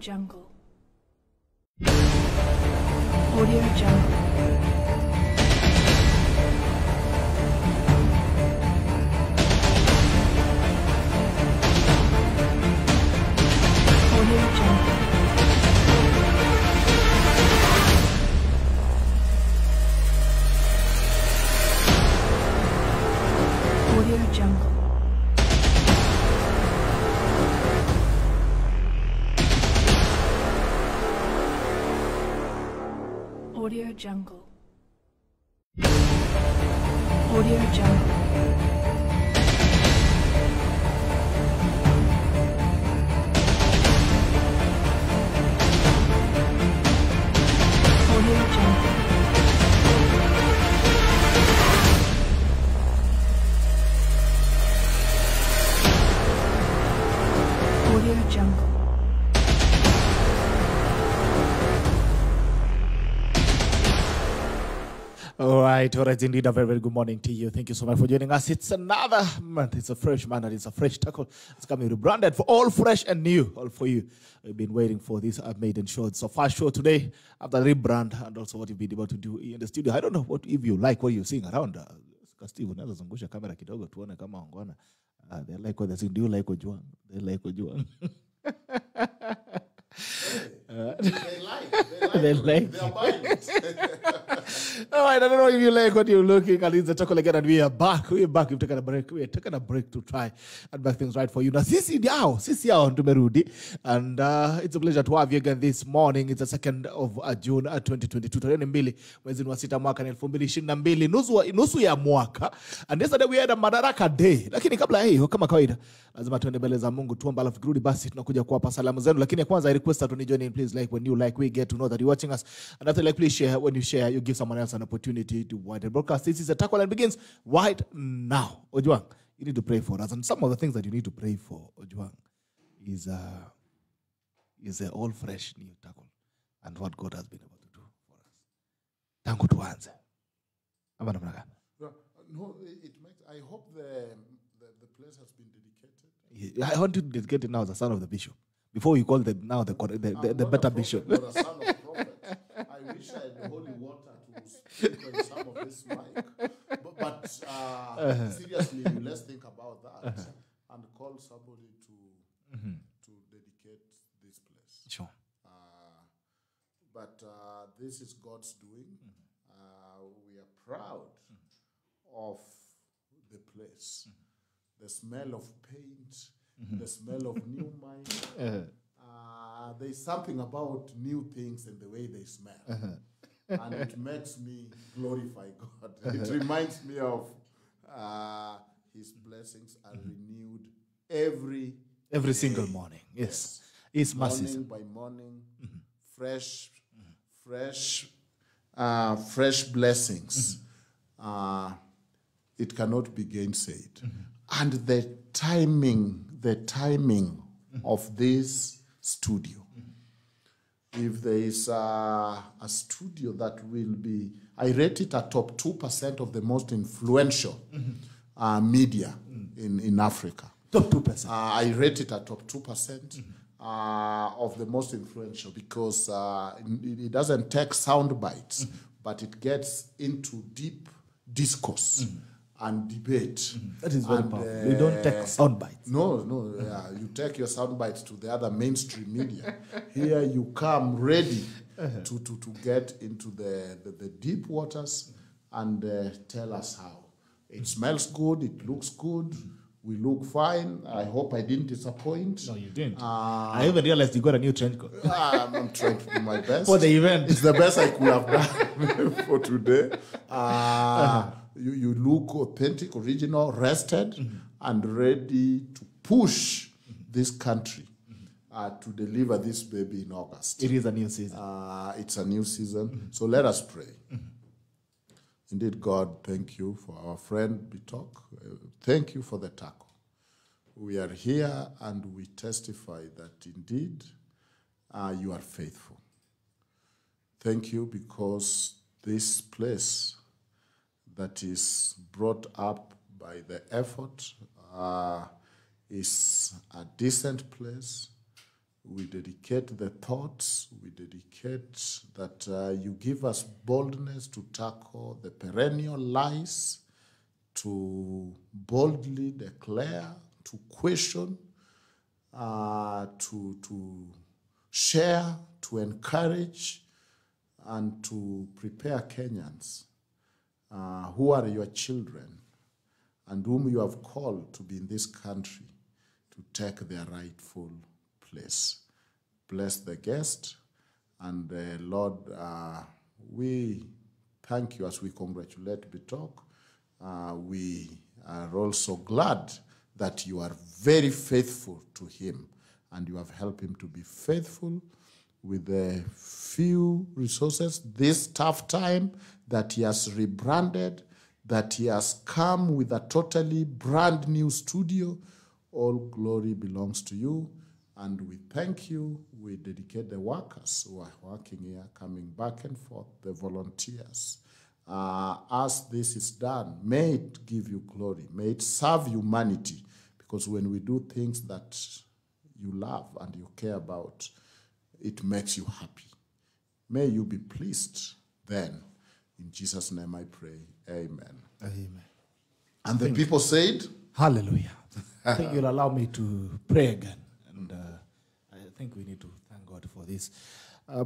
Jungle. Audio Jungle. Audio Jungle. Audio Jungle. Audio Jungle. Audio Jungle. Audio Jungle. Audio Jungle. All right, indeed, a very, very good morning to you. Thank you so much for joining us. It's another month. It's a fresh month and it's a fresh tackle. It's coming rebranded for all fresh and new, all for you. We've been waiting for this maiden show. It's a first show today after rebrand and also what you've been able to do in the studio. I don't know what if you like what you're seeing around. Steve, unaweza zungusha kamera kidogo tuone kama ongona. They like what they say. Do you like Ojuang? They like Ojuang. They like. They're buying it. All right, I don't know if you like what you're looking at. It's a chocolate again, and we are back. We're back. We've taken a break. We're taking a break to try and make things right for you. Now, sisi yao tumerudi, and it's a pleasure to have you again this morning. It's the 2nd of June 2022. Tarehe 2 mwezi wa 6 mwaka 2022, nusu ya mwaka. And yesterday we had a Madaraka Day. Lakini kabla hiyo kama kawaida lazima tuende mbele za Mungu tuombe, alafu tukirudi basi tunakuja kuwapa salamu zenu. Lakini kwanza I request that when you join in, please like when you like, we get to know that you're watching us. And after like, please share. When you share, you give someone else an opportunity to watch the broadcast. This is a tackle and begins right now. Ojuang, you need to pray for us. And some of the things that you need to pray for, Ojuang, is all fresh new tackle and what God has been able to do for us. Tangu tuanze. Ama namna gani? No, it makes. I hope the place has been dedicated. I want to dedicate it now as a son of the bishop. Before you call the better bishop. Or a son of prophet. I wish I had the holy water to speak on some of this mic. But seriously, let's think about that and call somebody to dedicate this place. Sure. But this is God's doing. We are proud of the place. The smell of paint, the smell of new wine. There's something about new things and the way they smell. And it makes me glorify God. It reminds me of His blessings are renewed every single morning. Yes. It's massive. Morning by morning, fresh blessings. It cannot be gainsaid. And the timing of this studio. If there is a studio that will be, I rate it a top 2% of the most influential media in Africa. Top 2%. I rate it a top 2% of the most influential because it doesn't take sound bites, but it gets into deep discourse. And debate. That is very powerful. You don't take sound bites. No. You take your sound bites to the other mainstream media. Here you come ready to get into the deep waters and tell us how. It smells good. It looks good. We look fine. I hope I didn't disappoint. No, you didn't. I even realized you got a new trench coat. I'm trying to do my best. For the event. It's the best I could have done for today. You look authentic, original, rested, and ready to push this country to deliver this baby in August. It is a new season. It's a new season. So let us pray. Indeed, God, thank you for our friend Bitok. Thank you for the tackle. We are here and we testify that indeed you are faithful. Thank you because this place that is brought up by the effort is a decent place. We dedicate the thoughts. We dedicate that you give us boldness to tackle the perennial lies, to boldly declare, to question, to share, to encourage, and to prepare Kenyans who are your children and whom you have called to be in this country to take their rightful place. Bless the guest, and Lord, we thank you as we congratulate Bitok. We are also glad that you are very faithful to him, and you have helped him to be faithful with the few resources this tough time, that he has rebranded, that he has come with a totally brand new studio. All glory belongs to you, and we thank you. We dedicate the workers who are working here, coming back and forth, the volunteers. As this is done, may it give you glory. May it serve humanity, because when we do things that you love and you care about, it makes you happy. May you be pleased then. In Jesus' name I pray. Amen. Amen. And the people said, Hallelujah. I think you'll allow me to pray again. And I think we need to thank God for this.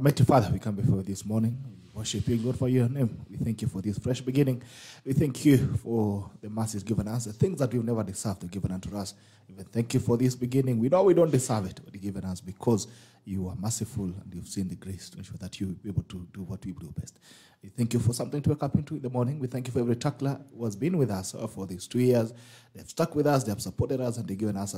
Mighty Father, we come before you this morning. We worship you, God, for your name. We thank you for this fresh beginning. We thank you for the mercies given us, the things that we've never deserved to given unto us. Even thank you for this beginning. We know we don't deserve it, but you've given us because you are merciful and you've seen the grace to ensure that you will be able to do what we do best. We thank you for something to wake up into in the morning. We thank you for every tackler who has been with us for these 2 years. They have stuck with us, they have supported us, and they've given us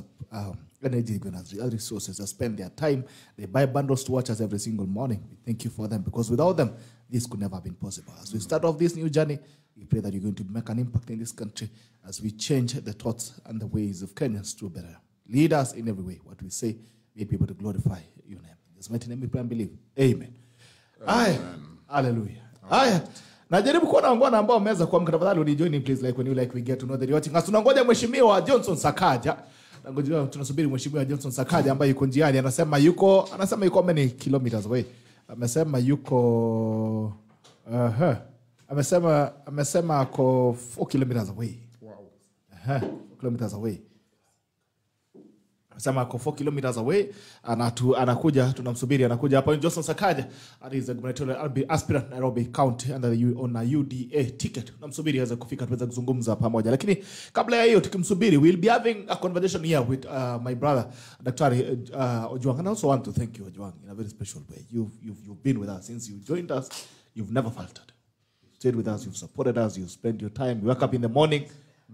energy, given us resources. They spend their time. They buy bundles to watch us every single morning. We thank you for them, because without them, this could never have been possible. As we start off this new journey, we pray that you're going to make an impact in this country as we change the thoughts and the ways of Kenyans to better. Lead us in every way. What we say, may be able to glorify your name. In this mighty name we pray and believe. Amen. Aye. Hallelujah. Aye. Najaribu kuona wangwana ambao wameweza kuamka, tafadhali unijoin please, like when you like we get to know the watching. Tunangoja mheshimiwa Johnson Sakaja. Tunasubiri mheshimiwa Johnson Sakaja ambaye yuko njiani, anasema yuko many kilometers away. Amesema yuko amesema ako 4 kilometers away. wow. 4 kilometers away. Sema ako 4 kilometers away, anakuja, tunamsubiri, anakuja hapa. Johnson Sakaja is the gubernatorial aspirant Nairobi County under the on a UDA ticket. Tunamsubiri aweze kufika tuweze kuzungumza pamoja. Lakini kabla ya hiyo tukimsubiri, we'll be having a conversation here with my brother Dr. Ojwang. And I also want to thank you, Ojwang, in a very special way. You've been with us since you joined us. You've never faltered. You've stayed with us, you've supported us, you've spent your time. You wake up in the morning,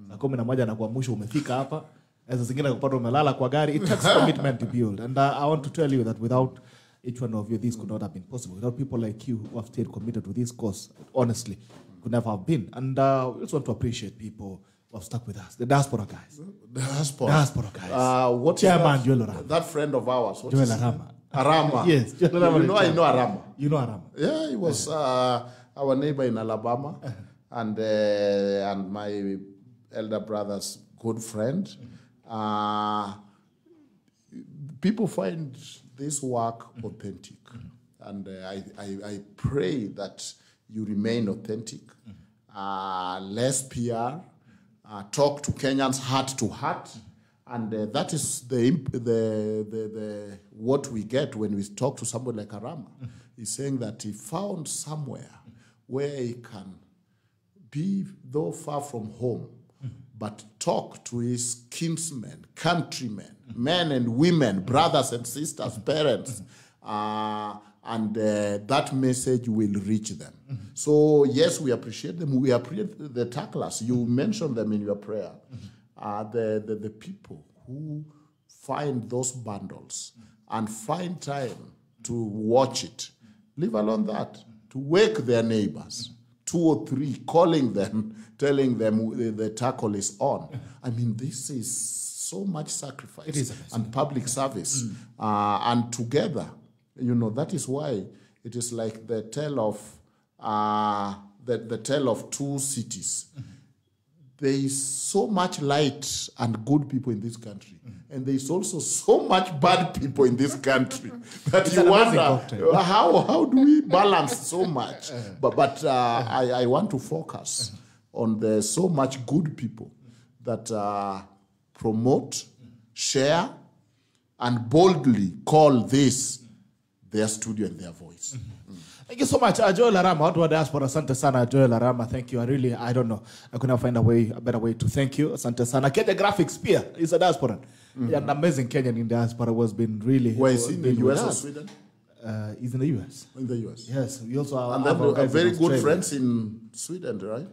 saa 11 na kuamsha umefika hapa. As zingine kupata umelala kwa gari. It takes commitment to build, and I want to tell you that without each one of you, this could not have been possible. Without people like you who have stayed committed to this cause, honestly, could never have been. And we just want to appreciate people who have stuck with us. The diaspora guys. Diaspora guys. What Chairman is Joel Arama. that friend of ours? What Joel is Arama. Arama. Yes. You know, I know Arama. You know Arama. Yeah, he was our neighbor in Alabama, and my elder brother's good friend. People find this work authentic, and I pray that you remain authentic, less PR, talk to Kenyans heart to heart, and that is the what we get when we talk to somebody like Arama. He's saying that he found somewhere where he can be, though far from home, but talk to his kinsmen, countrymen, men and women, brothers and sisters, parents, and that message will reach them. So yes, we appreciate them. We appreciate the tacklers. You mentioned them in your prayer. The people who find those bundles and find time to watch it, leave alone that, to wake their neighbors, 2 or 3, calling them, telling them the tackle is on. I mean, this is so much sacrifice and public service. And together, you know, that is why it is like the tale of the tale of 2 cities. there is so much light and good people in this country, and there is also so much bad people in this country that It's you an amazing wonder cocktail. how do we balance so much? But I want to focus on the so much good people that promote, share, and boldly call this their studio and their voice. Thank you so much, Joel Arama. Watu wa diaspora, asante sana, Joel Arama. Thank you. I don't know. I could not find a better way to thank you. Asante sana. Kenya Graphics, Pia, is a diaspora. Yeah, an amazing Kenyan in diaspora was been really. Where is he, in the US or Sweden? He's in the US. In the US. Yes, we also And have then guys very in good Australia. friends in Sweden, right?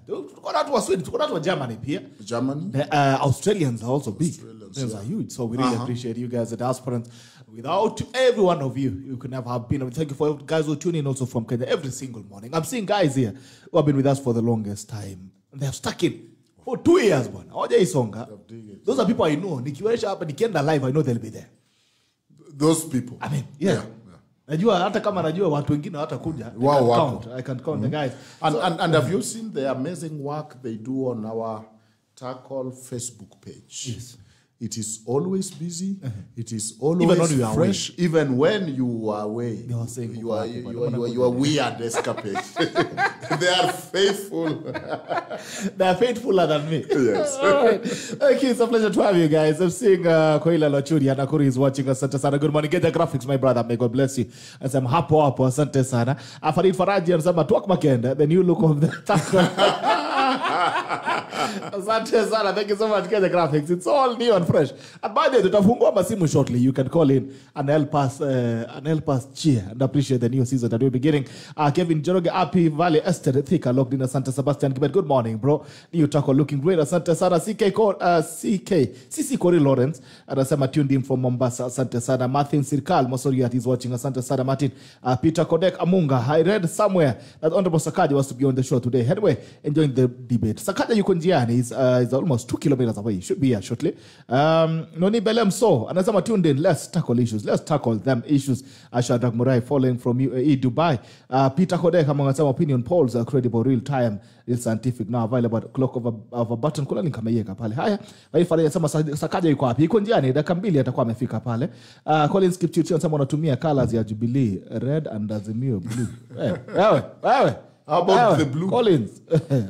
Tuko na watu wa Sweden, tuko na watu wa Germany pia. Germany. The Australians are also big. Australians, Those yeah. are huge. So we really appreciate you guys, the diasporans. Without every one of you, you could never have been. Thank you for guys who tune in also from Kenya every single morning. I'm seeing guys here who have been with us for the longest time. And they have stuck in for 2 years, bwana. Hoja isonga. Those are people I know. Nikiwesha hapa nikienda live, I know they'll be there. Those people. I mean, yeah. Najua hata kama najua watu wengine hawatakuja. Wow, I can count the guys. And have you seen the amazing work they do on our Tackle Facebook page? Yes. It is always busy. It is always Even when you are fresh. Even when you are away, They were saying, you are weird escapade. They are faithful. They are faithfuler than me. Yes. All right. Okay, it's a pleasure to have you guys. I'm seeing Koila Lachuri and Nakuri is watching us. Asante sana. Good morning. Get the graphics, my brother. May God bless you. As I'm hapo. Asante sana. Farid Faraji anasema Tuak Makenda, the new look of the tackle. Asante sana. Thank you so much. Get the graphics. It's all new and fresh. And by the way, tutafungua masimu shortly. You can call in and help us cheer and appreciate the new season that we're beginning. Kevin Joroge, Api Valley, Esther Thika, logged in. Asante Sebastian Kibet. Good morning, bro. New tackle looking great. Asante sana. CC Corey Lawrence. Anasema tuned in from Mombasa. Asante sana. Martin Sirkal Mosoriat is watching. Asante sana, Martin. Peter Kodek Amunga. I read somewhere that Honorable Sakaja was to be on the show today. Anyway, enjoying the debate. Sakaja Yukunjiani is almost 2 kilometers away. Should be here shortly. Noni Belem So. Anasema tuned in. Let's tackle issues. Let's tackle them issues. Shadrach Murai following from UAE, Dubai. Peter Kodek among some opinion polls are credible, real time, real scientific, now available at clock of a button. Kuna link ameyeka pale. Haya. Waifa anasema Sakaja yuko wapi? Yuko njiani, dakika 2 atakuwa amefika pale. Collins Kipchirchir anasema wanatumia colors ya Jubilee, red and Azimio blue. Wewe. How about the blue? Collins.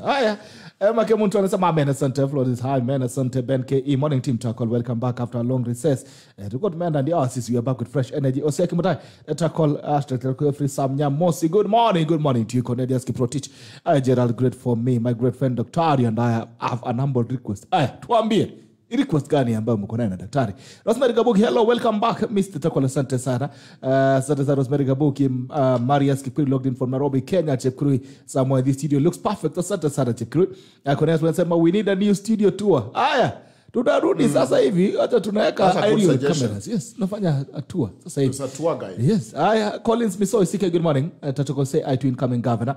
Haya. Emma Kemuntu anasema amen asante. Floor is high, man asante. Ben KE, morning team tackle. Welcome back after a long recess. Tuko tumeenda ndio assist. We are back with fresh energy. Oseki Mutai, tackle Ashton free Sam Nyamosi. Good morning to you, Cornelius Kiprotich. Gerald, great for me. My great friend Dr. Ari and I have a number of requests. Tuambie. Request gani ambayo mko nayo na daktari? Rosemary Gabuki, hello, welcome back. Mr. Takola, asante sana. Asante sana Rosemary Gabuki. Marius Kipkuri logged in from Nairobi, Kenya. Chepkuri, somewhere this studio looks perfect. Asante sana Chepkuri. Cornelius anasema we need a new studio tour. Aya, tunarudi sasa hivi hata tunaweka aerial cameras. Yes, tunafanya a tour sasa hivi. It's a tour guide. Yes. Aya, Collins Misoi, CK, good morning. Tatoko say I to incoming governor.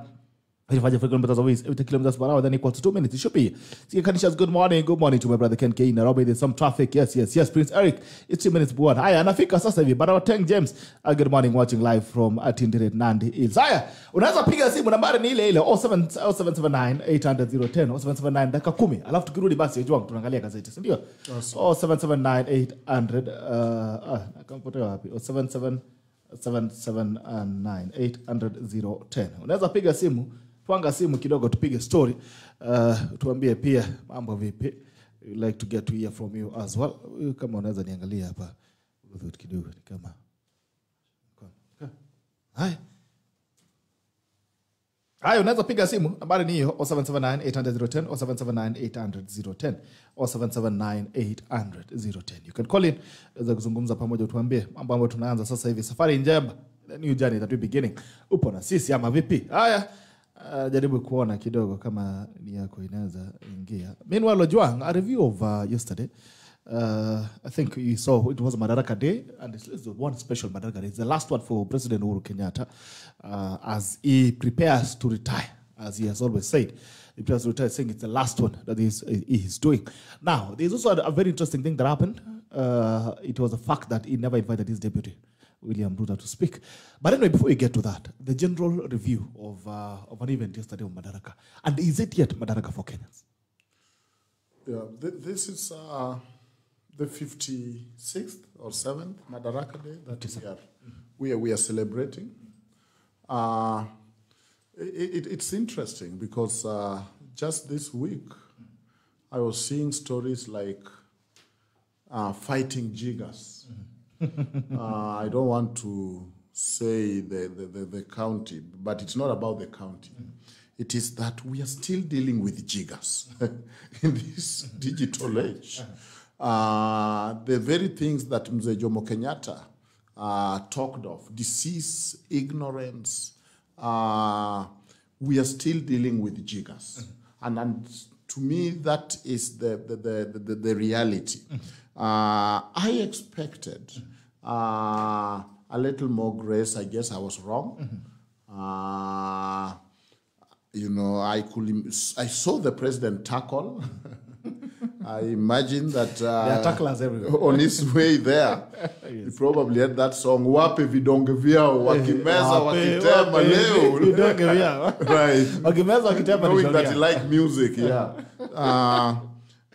35 kilometers away, 80 kilometers per hour, then equal to 2 minutes. It should be. See, Kanishas, good morning to my brother Ken K. Nairobi. There's some traffic. Yes, Prince Eric. It's 2 minutes. Buwan. Hiya, Nafika sasa hivi. But our Teng James. Good morning, watching live from Tinderet Nandi Hills. Hiya, unaweza piga simu nambari ni ile 0779 800 010 0779 dakika 10. Alafu tukirudi basi ujua tunaangalia gazeti, si ndio? 0779 800 nakampotea wapi? 779 800 010. Unaweza piga simu. Tuanga simu kidogo tupige story. Tuambie pia mambo vipi. We'd like to get to hear from you as well. Kama unaweza niangalia hapa kidogo kama. Hai, unaweza piga simu. Nambari ni hiyo 0779 800 010 0779 800 010 0779 800 010. You can call in. Unaweza kuzungumza pamoja tuambie mambo ambayo tunaanza sasa hivi. Safari njema. The new journey that we beginning. Upo na sisi ama vipi? Haya. Jaribu kuona kidogo kama ni yako inaweza ingia. Meanwhile, Joang, a review of yesterday. I think you saw it was Madaraka Day, and it's one special Madaraka Day. It's the last one for President Uhuru Kenyatta as he prepares to retire, as he has always said. He prepares to retire, saying it's the last one that he is doing. Now, there's also a very interesting thing that happened. It was the fact that he never invited his deputy, William Ruto, to speak. But anyway, before we get to that, the general review of an event yesterday on Madaraka. And is it yet Madaraka for Kenyans? Yeah, this is the 56th or 7th Madaraka Day that we are celebrating. It's interesting because just this week I was seeing stories like fighting jiggers. I don't want to say the county, but it's not about the county. It is that we are still dealing with jiggers in this digital age. The very things that Mzee Jomo Kenyatta talked of, disease, ignorance, we are still dealing with jiggers. And to me, that is the reality. I expected a little more grace. I guess I was wrong. You know, I saw the president tackle. I imagine that There are tacklers everywhere. on his way there, he probably had that song, Wape vidonge vyao, wakimeza wakitema leo. Vidonge vyao. Right. Wakimeza wakitema ni Knowing that he shauri. liked music, yeah.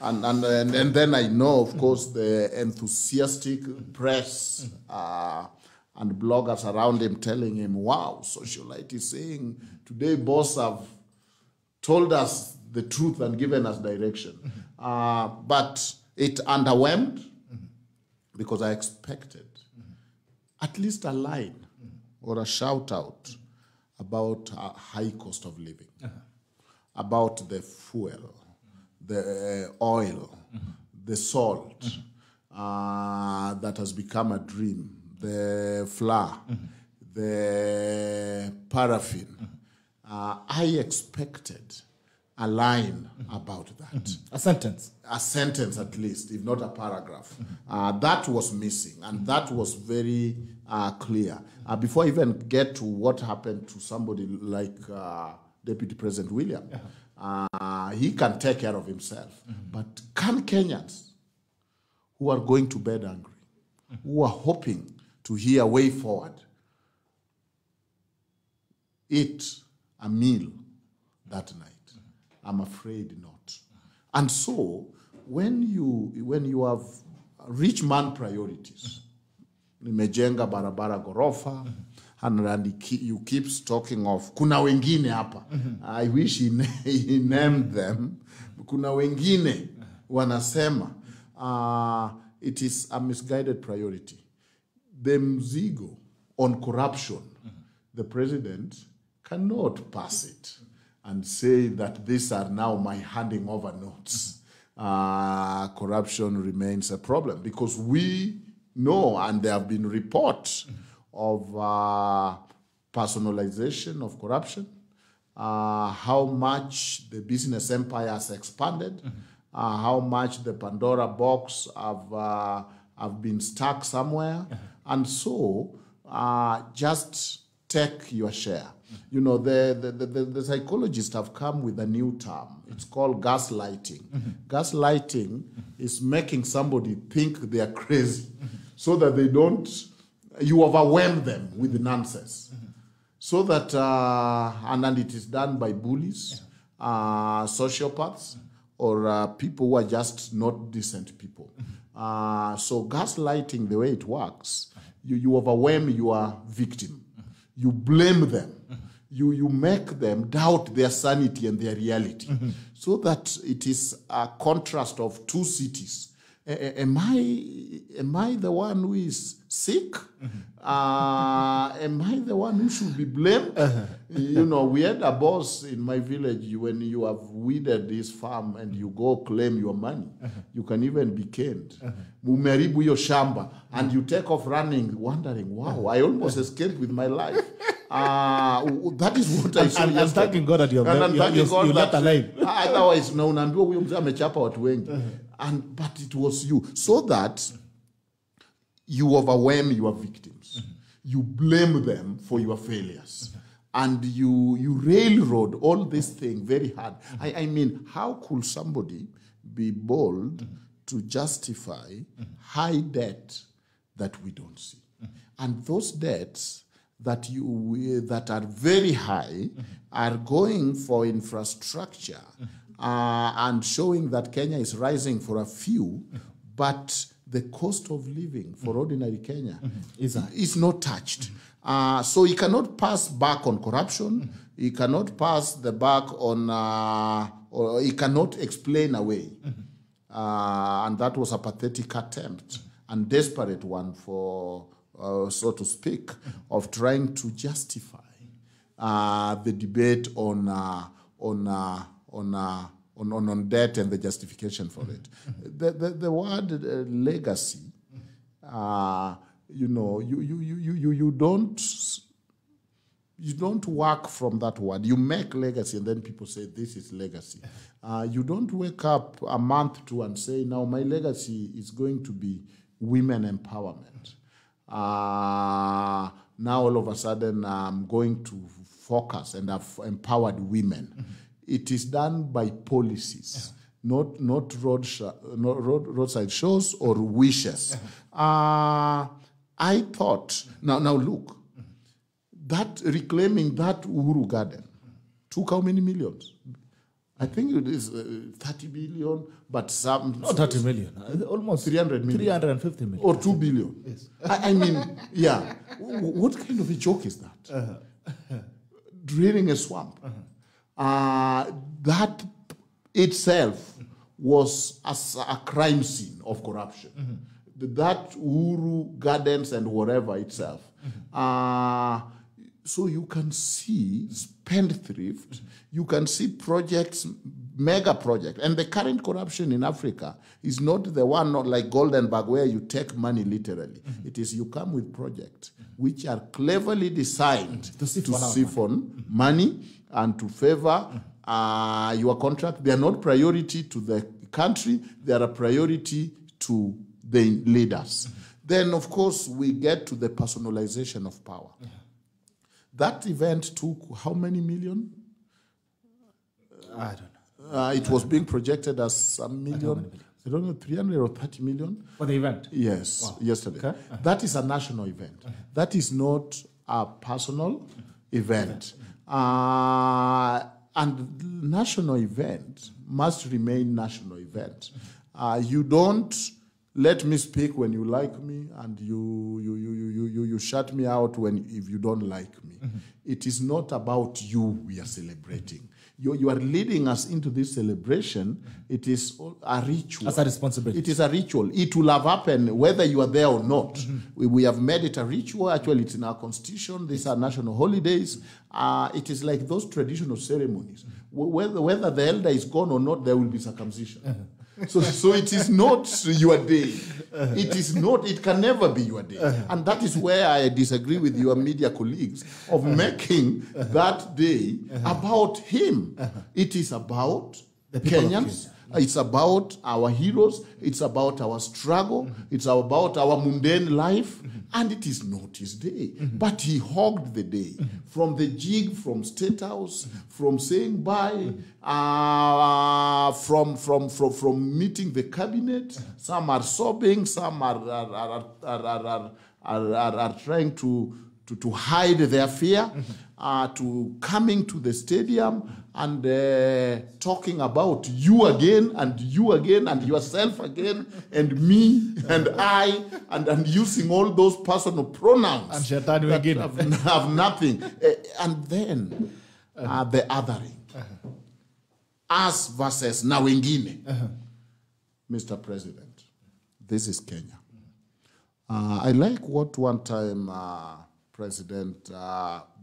And then I know, of course, the enthusiastic press and bloggers around him telling him, wow, socialite is saying, today boss have told us the truth and given us direction. But it underwhelmed because I expected at least a line or a shout out about a high cost of living, about the fuel, the oil, the salt that has become a dream, the flour, the paraffin. I expected a line about that. A sentence. A sentence at least, if not a paragraph. That was missing, and that was very clear. Before I even get to what happened to somebody like Deputy President William, he can take care of himself. But can Kenyans who are going to bed angry, who are hoping to hear a way forward, eat a meal that night? I'm afraid not. And so, when you have rich man priorities, nimejenga barabara gorofa, and you keep talking of kuna wengine hapa. I wish he named them. Kuna wengine wanasema. It is a misguided priority. The mzigo on corruption, the president cannot pass it and say that these are now my handing over notes. Corruption remains a problem because we know, and there have been reports of personalization of corruption, how much the business empire has expanded, how much the Pandora box have been stuck somewhere. And so just take your share. You know, the psychologists have come with a new term. It's called gaslighting. Gaslighting is making somebody think they are crazy so that they don't, you overwhelm them with nonsense. So that, and it is done by bullies, sociopaths, or people who are just not decent people. So gaslighting, the way it works, you overwhelm your victim. You blame them. You make them doubt their sanity and their reality. So that it is a contrast of two cities. Am I the one who is sick? Am I the one who should be blamed? You know, we had a boss in my village. When you have weeded this farm and you go claim your money, you can even be caned. Mumeribu yo shamba, and you take off running, wondering, wow, I almost escaped with my life. That is what I saw. And thanking God that you're not alive. Otherwise, na unaambiwa huyo mzee amechapa watu wengi. But it was you. So that you overwhelm your victims. You blame them for your failures. And you railroad all this thing very hard. I mean, how could somebody be bold to justify high debt that we don't see? And those debts that are very high are going for infrastructure and showing that Kenya is rising for a few, but the cost of living for ordinary Kenya is not touched. So he cannot pass back on corruption. He cannot pass the back on, or he cannot explain away. And that was a pathetic attempt and desperate one for, so to speak, of trying to justify the debate on debt and the justification for it. The word legacy, you know, you don't work from that word. You make legacy, and then people say this is legacy. You don't wake up a month to and say, now my legacy is going to be women empowerment. Now all of a sudden I'm going to focus and have empowered women. It is done by policies, not roadside shows or wishes. I thought, now look, that reclaiming that Uhuru Garden took how many millions? I think it is 30 billion, but some... Not 30 million, almost 300 million. 350 million. Or 2 billion. Yes. I mean, yeah. What kind of a joke is that? Draining a swamp. That itself was a crime scene of corruption. That Uhuru Gardens and whatever itself. So you can see spendthrift, you can see projects, mega projects. And the current corruption in Africa is not the one not like Goldenberg where you take money literally. It is you come with projects which are cleverly designed to siphon money and to favor your contract. They are not priority to the country, they are a priority to the leaders. Then, of course, we get to the personalization of power. That event took how many million? I don't know. It was being projected as a million. I don't know, 300 or 30 million. For the event? Yes, yesterday. Okay. That is a national event. That is not a personal event. And national event must remain national event. You don't let me speak when you like me, and you shut me out if you don't like me. It is not about you we are celebrating. You are leading us into this celebration. It is a ritual. That's a responsibility. It is a ritual. It will have happened whether you are there or not. We have made it a ritual. Actually, it's in our constitution. These are national holidays. It is like those traditional ceremonies. Whether the elder is gone or not, there will be circumcision. So it is not your day. It is not, it can never be your day. And that is where I disagree with your media colleagues of making that day about him. It is about the Kenyans. It's about our heroes. It's about our struggle. It's about our mundane life. And it is not his day. But he hogged the day. From the jig, from State House, from saying bye, from meeting the cabinet. Some are sobbing. Some are trying to hide their fear, to coming to the stadium and talking about you again and yourself again and me and I and using all those personal pronouns that have nothing. And then the othering. Us versus na wengine. Mr. President, this is Kenya. I like what one time President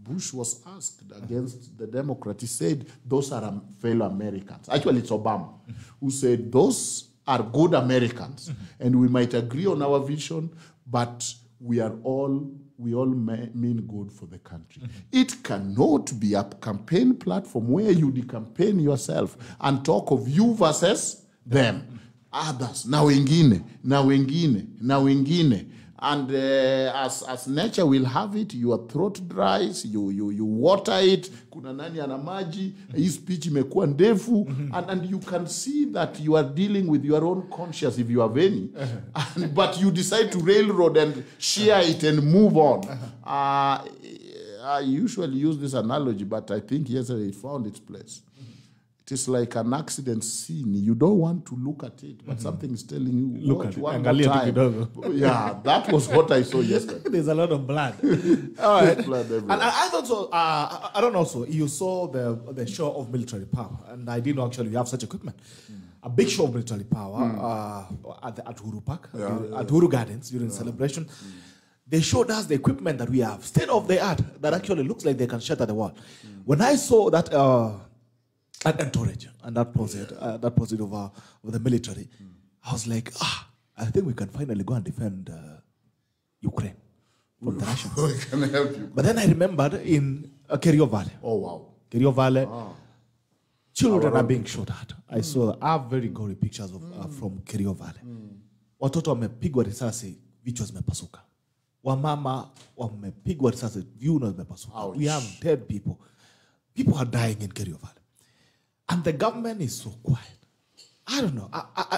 Bush was asked against the Democrats. He said, those are fellow Americans. Actually, it's Obama who said, those are good Americans. And we might agree on our vision, but we all mean good for the country. It cannot be a campaign platform where you campaign yourself and talk of you versus them. Others, na wengine. And as nature will have it, your throat dries, you water it, kuna nani ana maji, hii speech imekuwa ndefu, and you can see that you are dealing with your own conscience if you have any, but you decide to railroad and share it and move on. I usually use this analogy, but I think yesterday it found its place. It It is like an accident scene. You don't want to look at it, but something is telling you, Look watch at it. one more Angalia tu time. kidogo. Yeah, that was what I saw yesterday. There's a lot of blood. All right. Blood everywhere. And I thought so. I don't know. So you saw the show of military power, and I didn't know actually we have such equipment. A big show of military power at Uhuru Park, at Uhuru Gardens during celebration. They showed us the equipment that we have, state of the art, that actually looks like they can shatter the wall. When I saw that at Entourage and that proceed over the military, I was like, I think we can finally go and defend Ukraine from the Russians. We can help you. But then I remembered in Kerio Valley. Oh, wow. Kerio Valley, children are being shot at. I have very gory pictures of from Kerio Valley. Watoto wamepigwa risasi, vichwa zimepasuka. Wamama wamepigwa risasi, viuno zimepasuka. We have dead people. People are dying in Kerio Valley. And the government is so quiet. I don't know.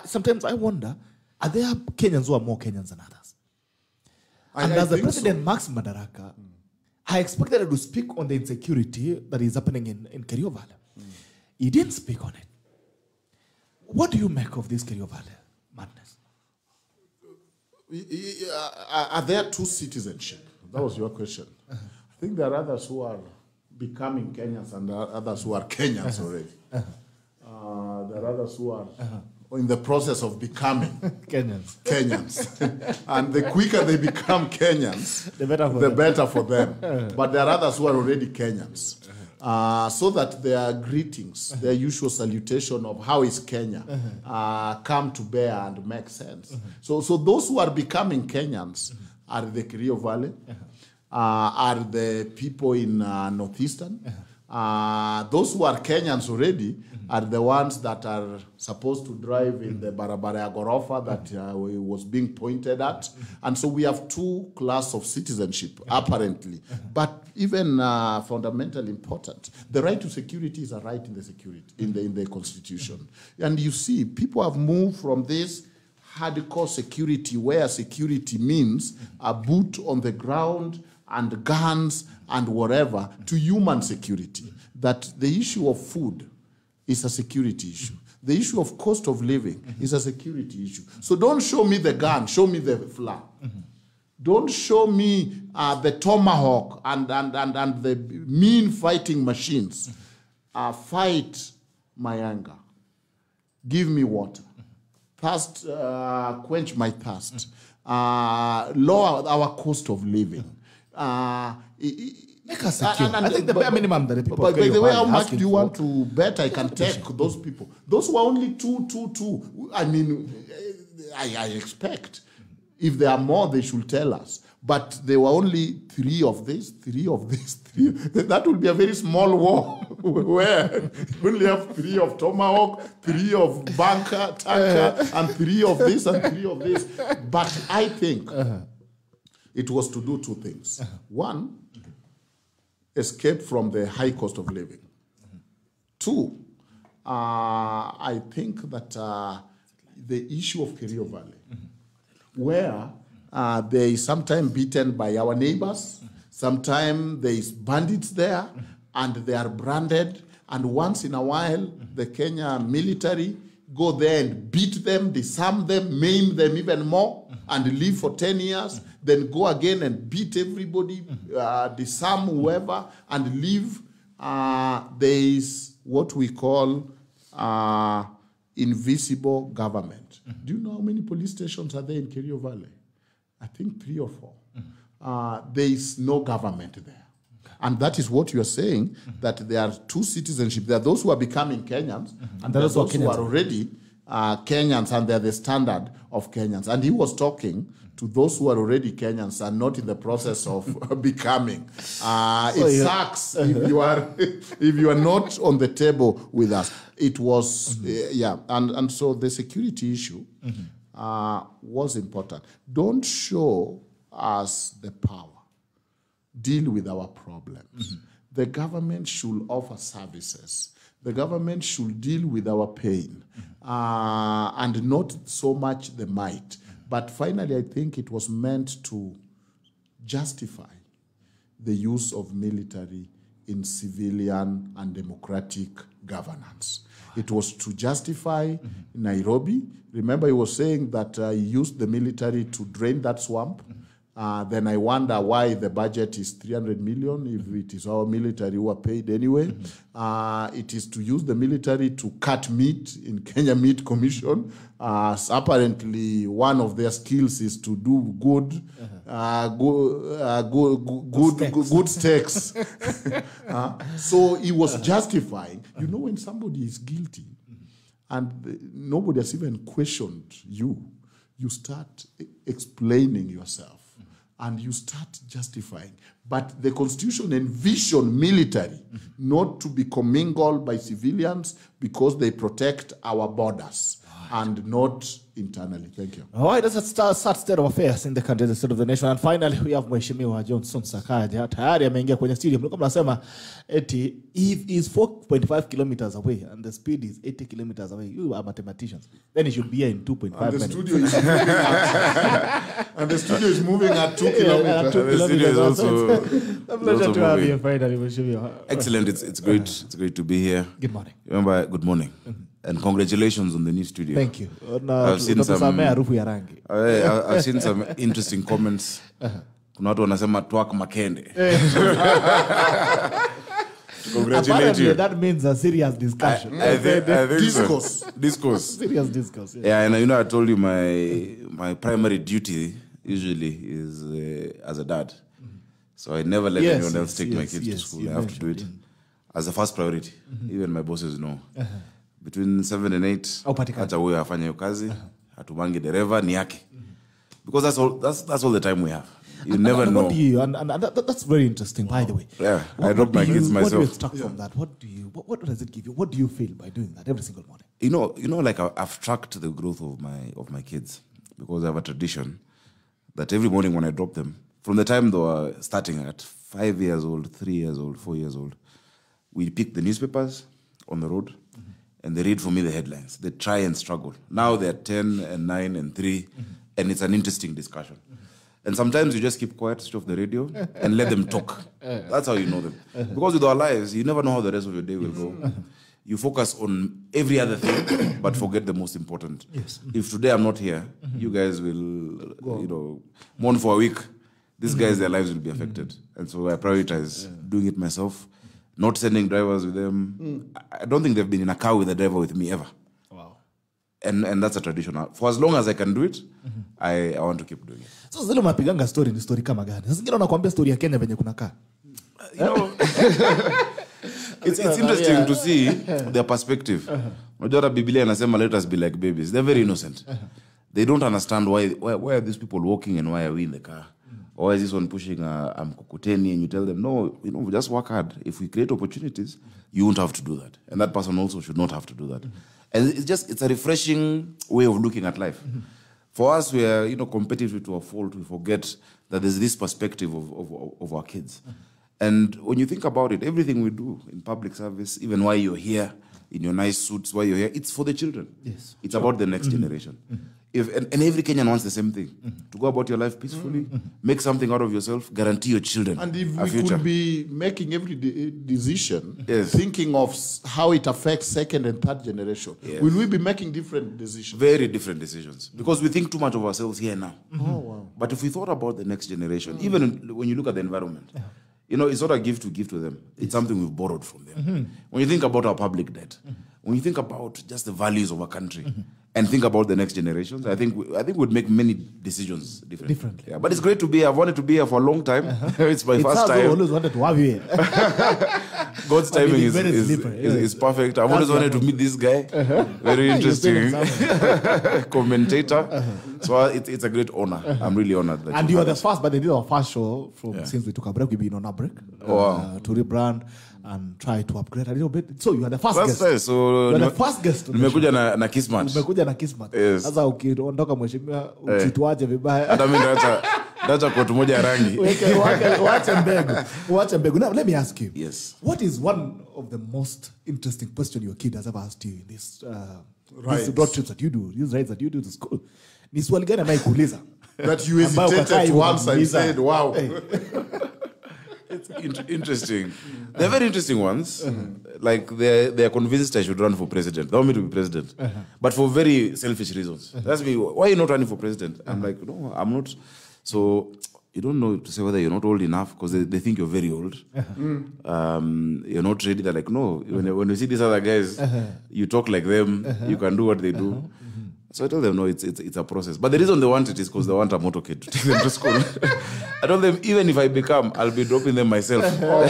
Sometimes I wonder, are there Kenyans who are more Kenyans than others? And as the president Max Madaraka, I expected him to speak on the insecurity that is happening in Kerio Valley. He didn't speak on it. What do you make of this Kerio Valley madness? Are there two citizenship? That was your question. I think there are others who are becoming Kenyans and there are others who are Kenyans already. There are others who are in the process of becoming Kenyans. And the quicker they become Kenyans, the better for them. But there are others who are already Kenyans. So that their greetings, their usual salutation of how is Kenya, come to bear and make sense. So those who are becoming Kenyans are the Kerio Valley, are the people in Northeastern. Those who are Kenyans already are the ones that are supposed to drive in the Barabara ya Gorofa that was being pointed at. And so we have two classes of citizenship, apparently. But even fundamentally important, the right to security is a right in the security, in the Constitution. And you see, people have moved from this hardcore security, where security means a boot on the ground and guns and whatever, to human security. That the issue of food is a security issue. The issue of cost of living is a security issue. So don't show me the gun, show me the flag. Don't show me the tomahawk and the mean fighting machines. Fight my anger. Give me water. Thirst, quench my thirst. Lower our cost of living. Make us secure. I think the bare minimum that the people. But by the way, how much do you want to bet I can take those people? Those who are only two. I mean, I expect if there are more, they should tell us. But there were only three of this. That would be a very small war where you only have 3 of tomahawk, 3 of tanker, and 3 of this and 3 of this. But I think it was to do 2 things. One, escape from the high cost of living. 2, I think that the issue of Kerio Valley, where they is sometimes beaten by our neighbors, sometimes there is bandits there, and they are branded, and once in a while, the Kenya military go there and beat them, disarm them, maim them even more, and live for 10 years, then go again and beat everybody, disarm whoever, and leave. There is what we call invisible government. Do you know how many police stations are there in Kerio Valley? I think 3 or 4. There is no government there. And that is what you are saying, that there are 2 citizenship. There are those who are becoming Kenyans, and there are those who are already Kenyans, and they're the standard of Kenyans. And he was talking to those who are already Kenyans and not in the process of becoming. It sucks if you are not on the table with us. It was, and so the security issue was important. Don't show us the power. Deal with our problems. The government should offer services. The government should deal with our pain and not so much the might. But finally, I think it was meant to justify the use of military in civilian and democratic governance. It was to justify Nairobi. Remember, he was saying that he used the military to drain that swamp. Then I wonder why the budget is 300 million if it is our military who are paid anyway. It is to use the military to cut meat in Kenya Meat Commission. Apparently, one of their skills is to do good steaks. So he was justifying. You know, when somebody is guilty and nobody has even questioned you, you start explaining yourself. And you start justifying. But the Constitution envisioned military not to be commingled by civilians because they protect our borders and not internally. Thank you. All right, that's a sad state of affairs in the country, the state of the nation. And finally, we have Mheshimiwa Johnson Sakaja. Tayari ameingia kwenye stadium. Mlikuwa mnasema eti if is 4.5 kilometers away and the speed is 80 kilometers away, you are mathematicians. Then it should be here in 2.5 minutes. And the studio is moving at 2 kilometers. And the studio is also a pleasure to have you finally, Mheshimiwa. Excellent. It's great. It's great to be here. Good morning. Remember, good morning. And congratulations on the new studio. Thank you. I've seen some interesting comments. Kuna watu wanasema twak makende. Congratulate you. That means a serious discussion. I think Discourse. Discourse. Serious discourse. Yeah, and you know, I told you my primary duty usually is as a dad. So I never let anyone else take my kids to school. I have to do it as the first priority. Even my bosses know. Between 7 and 8, hata huyo afanya hiyo kazi, hatumangi dereva ni yake. Because that's all the time we have. You never know. What do you, and that's very interesting, by the way. Yeah, I drop my kids myself. What do you extract from that? What does it give you? What do you feel by doing that every single morning? You know, like I've tracked the growth of my kids because I have a tradition that every morning when I drop them, from the time they were starting at 5 years old, 3 years old, 4 years old, we pick the newspapers on the road. And they read for me the headlines. They try and struggle. Now they're 10 and 9 and 3, and it's an interesting discussion. And sometimes you just keep quiet, switch off the radio, and let them talk. That's how you know them. Because with our lives, you never know how the rest of your day will go. You focus on every other thing, but forget the most important. Yes. If today I'm not here, you guys will, mourn for a week. These guys, their lives will be affected. And so I prioritize doing it myself. Not sending drivers with them. I don't think they've been in a car with a driver with me ever. Wow. And that's a tradition. For as long as I can do it, I want to keep doing it. So zile mapiganga story ni story kama gani? Sasa ngine unakuambia story ya Kenya venye kuna kaa. You know, it's interesting to see their perspective. Unajua Biblia inasema let us be like babies. They're very innocent. They don't understand why are these people walking and why are we in the car? Or is this one pushing a mkokoteni and you tell them, no, we just work hard. If we create opportunities, you won't have to do that. And that person also should not have to do that. And it's a refreshing way of looking at life. For us, we are, competitive to a fault. We forget that there's this perspective of our kids. And when you think about it, everything we do in public service, even why you're here, in your nice suits, why you're here, it's for the children. Yes. It's about the next generation. And every Kenyan wants the same thing. To go about your life peacefully, make something out of yourself, guarantee your children And if a we future. could be making every decision, thinking of how it affects second and third generation, will we be making different decisions? Very different decisions. Because we think too much of ourselves here now. Oh, wow. But if we thought about the next generation, even when you look at the environment, it's not a gift to give to them. It's something we've borrowed from them. When you think about our public debt, when you think about just the values of our country, and think about the next generations, I think we'd make many decisions differently. Yeah, but it's great to be here. I've wanted to be here for a long time. It's my first time. I always wanted to have you here. God's timing is perfect. I've always wanted to meet this guy. Very interesting commentator. So it's a great honor. I'm really honored. That And you are the first, but they did our first show since we took a break. We've been on a break to rebrand and try to upgrade a little bit. So you are the first guest. Right. So you are the first guest. Nimekuja na Kismat. Umekuja na Kismat. Yes. Sasa ukiondoka mheshimiwa usituache vibaya. Hata mimi ndacha kwa tu moja rangi. Wacha mbegu. Now let me ask you. Yes. What is one of the most interesting question your kid has ever asked you in this road trips that you do, these rides that you do to school? Ni swali gani anaikuuliza? That you hesitated to answer and said, wow. It's interesting. They're very interesting ones. Like they're convinced I should run for president. They want me to be president, but for very selfish reasons. They ask me, why are you not running for president? I'm like, no, I'm not. So you don't know to say whether you're not old enough because they think you're very old. You're not ready. They're like, no. When you see these other guys, you talk like them. You can do what they do. So I tell them, no, it's a process. But the reason they want it is because they want a motorcade to take them to school. I told them, even if I become, I'll be dropping them myself. I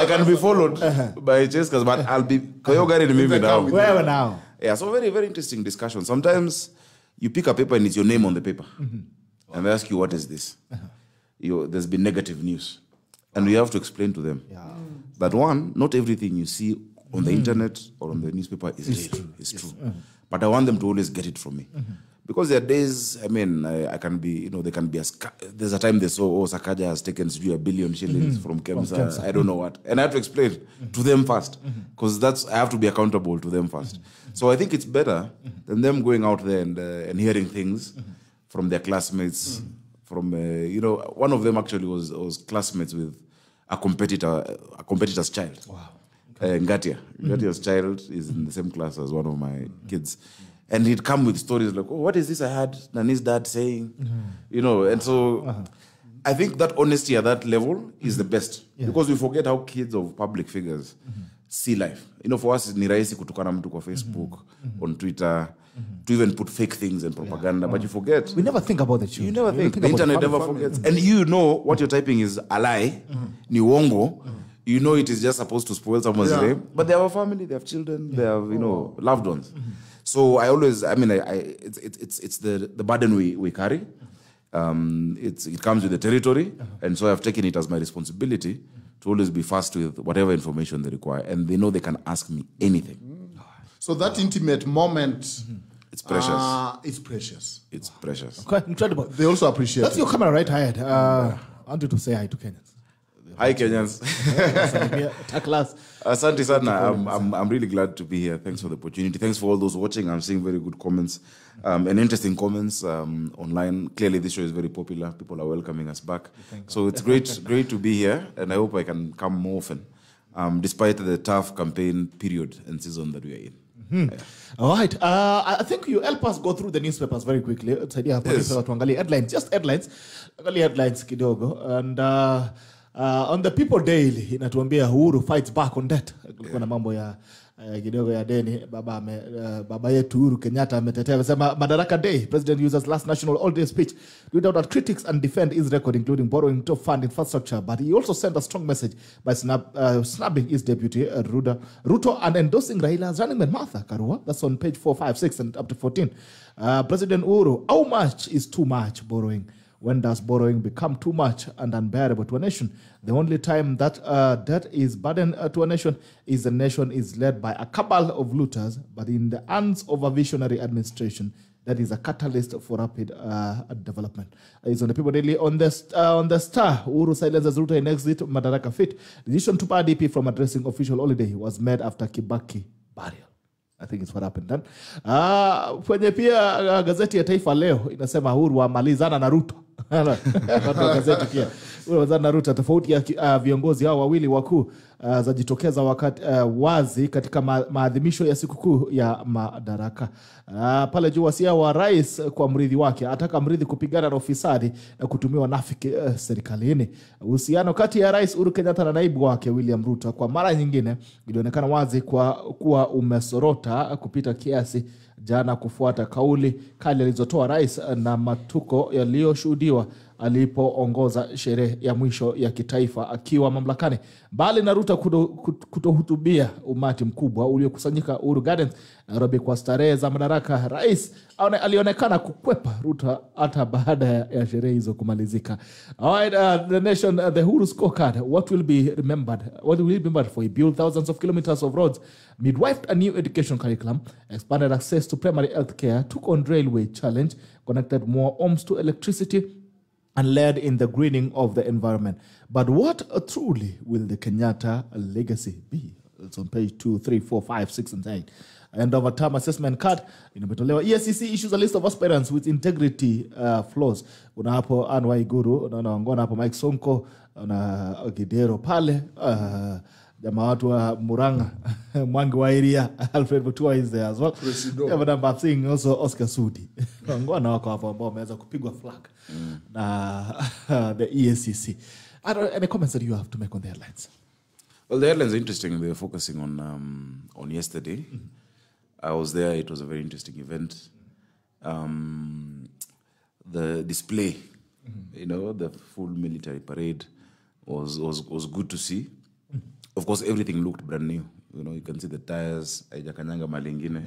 can be followed by chasers, but I'll be Kayogari maybe now. Where now? Yeah, so very, very interesting discussion. Sometimes you pick a paper and it's your name on the paper. And they ask you, what is this? There's been negative news. And we have to explain to them that one, not everything you see on the internet or on the newspaper is true. It's true. But I want them to always get it from me. Because there are days, I mean, I can be, they can be, there's a time they saw, Sakaja has taken $1 billion shillings from KEMSA, I don't know what. And I have to explain to them first. Because I have to be accountable to them first. So I think it's better than them going out there and hearing things from their classmates. From, one of them actually was classmates with a competitor's child. Wow. Ngatia's child is in the same class as one of my kids. And he'd come with stories like, oh, what is this I had Nani's dad saying? And so I think that honesty at that level is the best. Because we forget how kids of public figures see life. For us, ni rahisi kutukana mtu kwa Facebook, on Twitter, to even put fake things and propaganda. But you forget. We never think about the children. You never think. The internet never forgets. And you know what you're typing is a lie, ni uongo. You know it is just supposed to spoil someone's day. But they have a family, they have children, they have, loved ones. So I always, it's the burden we carry. It comes with the territory. And so I've taken it as my responsibility to always be fast with whatever information they require. And they know they can ask me anything. So that intimate moment... It's precious. It's precious. It's precious. Okay, incredible. They also appreciate That's it. your camera right ahead. I want you to say hi to Kenyans. Hi, Kenyans. Class. Asante sana. I'm really glad to be here. Thanks for the opportunity. Thanks for all those watching. I'm seeing very good comments and interesting comments online. Clearly, this show is very popular. People are welcoming us back. So it's great to be here, and I hope I can come more often, despite the tough campaign period and season that we are in. All right. I think you help us go through the newspapers very quickly. Tuangalie headlines, just headlines. Angalia headlines kidogo. And on the People Daily, inatuambia Uhuru fights back on debt. Kulikuwa na mambo ya kidogo ya deni. Baba yetu Uhuru Kenyatta ametetea amesema Madaraka Day, President uses last national all-day speech to point out that critics and defend his record, including borrowing to fund infrastructure. But he also sent a strong message by snubbing his deputy, Ruto, and endorsing Raila's running mate, Martha Karua. That's on page 4, 5, 6, and up to 14. President Uhuru, how much is too much borrowing? When does borrowing become too much and unbearable to a nation? The only time that debt is burden to a nation is the nation is led by a cabal of looters, but in the hands of a visionary administration that is a catalyst for rapid development. It's on the People Daily. On the Star, Uhuru silences Ruto in exit Madaraka fit. Decision to bar DP from addressing official holiday was made after Kibaki burial. I think it's what happened then. Kwenye pia gazeti ya Taifa Leo inasema Uhuru wamalizana na Ruto. Gazeti pia. Uhuru wamalizana na Ruto. Tofauti ya viongozi hao wawili wakuu zajitokeza wakati wazi katika maadhimisho ya sikukuu ya Madaraka. Pale juu wasia wa rais kwa mrithi wake, ataka mrithi kupigana na ufisadi na kutumiwa nafiki serikalini. Uhusiano kati ya Rais Uhuru Kenyatta na naibu wake William Ruto kwa mara nyingine ilionekana wazi kuwa umesorota kupita kiasi jana kufuata kauli kali alizotoa rais na matuko yaliyoshuhudiwa alipoongoza sherehe ya mwisho ya kitaifa akiwa mamlakani. Bali na Ruto kutohutubia umati mkubwa uliokusanyika Uhuru Gardens Nairobi kwa starehe za Madaraka, rais alionekana kukwepa Ruto hata baada ya sherehe hizo kumalizika. Alright, the nation, the Uhuru scorecard. What will be remembered for? He built thousands of kilometers of roads, midwifed a new education curriculum, expanded access to primary health care, took on railway challenge, connected more homes to electricity, and led in the greening of the environment. But what truly will the Kenyatta legacy be? It's on page 2, 3, 4, 5, 6, and 8. End of a term assessment card. EACC issues a list of aspirants with integrity flaws. Una hapo Anwar Iguru, unaona hapo Mike Sonko, na Gidero pale, jamaa watu wa Muranga, Mwangi wa area, Alfred Mutua is there as well. Yeah, but I'm seeing also Oscar Sudi. Ngwana wako hapo ambao wameweza kupigwa flag na the EACC. Any comments that you have to make on the headlines? Well, the headlines are interesting. They were focusing on yesterday. I was there. It was a very interesting event. The display, the full military parade was good to see. Of course, everything looked brand new. You can see the tires. Haijakanyanga malingine.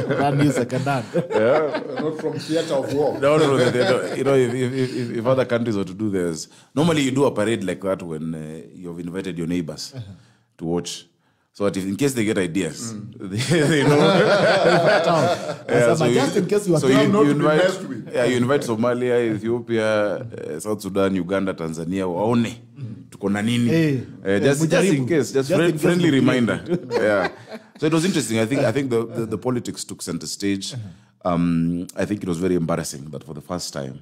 Brand new second hand. Not from theater of war. No. If other countries were to do this, normally you do a parade like that when you've invited your neighbors to watch. So that if, in case they get ideas, they know. Just in case you are you invite Somalia, Ethiopia, South Sudan, Uganda, Tanzania, waone tuko na nini. Just in case, just friendly reminder. Yeah. So it was interesting. I think the politics took center stage. I think it was very embarrassing that for the first time,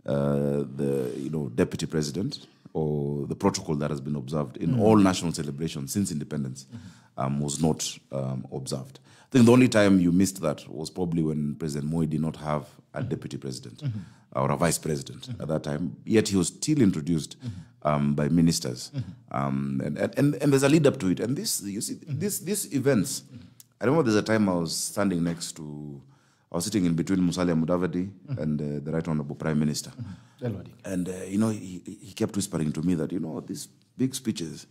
the deputy president, or the protocol that has been observed in all national celebrations since independence was not observed. I think the only time you missed that was probably when President Moi did not have a deputy president or a vice president at that time, yet he was still introduced by ministers. And there's a lead up to it. And this, you see, these events, I remember there's a time I was sitting in between Musalia Mudavadi and the Right Honorable Prime Minister. And, he kept whispering to me that, these big speeches,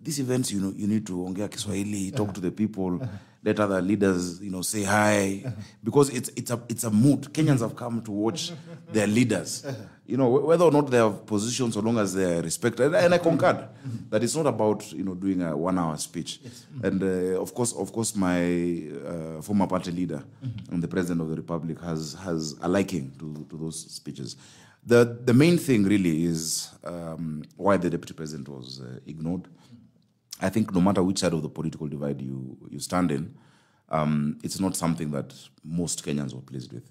these events, you need to ongea Kiswahili, talk to the people, let other leaders, say hi. Because it's a mood. Kenyans have come to watch their leaders. Whether or not they have positions, so long as they are respected. And I concurred that it's not about, doing a 1-hour speech. Yes. And of course, my former party leader and the President of the Republic has a liking to those speeches. The main thing really is why the Deputy President was ignored. I think no matter which side of the political divide you stand in, it's not something that most Kenyans were pleased with.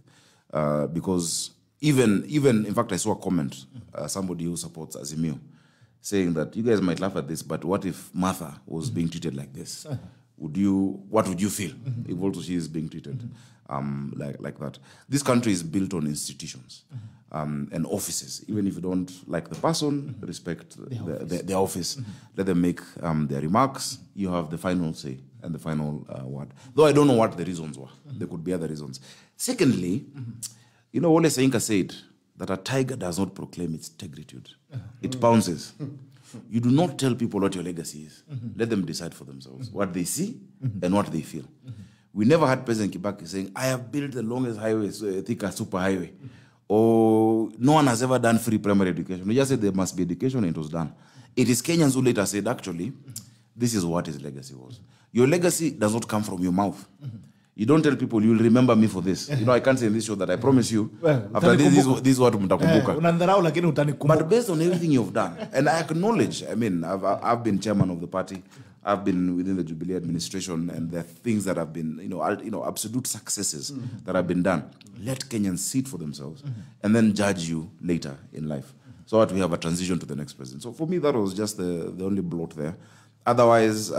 Because even in fact, I saw a comment, somebody who supports Azimio, saying that you guys might laugh at this, but what if Martha was being treated like this? What would you feel if also she is being treated like that? This country is built on institutions and offices. Even if you don't like the person, respect the office. Let them make their remarks. You have the final say and the final word. Though I don't know what the reasons were. There could be other reasons. Secondly, Wole Soyinka said that a tiger does not proclaim its tegritude. It pounces. You do not tell people what your legacy is. Let them decide for themselves what they see and what they feel. We never had President Kibaki saying, I have built the longest highway, thicker super highway. Or no one has ever done free primary education. We just said there must be education and it was done. It is Kenyans who later said, actually, this is what his legacy was. Your legacy does not come from your mouth. You don't tell people, you'll remember me for this. I can't say in this show that I promise you, after this is what mtakumbuka. But based on everything you've done, and I acknowledge, I've been chairman of the party, I've been within the Jubilee administration, and there are things that have been, absolute successes that have been done. Let Kenyans see it for themselves, and then judge you later in life, so that we have a transition to the next president. So for me, that was just the only blot there. Otherwise,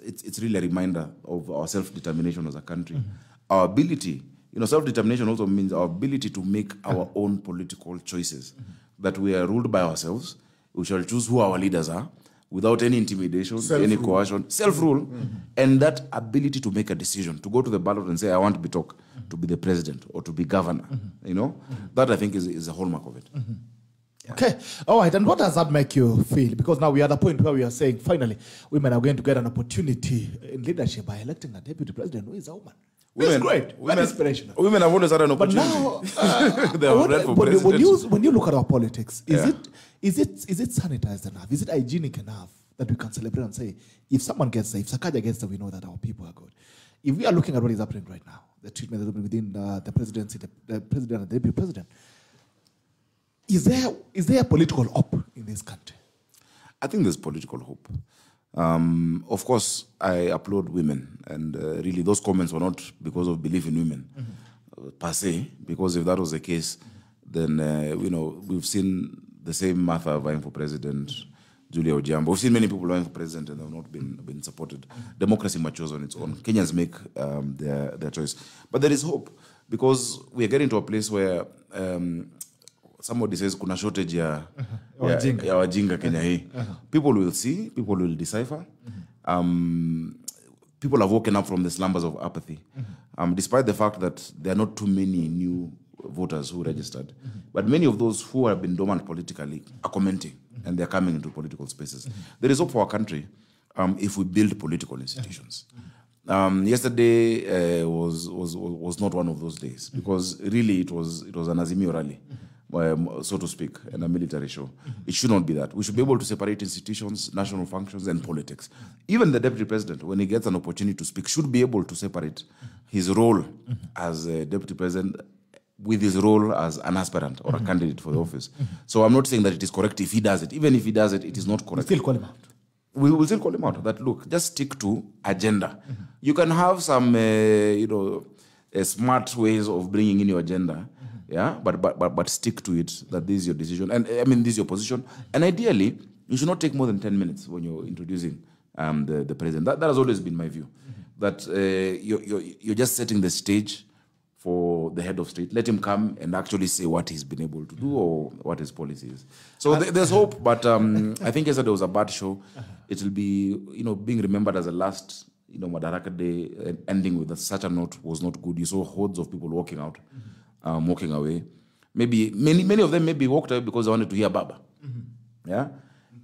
it's really a reminder of our self-determination as a country. Our ability, self-determination also means our ability to make our own political choices, that we are ruled by ourselves. We shall choose who our leaders are without any intimidation, any coercion, self-rule, and that ability to make a decision, to go to the ballot and say, I want to be the president or to be governor, that I think is a hallmark of it. Yeah. Okay. All right. And what does that make you feel? Because now we are at the point where we are saying, finally, women are going to get an opportunity in leadership by electing a deputy president who is a woman. It's great. Very inspirational. Women have always had an opportunity. But now, when you look at our politics, is it sanitized enough? Is it hygienic enough that we can celebrate and say, if someone gets there, if Sakaja gets there, we know that our people are good? If we are looking at what is happening right now, the treatment that's within the presidency, the president and the deputy president, is there a political hope in this country? I think there's political hope. Of course, I applaud women, and really those comments were not because of belief in women per se, because if that was the case, then we've seen the same Martha vying for president, Julia Ojambo. We've seen many people vying for president and they've not been supported. Democracy matures on its own. Kenyans make their choice. But there is hope because we are getting to a place where somebody says kuna shortage ya wajinga Kenya hii. People will see, people will decipher. People have woken up from the slumbers of apathy. Despite the fact that there are not too many new voters who registered. But many of those who have been dormant politically are commenting and they're coming into political spaces. There is hope for our country if we build political institutions. Yesterday was not one of those days because really it was an Azimio rally, so to speak, and a military show. It should not be that. We should be able to separate institutions, national functions, and politics. Even the deputy president, when he gets an opportunity to speak, should be able to separate his role as a deputy president with his role as an aspirant or a candidate for the office. So I'm not saying that it is correct if he does it. Even if he does it, it is not correct. We'll still call him out. We will still call him out that, look, just stick to agenda. You can have some, smart ways of bringing in your agenda, yeah, but stick to it, that this is your decision. And I mean, this is your position. And ideally, you should not take more than 10 minutes when you're introducing the president. That has always been my view, that you're just setting the stage for the head of state. Let him come and actually say what he's been able to do or what his policy is. So there's hope, but I think yesterday was a bad show. It will be, being remembered as a last, Madaraka Day, ending with such a note was not good. You saw hordes of people walking out, walking away. Maybe many of them maybe walked away because they wanted to hear Baba. Yeah,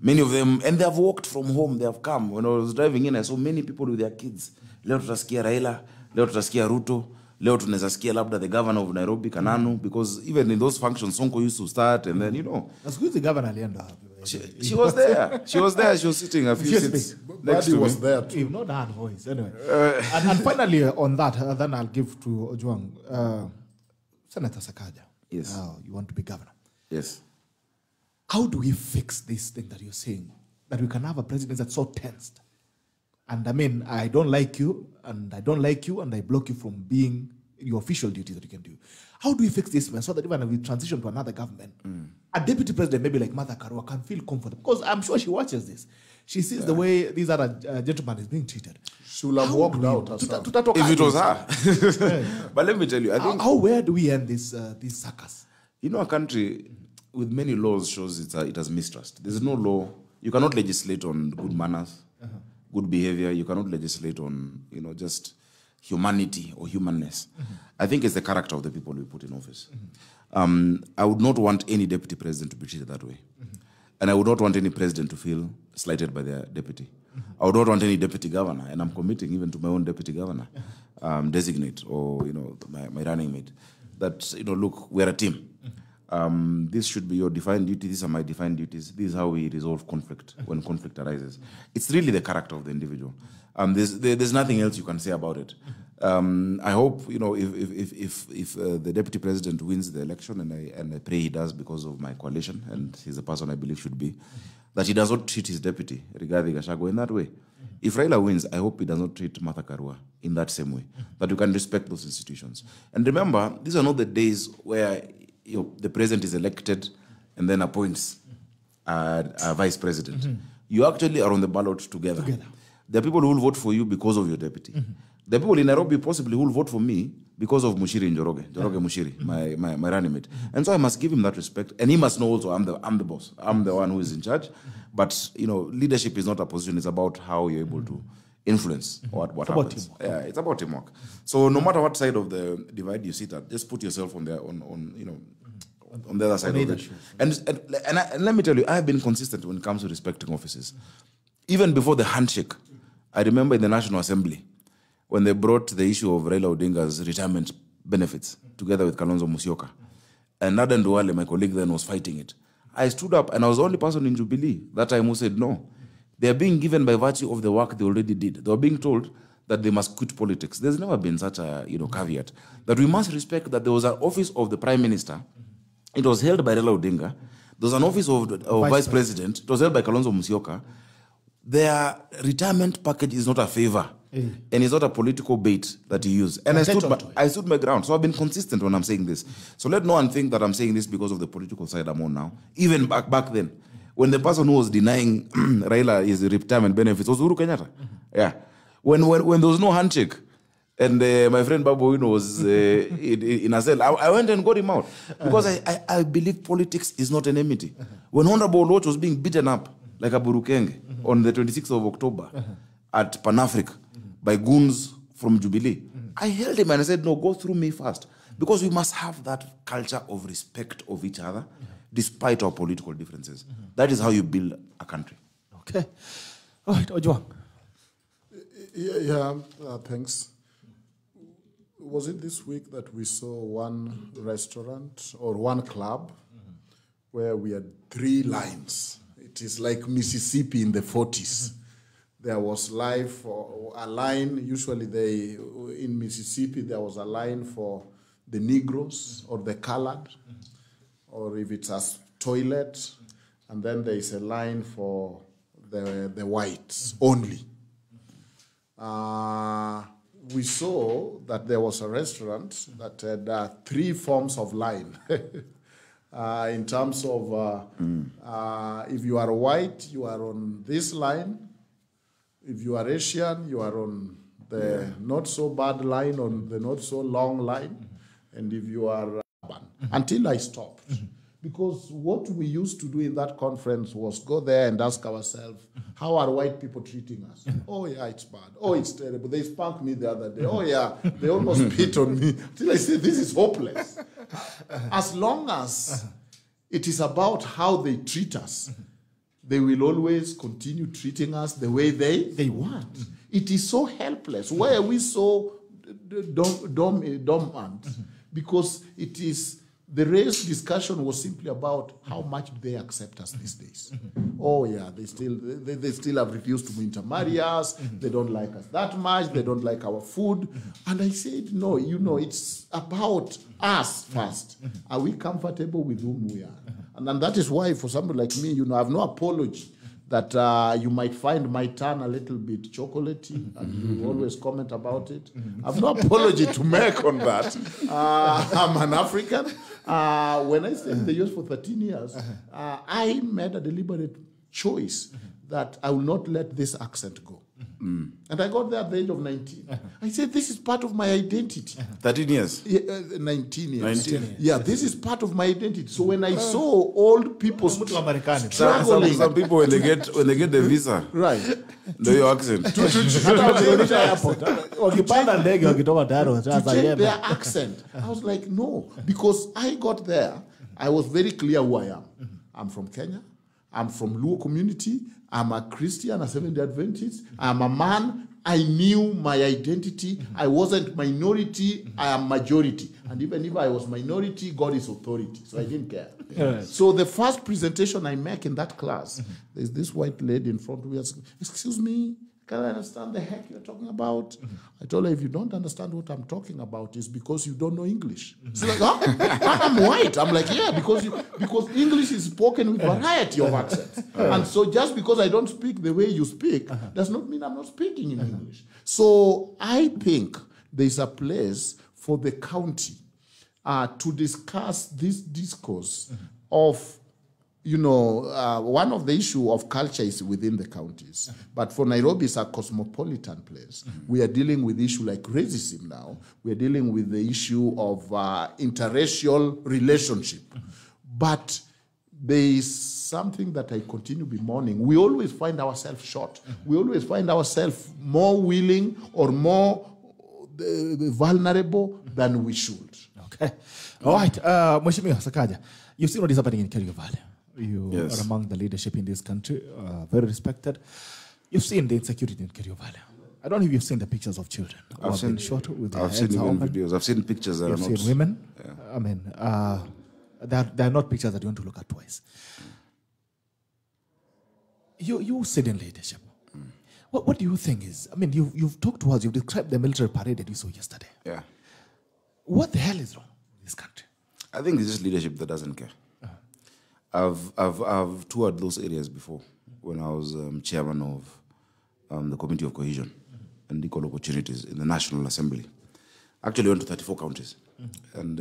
many of them, and they have walked from home. They have come. When I was driving in, I saw many people with their kids. Leo tutasikia Raila, leo tutasikia Ruto. Leo tunaweza sikia labda the governor of Nairobi Kananu, because even in those functions Sonko used to start, and then that's good. The governor alienda. She was there. She was sitting a few seats next to was me. there too. You've not had voice anyway. And finally on that, then I'll give to Ojwang, Senator Sakaja. Yes. You want to be governor. Yes. How do we fix this thing that you're saying, that we can have a president that's so tensed? And I mean, I don't like you, and I don't like you, and I block you from being your official duty that you can do. How do we fix this, man, so that even if we transition to another government, a deputy president, maybe like Martha Karua, can feel comfortable? Because I'm sure she watches this. She sees the way these other gentlemen is being treated. She will have walked out herself. If it was her. But let me tell you, I think... Where do we end this circus? A country with many laws shows it has mistrust. There's no law. You cannot legislate on good manners. Good behavior. You cannot legislate on, just humanity or humanness. I think it's the character of the people we put in office. I would not want any deputy president to be treated that way. And I would not want any president to feel slighted by their deputy. I would not want any deputy governor, and I'm committing even to my own deputy governor, designate, or, my running mate, that, look, we're a team. This should be your defined duty. These are my defined duties. This is how we resolve conflict when conflict arises. It's really the character of the individual. There's nothing else you can say about it. I hope if the deputy president wins the election, and I pray he does because of my coalition, and he's the person I believe should be, that he does not treat his deputy Rigathi Gachagua in that way. If Raila wins, I hope he does not treat Martha Karua in that same way. That you can respect those institutions. And remember, these are not the days where the president is elected and then appoints a vice president. You actually are on the ballot together. There are people who will vote for you because of your deputy. There are people in Nairobi possibly who will vote for me because of Mushiri Njoroge Mushiri, my running mate. And so I must give him that respect. And he must know also I'm the boss. I'm the one who is in charge. But, leadership is not a position. It's about how you're able to influence what happens. Yeah, it's about teamwork. So no matter what side of the divide you sit at, just put yourself on the other side of it. And let me tell you, I have been consistent when it comes to respecting offices. Even before the handshake, I remember in the National Assembly, when they brought the issue of Raila Odinga's retirement benefits together with Kalonzo Musyoka, and Nadan Duale, my colleague then, was fighting it. I stood up, and I was the only person in Jubilee that time who said no. They are being given by virtue of the work they already did. They were being told that they must quit politics. There's never been such a caveat. That we must respect that there was an office of the Prime Minister. It was held by Raila Odinga. There was an office of Vice President. It was held by Kalonzo Musyoka. Their retirement package is not a favor And it's not a political bait that you use. And I stood my ground. So I've been consistent when I'm saying this. So let no one think that I'm saying this because of the political side I'm on now. Even back then, when the person who was denying Raila his retirement benefits was Uhuru Kenyatta. Yeah. When there was no handshake, and my friend Babu was in a cell, I went and got him out. Because I believe politics is not an enmity. When Honorable Loch was being beaten up, like a Burukenge, on the 26th of October, at Pan-Africa, by goons from Jubilee, I held him and I said, no, go through me first. Because we must have that culture of respect of each other, despite our political differences. That is how you build a country. Okay. All right, Ojwang. Yeah, thanks. Was it this week that we saw one restaurant or one club where we had 3 lines? It is like Mississippi in the 40s. There was a line, usually in Mississippi, there was a line for the Negroes or the colored, or if it's a toilet, and then there is a line for the whites only. We saw that there was a restaurant that had 3 forms of line. In terms of if you are white, you are on this line. If you are Asian, you are on the not so bad line, on the not so long line. And if you are urban, until I stopped. Because what we used to do in that conference was go there and ask ourselves, how are white people treating us? Oh, yeah, it's bad. Oh, it's terrible. They spanked me the other day. Oh, yeah, they almost spit on me. Until I said, this is hopeless. As long as it is about how they treat us, they will always continue treating us the way they want. It is so helpless. Why are we so dominant? Because it is... The race discussion was simply about how much they accept us these days. Oh yeah, they still have refused to intermarry us. They don't like us that much. They don't like our food. And I said, no, it's about us first. Are we comfortable with whom we are? And that is why for somebody like me, I have no apology that you might find my turn a little bit chocolatey, and you always comment about it. I have no apology to make on that. I'm an African. When I stayed in the US for 13 years, I made a deliberate choice that I will not let this accent go. And I got there at the age of 19. I said, this is part of my identity. 13 years? 19 years. Yeah, this is part of my identity. So when I saw old people struggling... Some people, when they get the visa, right, know your accent. to change their accent. I was like, no. Because I got there, I was very clear who I am. I'm from Kenya. I'm from Luo community. I'm a Christian, a Seventh-day Adventist. I'm a man. I knew my identity. I wasn't minority. I am majority. And even if I was minority, God is authority. So I didn't care. So the first presentation I make in that class, there's this white lady in front of me. Excuse me, can I understand the heck you're talking about? I told her, if you don't understand what I'm talking about, it's because you don't know English. She's like, I'm white. I'm like, yeah, because English is spoken with variety of accents. And so just because I don't speak the way you speak, does not mean I'm not speaking in English. So I think there's a place for the county to discuss this discourse of, one of the issue of culture is within the counties. But for Nairobi, it's a cosmopolitan place. We are dealing with issue like racism now. We are dealing with the issue of interracial relationship. But there is something that I continue bemoaning. We always find ourselves short. We always find ourselves more willing or more vulnerable than we should. Okay. All right. Mheshimiwa Sakaja, you've seen what is happening in Kerio Valley. You are among the leadership in this country, very respected. You've seen the insecurity in Kerio Valley. I don't know if you've seen the pictures of children who have been shot with their heads seen open. videos. I've seen pictures that You've are not... seen women. Yeah. I mean, they're not pictures that you want to look at twice. You sit in leadership. What do you think is... I mean, you've talked to us, you've described the military parade that we saw yesterday. Yeah. What the hell is wrong with this country? I think it's just leadership that doesn't care. I've toured those areas before when I was chairman of the Committee of Cohesion. and equal opportunities in the National Assembly. Actually went to 34 counties and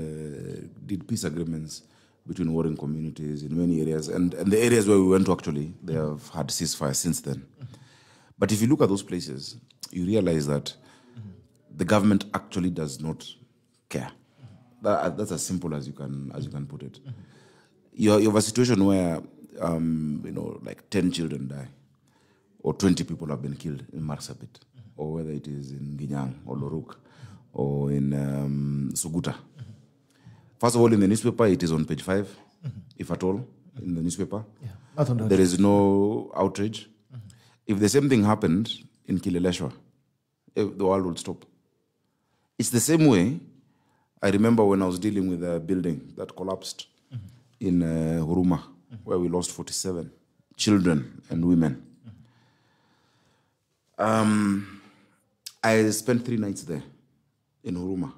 did peace agreements between warring communities in many areas. And the areas where we went to, actually, they have had ceasefire since then. But if you look at those places, you realize that the government actually does not care. That's as simple as you can put it. You have a situation where, like 10 children die, or 20 people have been killed in Marsabit, or whether it is in Ginyang or Loruk, or in Suguta. First of all, in the newspaper, it is on page 5, if at all, in the newspaper. There is no outrage. If the same thing happened in Kileleshwa, the world would stop. It's the same way. I remember when I was dealing with a building that collapsed in Huruma, where we lost 47 children and women. I spent 3 nights there in Huruma.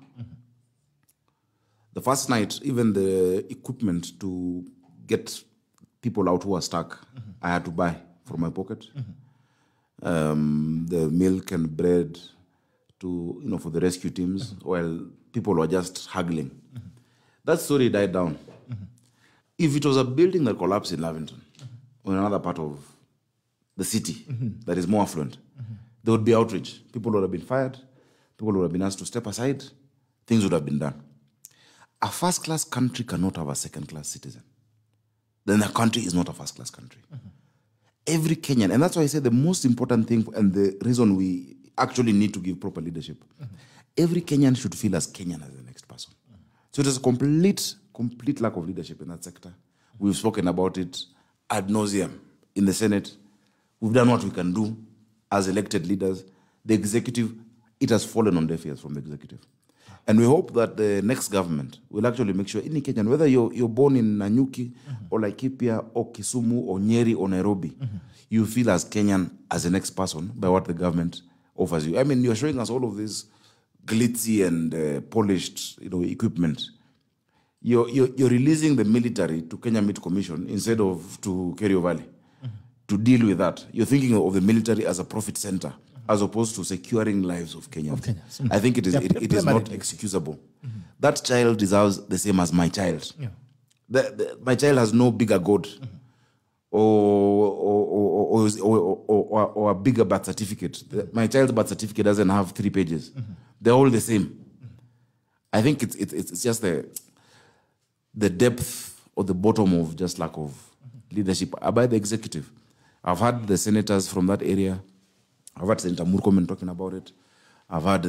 The first night, even the equipment to get people out who are stuck, I had to buy from my pocket. The milk and bread to, for the rescue teams, while people were just haggling. That story died down. If it was a building that collapsed in Lavington, or in another part of the city that is more affluent, there would be outrage. People would have been fired. People would have been asked to step aside. Things would have been done. A first-class country cannot have a second-class citizen. Then the country is not a first-class country. Every Kenyan, and that's why I say the most important thing and the reason we actually need to give proper leadership, every Kenyan should feel as Kenyan as the next person. So there's a complete lack of leadership in that sector. We've spoken about it ad nauseum in the Senate. We've done what we can do as elected leaders. The executive, it has fallen on deaf ears from the executive. And we hope that the next government will actually make sure any Kenyan, whether you're born in Nanyuki or Laikipia or Kisumu or Nyeri or Nairobi, you feel as Kenyan as the next person by what the government offers you. I mean, you're showing us all of this glitzy and polished, equipment. You're releasing the military to Kenya Meat Commission instead of to Kerio Valley to deal with that. You're thinking of the military as a profit center, as opposed to securing lives of Kenyans. I think it is not excusable. That child deserves the same as my child. My child has no bigger God or a bigger birth certificate. My child's birth certificate doesn't have 3 pages. They're all the same. I think it's just the depth or the bottom of just lack of leadership by the executive. I've had the senators from that area. I've had Senator Murkomen talking about it. I've not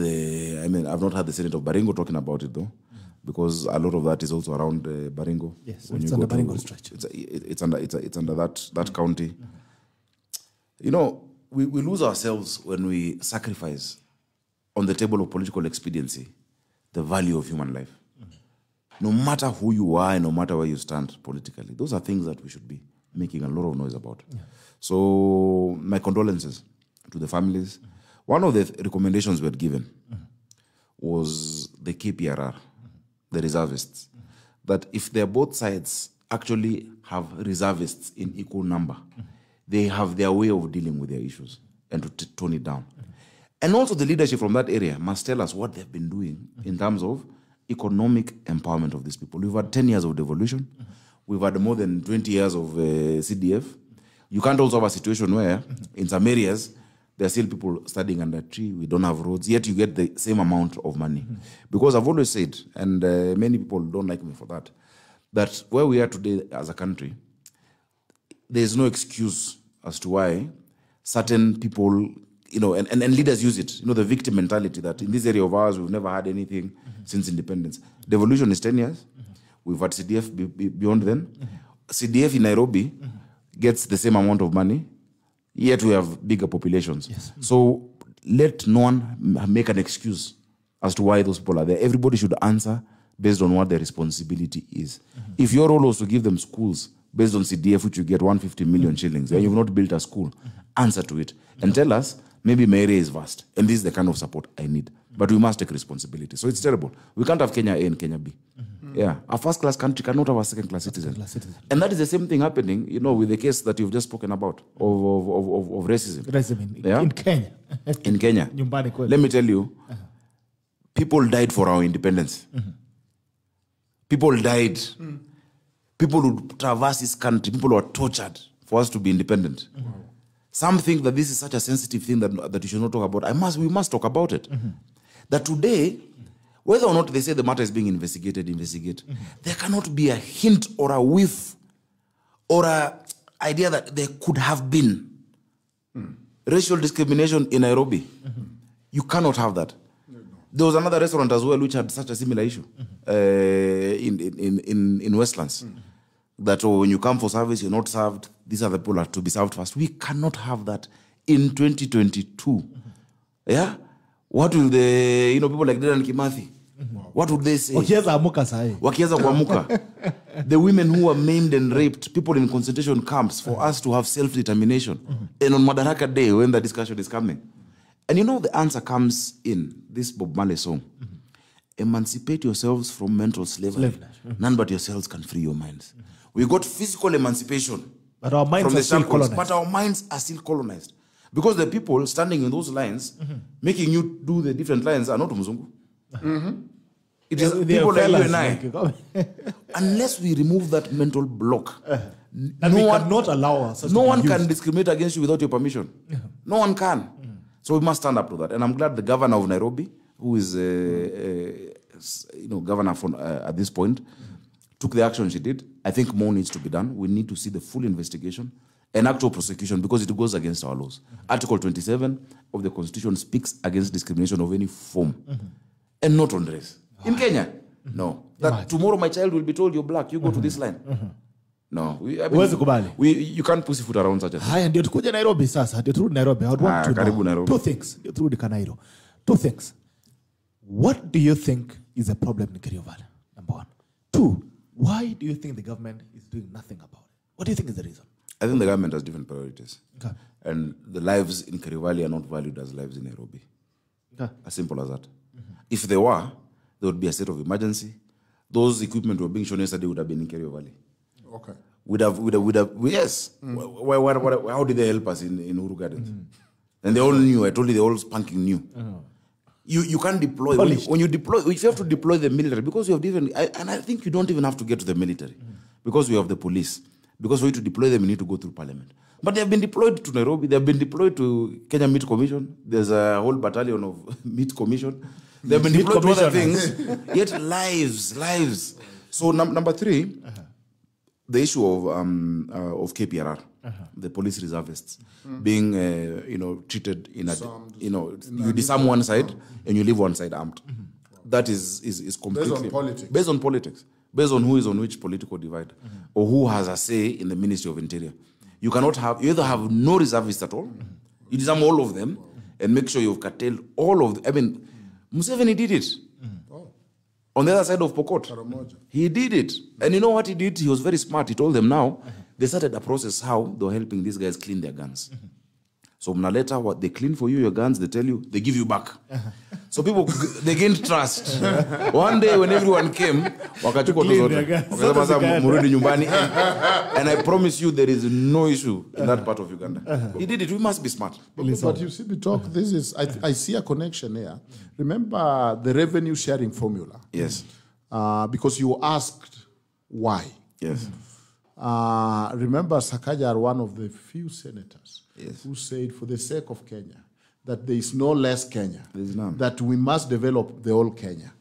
had the Senator of Baringo talking about it though, because a lot of that is also around Baringo. Yes, when it's you under go Baringo to, stretch. It's under that county. We lose ourselves when we sacrifice on the table of political expediency the value of human life. No matter who you are and no matter where you stand politically, those are things that we should be making a lot of noise about. So my condolences to the families. One of the recommendations we had given was the KPRR, the reservists, that if they're both sides actually have reservists in equal number, they have their way of dealing with their issues and to tone it down. And also the leadership from that area must tell us what they've been doing in terms of economic empowerment of these people. We've had 10 years of devolution. We've had more than 20 years of CDF. You can't also have a situation where in some areas, there are still people studying under a tree. We don't have roads, yet you get the same amount of money. Because I've always said, and many people don't like me for that where we are today as a country, there's no excuse as to why certain people, and leaders use it, the victim mentality that in this area of ours, we've never had anything since independence. Devolution is 10 years. We've had CDF beyond then. CDF in Nairobi gets the same amount of money, yet we have bigger populations. So let no one make an excuse as to why those people are there. Everybody should answer based on what their responsibility is. If your role was to give them schools based on CDF, which you get 150 million shillings, and you've not built a school, answer to it and tell us, maybe my area is vast, and this is the kind of support I need. But we must take responsibility. So it's terrible. We can't have Kenya A and Kenya B. A first-class country cannot have a second-class citizen. And that is the same thing happening, with the case that you've just spoken about of racism. In Kenya. in Kenya. Nyumbani kweli. Let me tell you, people died for our independence. People died. People who traverse this country, people who are tortured for us to be independent. Some think that this is such a sensitive thing that you should not talk about. We must talk about it. That today, whether or not they say the matter is being investigated, there cannot be a hint or a whiff or a idea that there could have been racial discrimination in Nairobi. You cannot have that. There was another restaurant as well which had such a similar issue in Westlands. That when you come for service, you're not served. These are the people that are to be served first. We cannot have that in 2022. Yeah? What will the, people like Dedan Kimathi, what would they say? Wakieza kuamuka. The women who were maimed and raped, people in concentration camps, for us to have self-determination. And on Madaraka Day, when the discussion is coming. And the answer comes in this Bob Marley song. Emancipate yourselves from mental slavery. None but yourselves can free your minds. We got physical emancipation. But our minds are still colonized. But our minds are still colonized. Because the people standing in those lines, making you do the different lines, are not Mzungu. It is people like you and I. Unless we remove that mental block, and we cannot allow ourselves no one can discriminate against you without your permission. No one can. So we must stand up to that. And I'm glad the governor of Nairobi, who is governor at this point, took the action she did. I think more needs to be done. We need to see the full investigation and actual prosecution because it goes against our laws. Article 27 of the Constitution speaks against discrimination of any form and not on race. In Kenya, no. That tomorrow my child will be told you're black, you go to this line. No. You can't pussyfoot around such a thing. Haya ndio tukuja Nairobi sasa. Ndio turudi Nairobi. I would want to know Nairobi. two things. Ndio turudi Kanairo. Two things. What do you think is the problem in Kerio Valley? Number one. Two, why do you think the government is doing nothing about it? What do you think is the reason? I think the government has different priorities. Okay. And the lives in Kerio Valley are not valued as lives in Nairobi. Okay. As simple as that. If they were, there would be a state of emergency. Those equipment were being shown yesterday would have been in Kerio Valley. Okay. Yes. How did they help us in Uru Gardens? And they all knew. I told you they all spanking knew. You can't deploy. When you deploy, if you have to deploy the military, because you have different, and I think you don't even have to get to the military, because we have the police. Because for you to deploy them, you need to go through parliament. But they have been deployed to Nairobi. They have been deployed to Kenya Meat Commission. There's a whole battalion of Meat Commission. They have been deployed to other things. Yet lives. So number three, the issue of KPRR, the police reservists, being treated in a you disarm one side and you leave one side armed. That is completely based on politics, based on who is on which political divide, or who has a say in the Ministry of Interior. You either have no reservists at all, you disarm all of them, and make sure you've curtailed all of them. I mean, Museveni did it. On the other side of Pokot. He did it. And you know what he did? He was very smart. He told them now, they started a process how they were helping these guys clean their guns. So later, what they clean for you, your guns, they tell you, they give you back. So people, they gained trust. One day when everyone came, and I promise you there is no issue in that part of Uganda. He did it. We must be smart. But you see the talk, this is, I see a connection here. Remember the revenue sharing formula? Yes. Because you asked why. Yes. Remember Sakaja, one of the few senators who said, for the sake of Kenya, that there is no less Kenya, that we must develop the whole Kenya.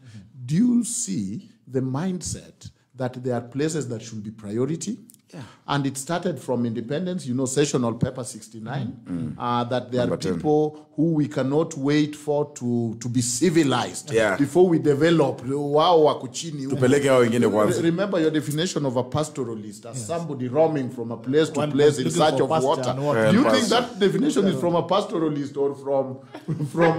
Do you see the mindset that there are places that should be priority? Yeah. And it started from independence, sessional paper 69, that there are people who we cannot wait for to be civilized before we develop. Remember your definition of a pastoralist as somebody roaming from a place to place in search of water. Do you think that definition is from a pastoralist or from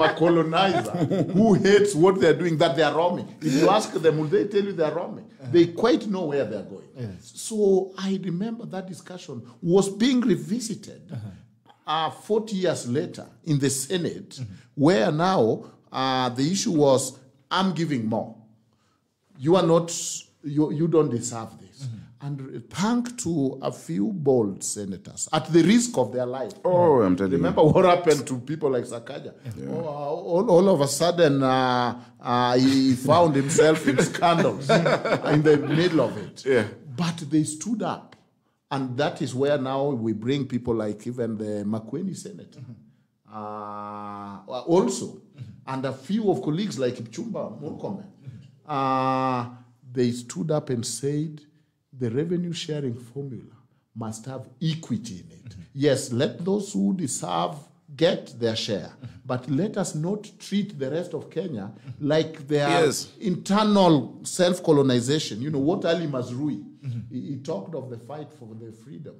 a colonizer who hates what they're doing, that they are roaming? If you ask them, will they tell you they are roaming? They quite know where they're going. So I remember that discussion was being revisited 40 years later in the Senate, where now the issue was, I'm giving more. You are not, you don't deserve this. And thanks to a few bold senators, at the risk of their life. Oh, I'm telling Remember what happened to people like Sakaja? All of a sudden, he found himself in scandals in the middle of it. Yeah. But they stood up. And that is where now we bring people like even the Makueni senator. Also, and a few of colleagues like Ipchumba Murkomen. They stood up and said the revenue sharing formula must have equity in it. Yes, let those who deserve get their share, but let us not treat the rest of Kenya like their internal self-colonization. You know what Ali Mazrui, he talked of the fight for the freedom.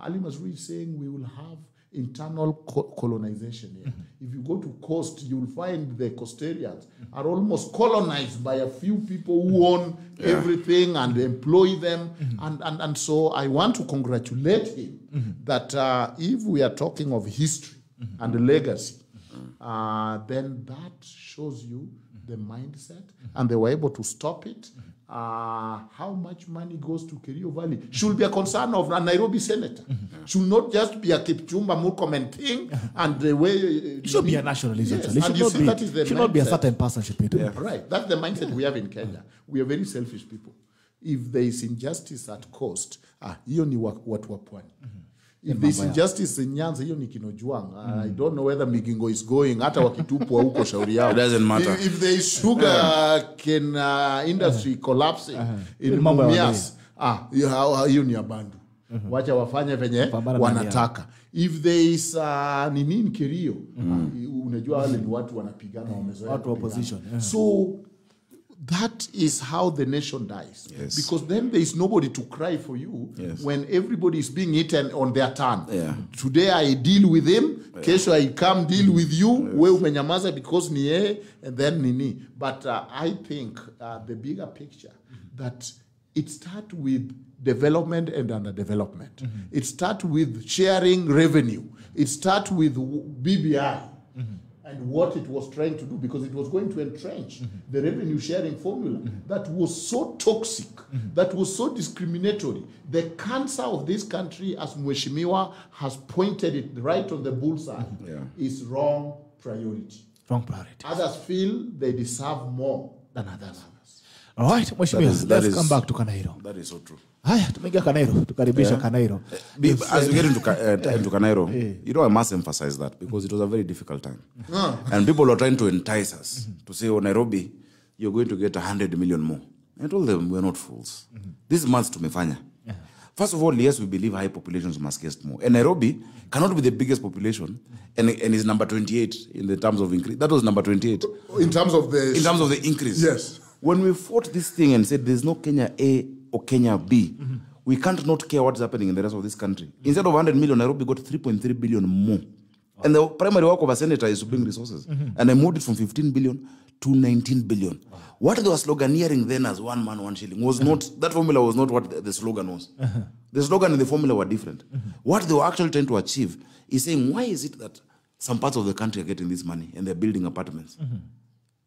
Ali Mazrui is saying we will have internal colonization here. If you go to coast, you'll find the coastarians are almost colonized by a few people who own everything and employ them. And so I want to congratulate him that if we are talking of history and legacy, then that shows you the mindset, and they were able to stop it. How much money goes to Kerio Valley should be a concern of a Nairobi senator. Should not just be a Kipchumba Murkomen thing, and the way it should be a national issue. Yes, It should not be a certain person should be doing. Right, that's the mindset we have in Kenya. We are very selfish people. If there is injustice at coast, hiyo ni watu wa pwani. If there is injustice in Nyanza, hiyo ni Kinojuang. I don't know whether Migingo is going, hata wakitupwa huko shauri yao. It doesn't matter. If there is sugar industry collapsing in Mumias, hiyo ni Abandu. Wacha wafanye venye wanataka. If there is nini Kerio, unajua wale ni watu wanapigana wamezoea. Watu opposition. So that is how the nation dies. Yes. Because then there is nobody to cry for you when everybody is being eaten on their turn. Yeah. Today I deal with him, kesho I come deal with you, we umenyamaza because ni yeye, and then nini. But I think the bigger picture, that it starts with development and underdevelopment. It starts with sharing revenue. It starts with BBI. And what it was trying to do, because it was going to entrench the revenue sharing formula that was so toxic, that was so discriminatory. The cancer of this country, as Mheshimiwa has pointed it right on the bullseye, is wrong priority. Wrong priority. Others feel they deserve more than others. All right, Mheshimiwa, let's come back to Kanairo. That is so true. Haya, tumeingia Kanairo, tukaribisha Kanairo. As we get into Kanairo, you know, I must emphasize that because it was a very difficult time. And people are trying to entice us to say, oh, Nairobi, you're going to get 100 million more. I told them, we're not fools. This month tumefanya. First of all, yes, we believe high populations must get more. And Nairobi cannot be the biggest population and is number 28 in the terms of increase. That was number 28. In terms of the increase. Yes. When we fought this thing and said there's no Kenya A or Kenya B, we can't not care what's happening in the rest of this country. Instead of 100 million, Nairobi got 3.3 billion more. And the primary work of a senator is to bring resources. And I moved it from 15 billion to 19 billion. What they were sloganeering then as one man, one shilling was not, that formula was not what the slogan was. The slogan and the formula were different. What they were actually trying to achieve is saying, why is it that some parts of the country are getting this money and they're building apartments?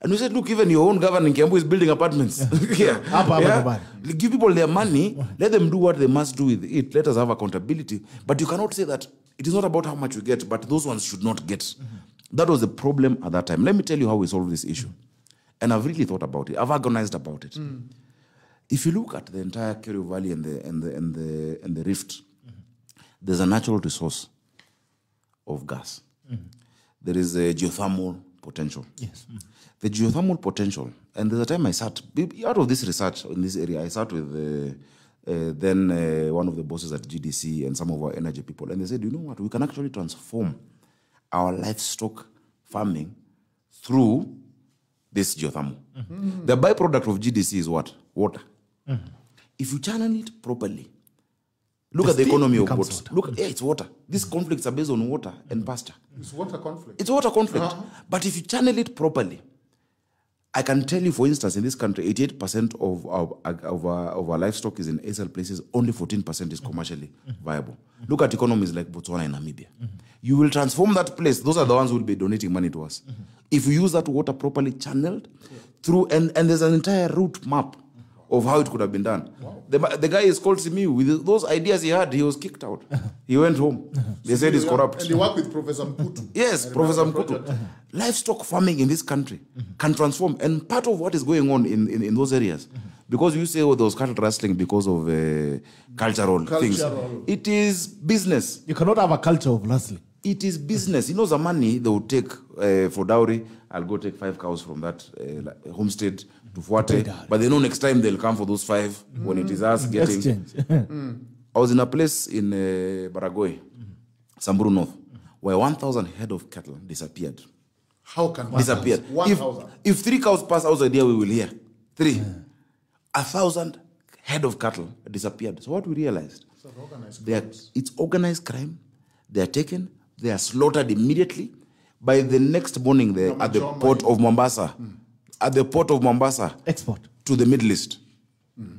And we said, look, even your own governor in Kiambu is building apartments. Give people their money, let them do what they must do with it. Let us have accountability. But you cannot say that it is not about how much we get, but those ones should not get. That was the problem at that time. Let me tell you how we solved this issue. And I've really thought about it. I've agonized about it. If you look at the entire Kerio Valley and the rift, there's a natural resource of gas. There is a geothermal potential. Yes. The geothermal potential, and there's a time I sat, out of this research in this area, I sat with then one of the bosses at GDC and some of our energy people, and they said, you know what, we can actually transform our livestock farming through this geothermal. The byproduct of GDC is what? Water. If you channel it properly, look at the economy of water. Look, it's water. These conflicts are based on water and pasture. It's water conflict. It's water conflict. But if you channel it properly, I can tell you, for instance, in this country, 88% of our livestock is in ASL places. Only 14% is commercially viable. Look at economies like Botswana and Namibia. You will transform that place. Those are the ones who will be donating money to us. If you use that water properly channeled through, and there's an entire route map of how it could have been done. The guy is called Simiu. With those ideas he had, he was kicked out. He went home. They said he's corrupt. And he worked with Professor Mkutu. Yes, Professor Mkutu. Livestock farming in this country can transform. And part of what is going on in those areas, because you say, oh, there was cattle rustling because of cultural things. It is business. You cannot have a culture of rustling. It is business. You know, the money they will take for dowry, I'll go take 5 cows from that homestead to Fuate. But they know next time they'll come for those 5 when it is us getting. Exchange. I was in a place in Baragoi, Samburu North, where 1,000 head of cattle disappeared. How can Disappeared. 1,000? If 3 cows pass outside here, we will hear. 3. 1,000 head of cattle disappeared. So what we realized, it's organized crime. They are taken, they are slaughtered immediately. By the next morning, they're at the port of Mombasa. At the port of Mombasa. Export. To the Middle East.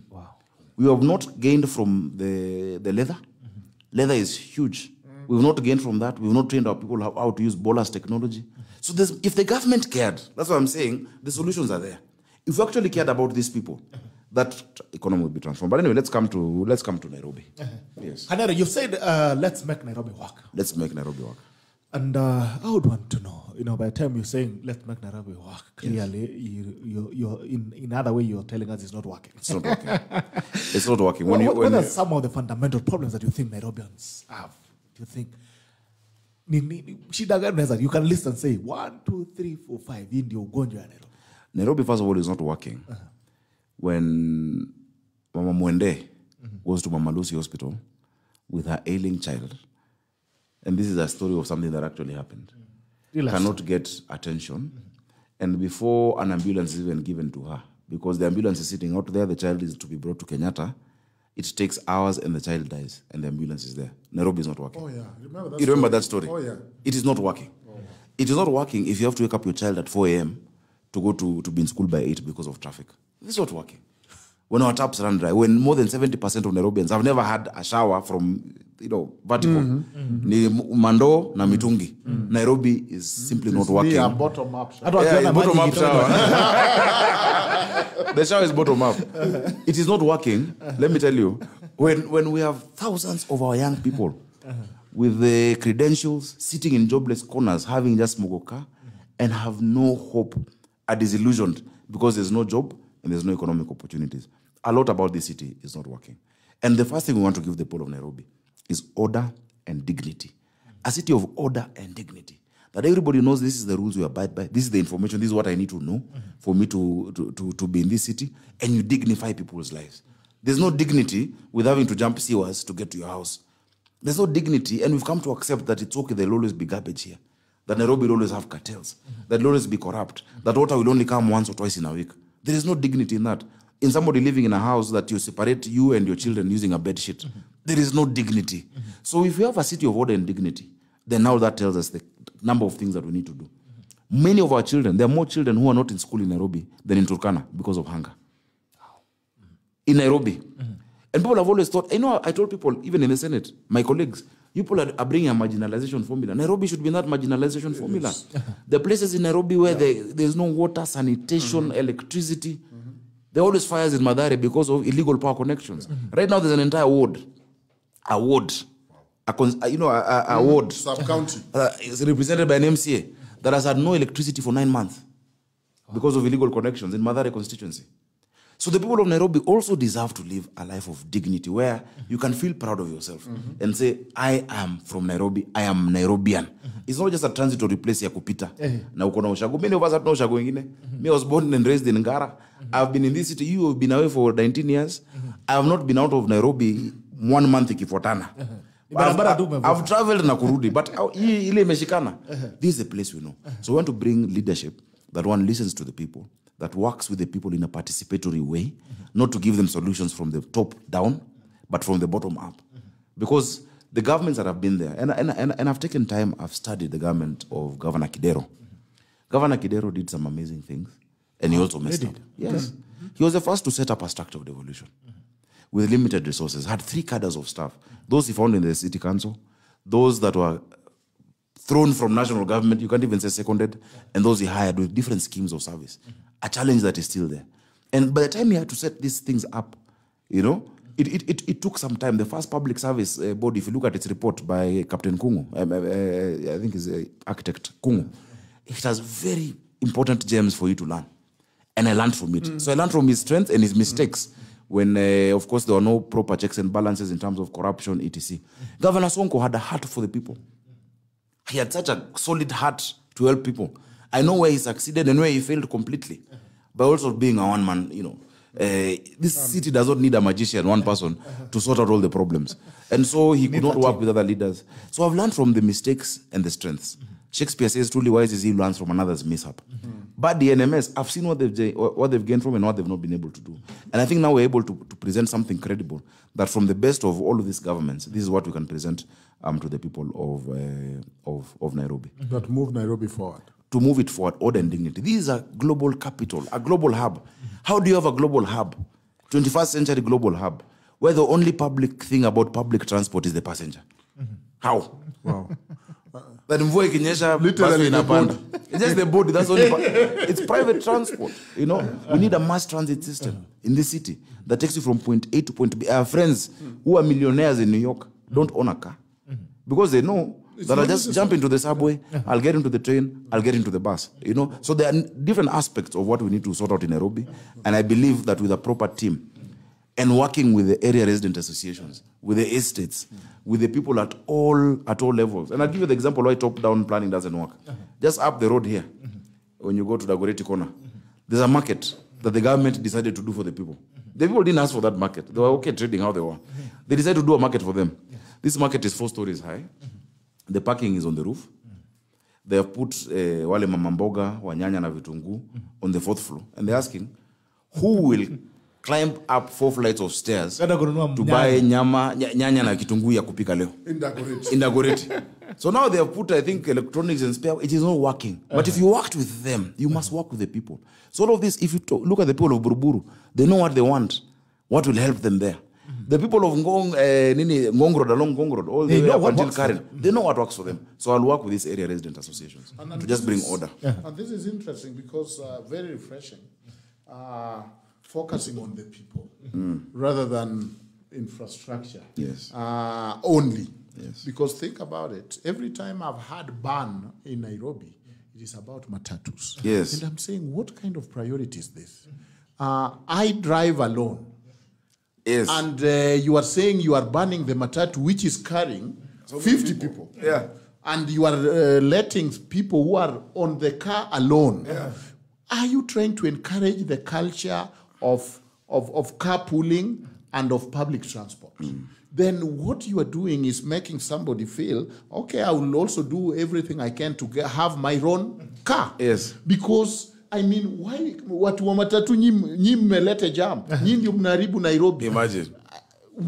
Wow. We have not gained from the leather. Leather is huge. We've not gained from that. We've not trained our people how to use bolus technology. So if the government cared, that's what I'm saying, the solutions are there. If we actually cared about these people, that economy would be transformed. But anyway, let's come to Nairobi. Yes. Hanera, you've said, let's make Nairobi work. Let's make Nairobi work. And I would want to know, by the time you're saying, let's make Nairobi work, clearly, you're in other way, you're telling us it's not working. It's not working. It's not working. What are some of the fundamental problems that you think Nairobians have? Do you think? You can list and say 1, 2, 3, 4, 5 in the ugonjwa ya Nairobi. Nairobi, first of all, is not working. When Mama Mwende goes to Mama Lucy Hospital with her ailing child, and this is a story of something that actually happened, cannot get attention, and before an ambulance is even given to her, because the ambulance is sitting out there, the child is to be brought to Kenyatta, it takes hours and the child dies, and the ambulance is there. Nairobi is not working. Oh, yeah. Remember that story? Oh, yeah. It is not working. It is not working if you have to wake up your child at 4 a.m. to go to be in school by 8 because of traffic. This is not working. When our taps run dry, when more than 70% of Nairobians have never had a shower from, vertical. Ni Mando na Mitungi. Nairobi is simply not working. A bottom-up shower. Bottom-up shower. The shower is bottom-up. It is not working. Let me tell you, when we have thousands of our young people with the credentials sitting in jobless corners, having just mogoka, and have no hope, are disillusioned because there's no job and there's no economic opportunities. A lot about this city is not working. And the first thing we want to give the people of Nairobi is order and dignity. A city of order and dignity. That everybody knows this is the rules we abide by. This is the information. This is what I need to know for me to be in this city. And you dignify people's lives. There's no dignity with having to jump sewers to get to your house. There's no dignity. And we've come to accept that it's okay. There'll always be garbage here. That Nairobi will always have cartels. That will always be corrupt. That water will only come once or twice in a week. There is no dignity in that. In somebody living in a house that you separate you and your children using a bed sheet, there is no dignity. So if we have a city of order and dignity, then now that tells us the number of things that we need to do. Many of our children, there are more children who are not in school in Nairobi than in Turkana because of hunger. In Nairobi. And people have always thought, I told people, even in the Senate, my colleagues, you people are bringing a marginalization formula. Nairobi should be in that marginalization formula. The places in Nairobi where there's no water, sanitation, electricity, there are always fires in Mathare because of illegal power connections. Right now, there's an entire ward, a ward, Sub-county. is represented by an MCA that has had no electricity for 9 months because of illegal connections in Mathare constituency. So the people of Nairobi also deserve to live a life of dignity where you can feel proud of yourself and say, I am from Nairobi, I am Nairobian. It's not just a transitory place ya kupita. Na uko na ushago. Many of us have no ushago ingine. Me, I was born and raised in Ngara. I've been in this city. You have been away for 19 years. I have not been out of Nairobi 1 month ikifuatana. I've traveled na kurudi, but ile imeshikana. This is the place we know. So we want to bring leadership that one listens to the people, that works with the people in a participatory way, not to give them solutions from the top down, but from the bottom up. Because the governments that have been there, and I've taken time, I've studied the government of Governor Kidero. Governor Kidero did some amazing things, and he also messed up. Yes. He was the first to set up a structure of devolution with limited resources, had 3 cadres of staff. Those he found in the city council, those that were thrown from national government, you can't even say seconded, and those he hired with different schemes of service. A challenge that is still there. And by the time he had to set these things up, you know, it took some time. The first public service board, if you look at its report by Captain Kungu, I think is architect Kungu, it has very important gems for you to learn. And I learned from it. So I learned from his strengths and his mistakes when, of course, there were no proper checks and balances in terms of corruption, etc. Governor Sonko had a heart for the people. He had such a solid heart to help people. I know where he succeeded and where he failed completely. By also being a one-man, you know, this city does not need a magician, one person, to sort out all the problems. And so he could not work with other leaders. So I've learned from the mistakes and the strengths. Shakespeare says, truly wise is he who learns from another's mishap. But the NMS, I've seen what they've gained from and what they've not been able to do. And I think now we're able to present something credible, that from the best of all of these governments, this is what we can present to the people of Nairobi. That move Nairobi forward. To move it forward, order and dignity. This is a global capital, a global hub. How do you have a global hub, 21st century global hub, where the only public thing about public transport is the passenger? How? Wow. That mvua ikinyesha, Literally basi inapanda. It's just the body, that's only it's private transport. You know, we need a mass transit system in this city that takes you from point A to point B. Our friends who are millionaires in New York don't own a car because they know that I'll just jump into the subway, I'll get into the train, I'll get into the bus. You know, so there are different aspects of what we need to sort out in Nairobi, and I believe that with a proper team and working with the area resident associations, with the estates, with the people at all levels. And I'll give you the example why top-down planning doesn't work. Just up the road here, when you go to the Dagoretti corner, there's a market that the government decided to do for the people. The people didn't ask for that market. They were okay trading how they were. They decided to do a market for them. This market is 4 stories high. The parking is on the roof. They have put wale mama mboga, wanyanya na vitungu on the 4th floor. And they're asking, who will climb up 4 flights of stairs to buy nyanya na kitunguu ya kupika leo? In Dagoretti. So now they have put, I think, electronics and spare. It is not working. But if you worked with them, you must work with the people. So all of this, if you look at the people of Buruburu, they know what they want, what will help them there. The people of Ngong Road, along Ngong Road, all the way up until Karen, they know what works for them. So I'll work with these area resident associations to just bring order. And this is interesting because very refreshing, focusing on the people rather than infrastructure only. Yes. Because think about it, every time I've had ban in Nairobi, it is about matatus. Yes. And I'm saying, what kind of priority is this? I drive alone. Yes. And you are saying you are banning the matatu, which is carrying 50 people. Yeah. And you are letting people who are on the car alone. Yeah. Are you trying to encourage the culture of carpooling and of public transport? Then what you are doing is making somebody feel, okay, I will also do everything I can to have my own car. Yes. Because I mean, why watu wa matatu nyi mmelete jam? Nyi ndio mnaharibu Nairobi. Imagine.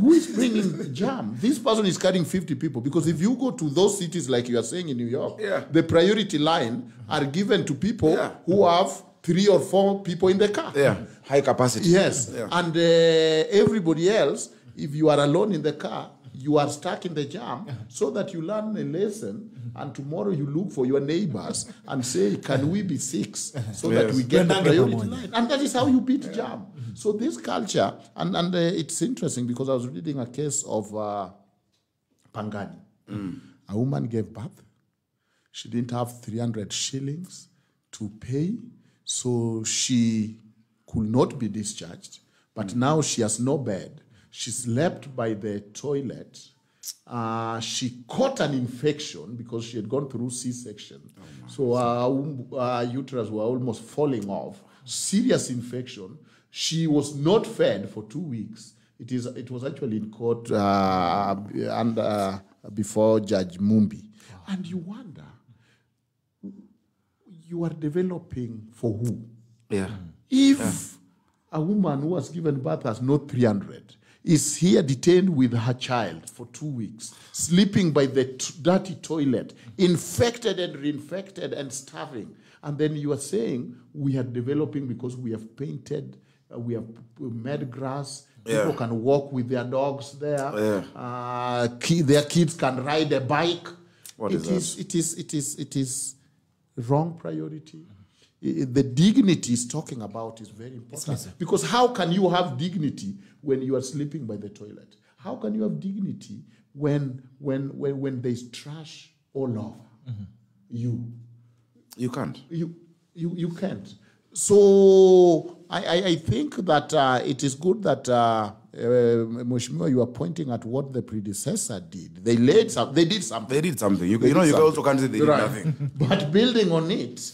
Who is bringing jam? This person is carrying 50 people. Because if you go to those cities like you are saying in New York, the priority line are given to people who have 3 or 4 people in the car. Yeah, high capacity. Yes. Yeah. And everybody else, if you are alone in the car, you are stuck in the jam so that you learn a lesson and tomorrow you look for your neighbors and say, can we be 6 so that we get the priority line? And that is how you beat jam. So this culture, and it's interesting because I was reading a case of Pangani. A woman gave birth. She didn't have 300 shillings to pay, so she could not be discharged. But now she has no bed. She slept by the toilet. She caught an infection because she had gone through C-section. So her uterus were almost falling off. Serious infection. She was not fed for 2 weeks. It was actually in court before Judge Mumbi. And you wonder, you are developing for who? Yeah. If a woman who has given birth has no 300, is here detained with her child for 2 weeks, sleeping by the dirty toilet, infected and reinfected and starving. And then you are saying we are developing because we have painted, we have made grass, people can walk with their dogs there, their kids can ride a bike. It is wrong priority. the dignity he's talking about is very important. Because how can you have dignity when you are sleeping by the toilet? How can you have dignity when there's trash all over you? You can't. You can't. So I think that it is good that Mheshimiwa, you are pointing at what the predecessor did. They did something. They did something. You also can't say they did nothing. But building on it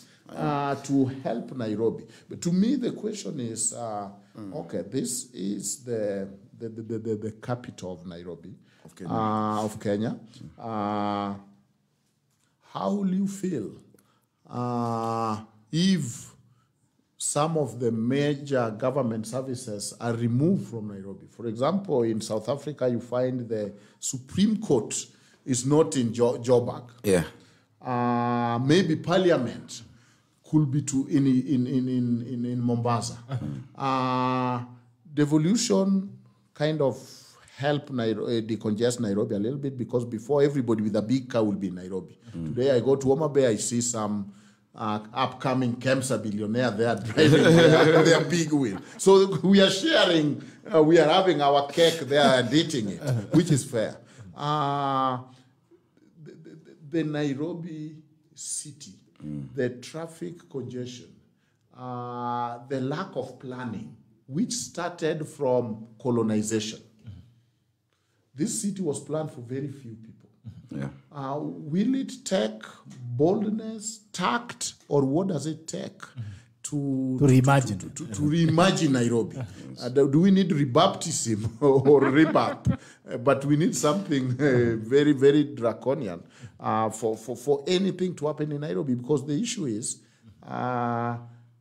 to help Nairobi. But to me, the question is, okay, this is the capital of Nairobi, of Kenya. How will you feel if some of the major government services are removed from Nairobi? For example, in South Africa, you find the Supreme Court is not in Joburg. Yeah. Maybe Parliament could be in Mombasa. Devolution kind of help decongest Nairobi a little bit, because before everybody with a big car will be in Nairobi. Today I go to Homa Bay, I see some upcoming KEMSA billionaire there driving their big wheel. So we are sharing, we are having our cake there and eating it, which is fair. The Nairobi city, the traffic congestion, the lack of planning, which started from colonization. This city was planned for very few people. Yeah. Will it take boldness, tact, or what does it take to reimagine to reimagine Nairobi? Do we need rebaptism or rebap? But we need something very, very draconian for anything to happen in Nairobi, because the issue is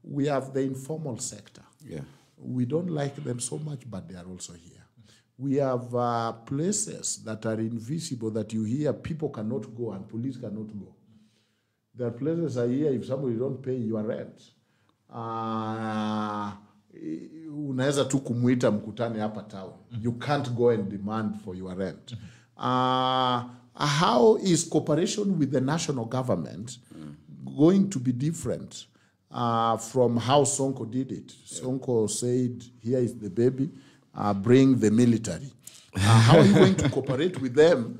we have the informal sector. Yeah. We don't like them so much, but they are also here. We have places that are invisible that you hear people cannot go and police cannot go. There are places I hear if somebody don't pay your rent, unaweza tu kumuita mkutane hapa town. You can't go and demand for your rent. How is cooperation with the national government going to be different from how Sonko did it? Sonko said, here is the baby. Bring the military. How are you going to cooperate with them,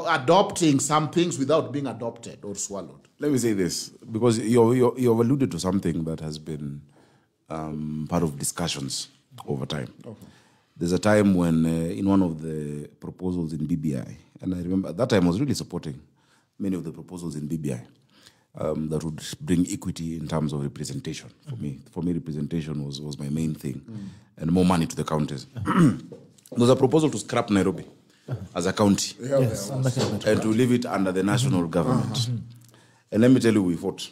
adopting some things without being adopted or swallowed? Let me say this, because you've alluded to something that has been part of discussions over time. Okay. There's a time when in one of the proposals in BBI, and I remember at that time I was really supporting many of the proposals in BBI, that would bring equity in terms of representation. For me, representation was my main thing, and more money to the counties. There was a proposal to scrap Nairobi as a county, and to leave it under the national government. And let me tell you, we fought.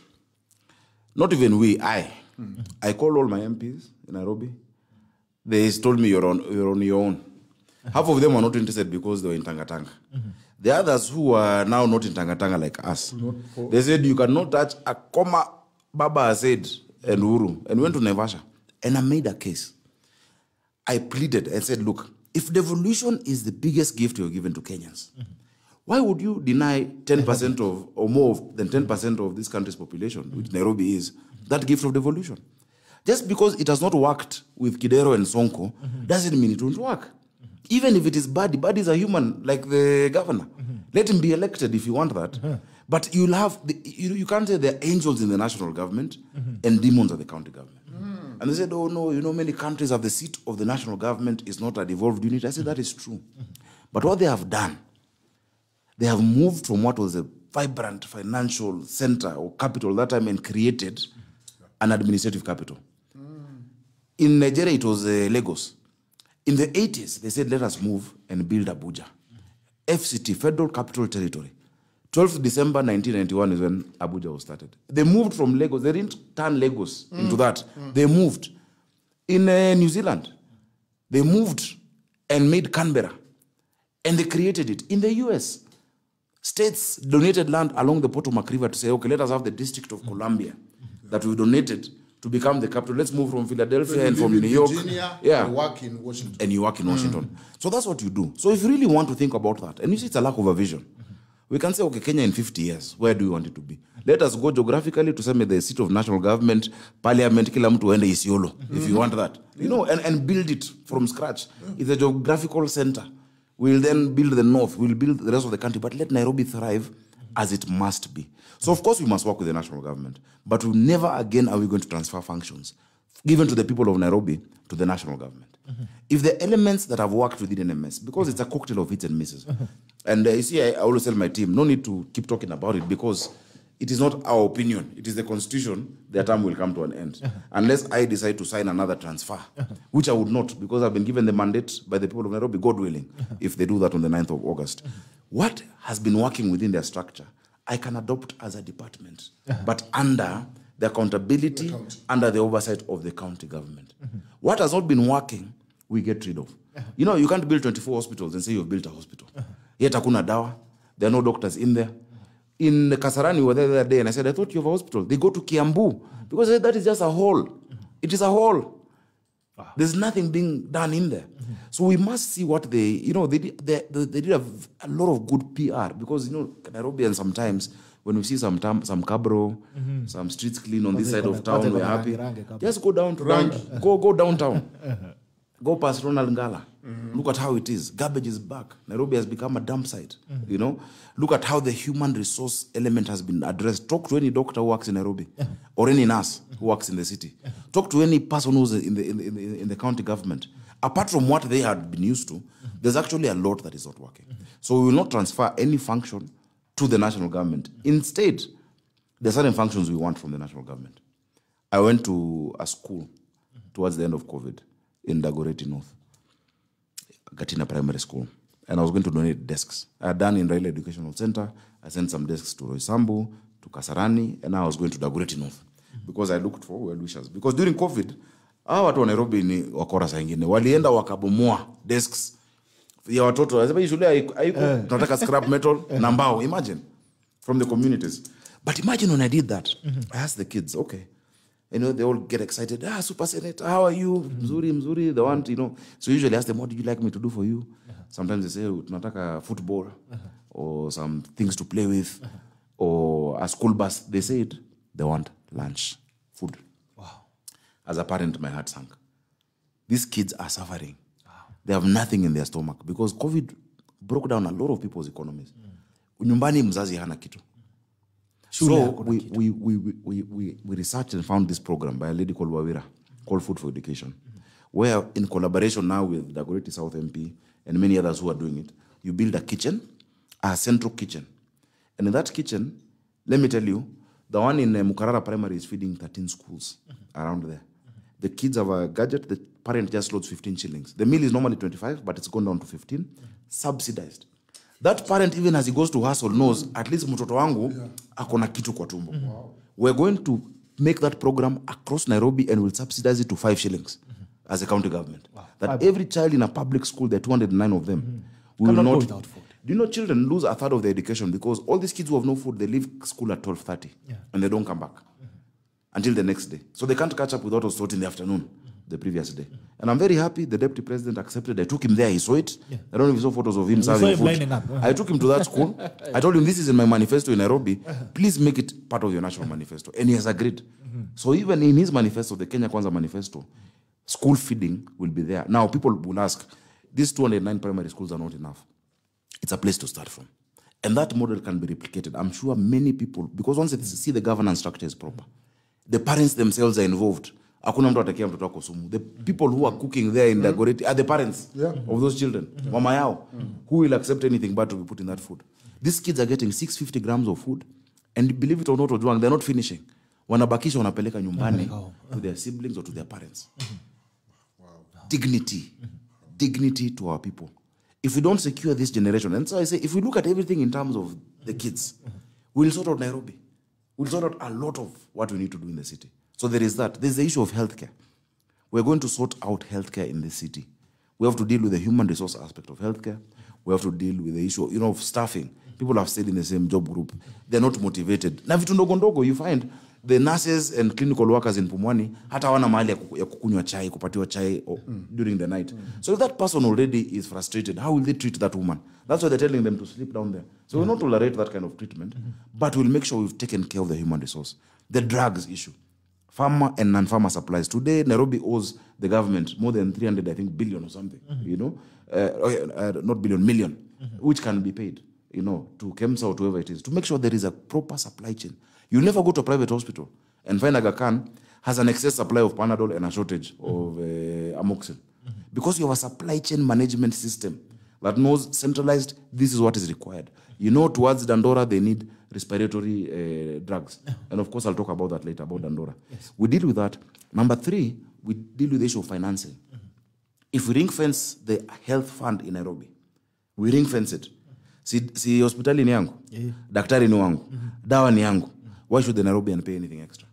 Not even we, I called all my MPs in Nairobi. They told me, you're on your own. Half of them were not interested because they were in Tangatanga. The others who are now not in Tangatanga like us, they said, you cannot touch a comma, Baba said, and Uru, and went to Naivasha. And I made a case. I pleaded and said, look, if devolution is the biggest gift you're given to Kenyans, why would you deny 10% of, or more than 10% of this country's population, which Nairobi is, that gift of devolution? Just because it has not worked with Kidero and Sonko, doesn't mean it won't work. Even if it is Badi is a human like the governor. Let him be elected if you want that. But you'll have, you can't say there are angels in the national government and demons at the county government. And they said, oh no, many countries have the seat of the national government is not a devolved unit. I said, that is true. But what they have done, they have moved from what was a vibrant financial center or capital that time and created an administrative capital. In Nigeria, it was Lagos. In the 80s, they said, let us move and build Abuja. FCT, Federal Capital Territory. 12th December 1991 is when Abuja was started. They moved from Lagos. They didn't turn Lagos into that. They moved. In New Zealand, they moved and made Canberra. And they created it. In the US, states donated land along the Potomac River to say, okay, let us have the District of Columbia that we donated to become the capital. Let's move from Philadelphia and from New York. Virginia, and work in Washington. And you work in Washington. So that's what you do. So if you really want to think about that, and you see it's a lack of a vision. We can say, okay, Kenya in 50 years, where do we want it to be? Let us go geographically to some the seat of national government, parliament, kila mtu ende Isiolo, if you want that. You know, and build it from scratch. It's a geographical center. We'll then build the north, we'll build the rest of the country, but let Nairobi thrive as it must be. So of course we must work with the national government, but never again are we going to transfer functions given to the people of Nairobi to the national government. If the elements that have worked within NMS, because it's a cocktail of hits and misses, and you see, I always tell my team, no need to keep talking about it because it is not our opinion. It is the constitution. Their term will come to an end. Unless I decide to sign another transfer, which I would not, because I've been given the mandate by the people of Nairobi, God willing, if they do that on the 9th of August. What has been working within their structure, I can adopt as a department, but under the accountability, under the oversight of the county government. What has not been working, we get rid of. You know, you can't build 24 hospitals and say you've built a hospital. Yet hakuna dawa. There are no doctors in there. In Kasarani, we were there the other day, and I said, I thought you have a hospital. They go to Kiambu, because I said, that is just a hole. It is a hole. There's nothing being done in there. So we must see what they, you know, they did a lot of good PR, because, you know, Nairobians sometimes, when we see some cabro, some streets clean on this side of town, we're happy. Just go down to go downtown. Go past Ronald Ngala. Look at how it is. Garbage is back. Nairobi has become a dump site. You know, look at how the human resource element has been addressed. Talk to any doctor who works in Nairobi, or any nurse who works in the city. Talk to any person who's in the county government. Apart from what they had been used to, there's actually a lot that is not working. So we will not transfer any function to the national government. Instead, there are certain functions we want from the national government. I went to a school towards the end of COVID in Dagoretti North, Gatina Primary School, and I was going to donate desks. I had done in Raila Educational Center. I sent some desks to Roysambu, to Kasarani, and now I was going to Dagoretti North because I looked for well-wishers. Because during COVID, watu wa Nairobi ni wakora saa ingine. Walienda wakabomoa desks ya watoto. Wasema shule haiko, tunataka scrap metal na mbao. Imagine, from the communities. But imagine when I did that, I asked the kids, okay, you know, they all get excited. Super Senator, how are you? Mzuri, they want, you know. So usually I ask them, what do you like me to do for you? Sometimes they say, tunataka football, or some things to play with, or a school bus. They said they want lunch, food. Wow. As a parent, my heart sank. These kids are suffering. Wow. They have nothing in their stomach because COVID broke down a lot of people's economies. Nyumbani mzazi hana kitu. So we researched and found this program by a lady called Wawira, called Food for Education, where in collaboration now with the Dagoretti South MP and many others who are doing it, you build a kitchen, a central kitchen. And in that kitchen, let me tell you, the one in Mukarara Primary is feeding 13 schools around there. The kids have a gadget, the parent just loads 15 shillings. The meal is normally 25, but it's gone down to 15, subsidized. That parent, even as he goes to hustle, knows at least mtoto wangu akona kitu kwa tumbo. We're going to make that program across Nairobi and we'll subsidize it to 5 shillings as a county government. Wow. That every child in a public school, there are 209 of them, will not go without food. Do you know children lose a third of their education because all these kids who have no food, they leave school at 12:30 and they don't come back until the next day. So they can't catch up with what was taught in the afternoon the previous day. And I'm very happy the deputy president accepted. I took him there. He saw it. I don't know if he saw photos of him serving food. I took him to that school. I told him, this is in my manifesto in Nairobi. Please make it part of your national manifesto. And he has agreed. So even in his manifesto, the Kenya Kwanza manifesto, school feeding will be there. Now, people will ask, these 209 primary schools are not enough. It's a place to start from. And that model can be replicated. I'm sure many people, because once they see the governance structure is proper, the parents themselves are involved. The people who are cooking there in Dagoretti are the parents of those children. Mama yao, who will accept anything but to be put in that food. These kids are getting 650 grams of food, and believe it or not, they're not finishing. Wanabakisha wanapeleka nyumbani to their siblings or to their parents. Dignity. Dignity to our people. If we don't secure this generation, and so I say, if we look at everything in terms of the kids, we'll sort out Nairobi. We'll sort out a lot of what we need to do in the city. So there is that. There's the issue of healthcare. We're going to sort out healthcare in the city. We have to deal with the human resource aspect of healthcare. We have to deal with the issue, of staffing. People have stayed in the same job group. They're not motivated. Now, vitu ndogo ndogo, you find The nurses and clinical workers in Pumwani hata hawana mahali ya kukunywa chai, kupatiwa chai during the night. So if that person already is frustrated, how will they treat that woman? That's why they're telling them to sleep down there. So we'll not tolerate that kind of treatment, but we'll make sure we've taken care of the human resource. The drugs issue. Pharma and non-pharma supplies. Today, Nairobi owes the government more than 300, I think, billion or something, not billion, million, which can be paid, to KEMSA or to whoever it is, to make sure there is a proper supply chain. You'll never go to a private hospital and find Aga Khan has an excess supply of Panadol and a shortage of Amoxil. Because you have a supply chain management system that knows centralized, this is what is required. Towards Dandora, they need respiratory drugs. And of course, I'll talk about that later, about Dandora. Yes. We deal with that. Number 3, we deal with the issue of financing. If we ring fence the health fund in Nairobi, we ring fence it. Si hospitali ni yangu, daktari ni wangu, dawa ni yangu. Why should the Nairobian pay anything extra?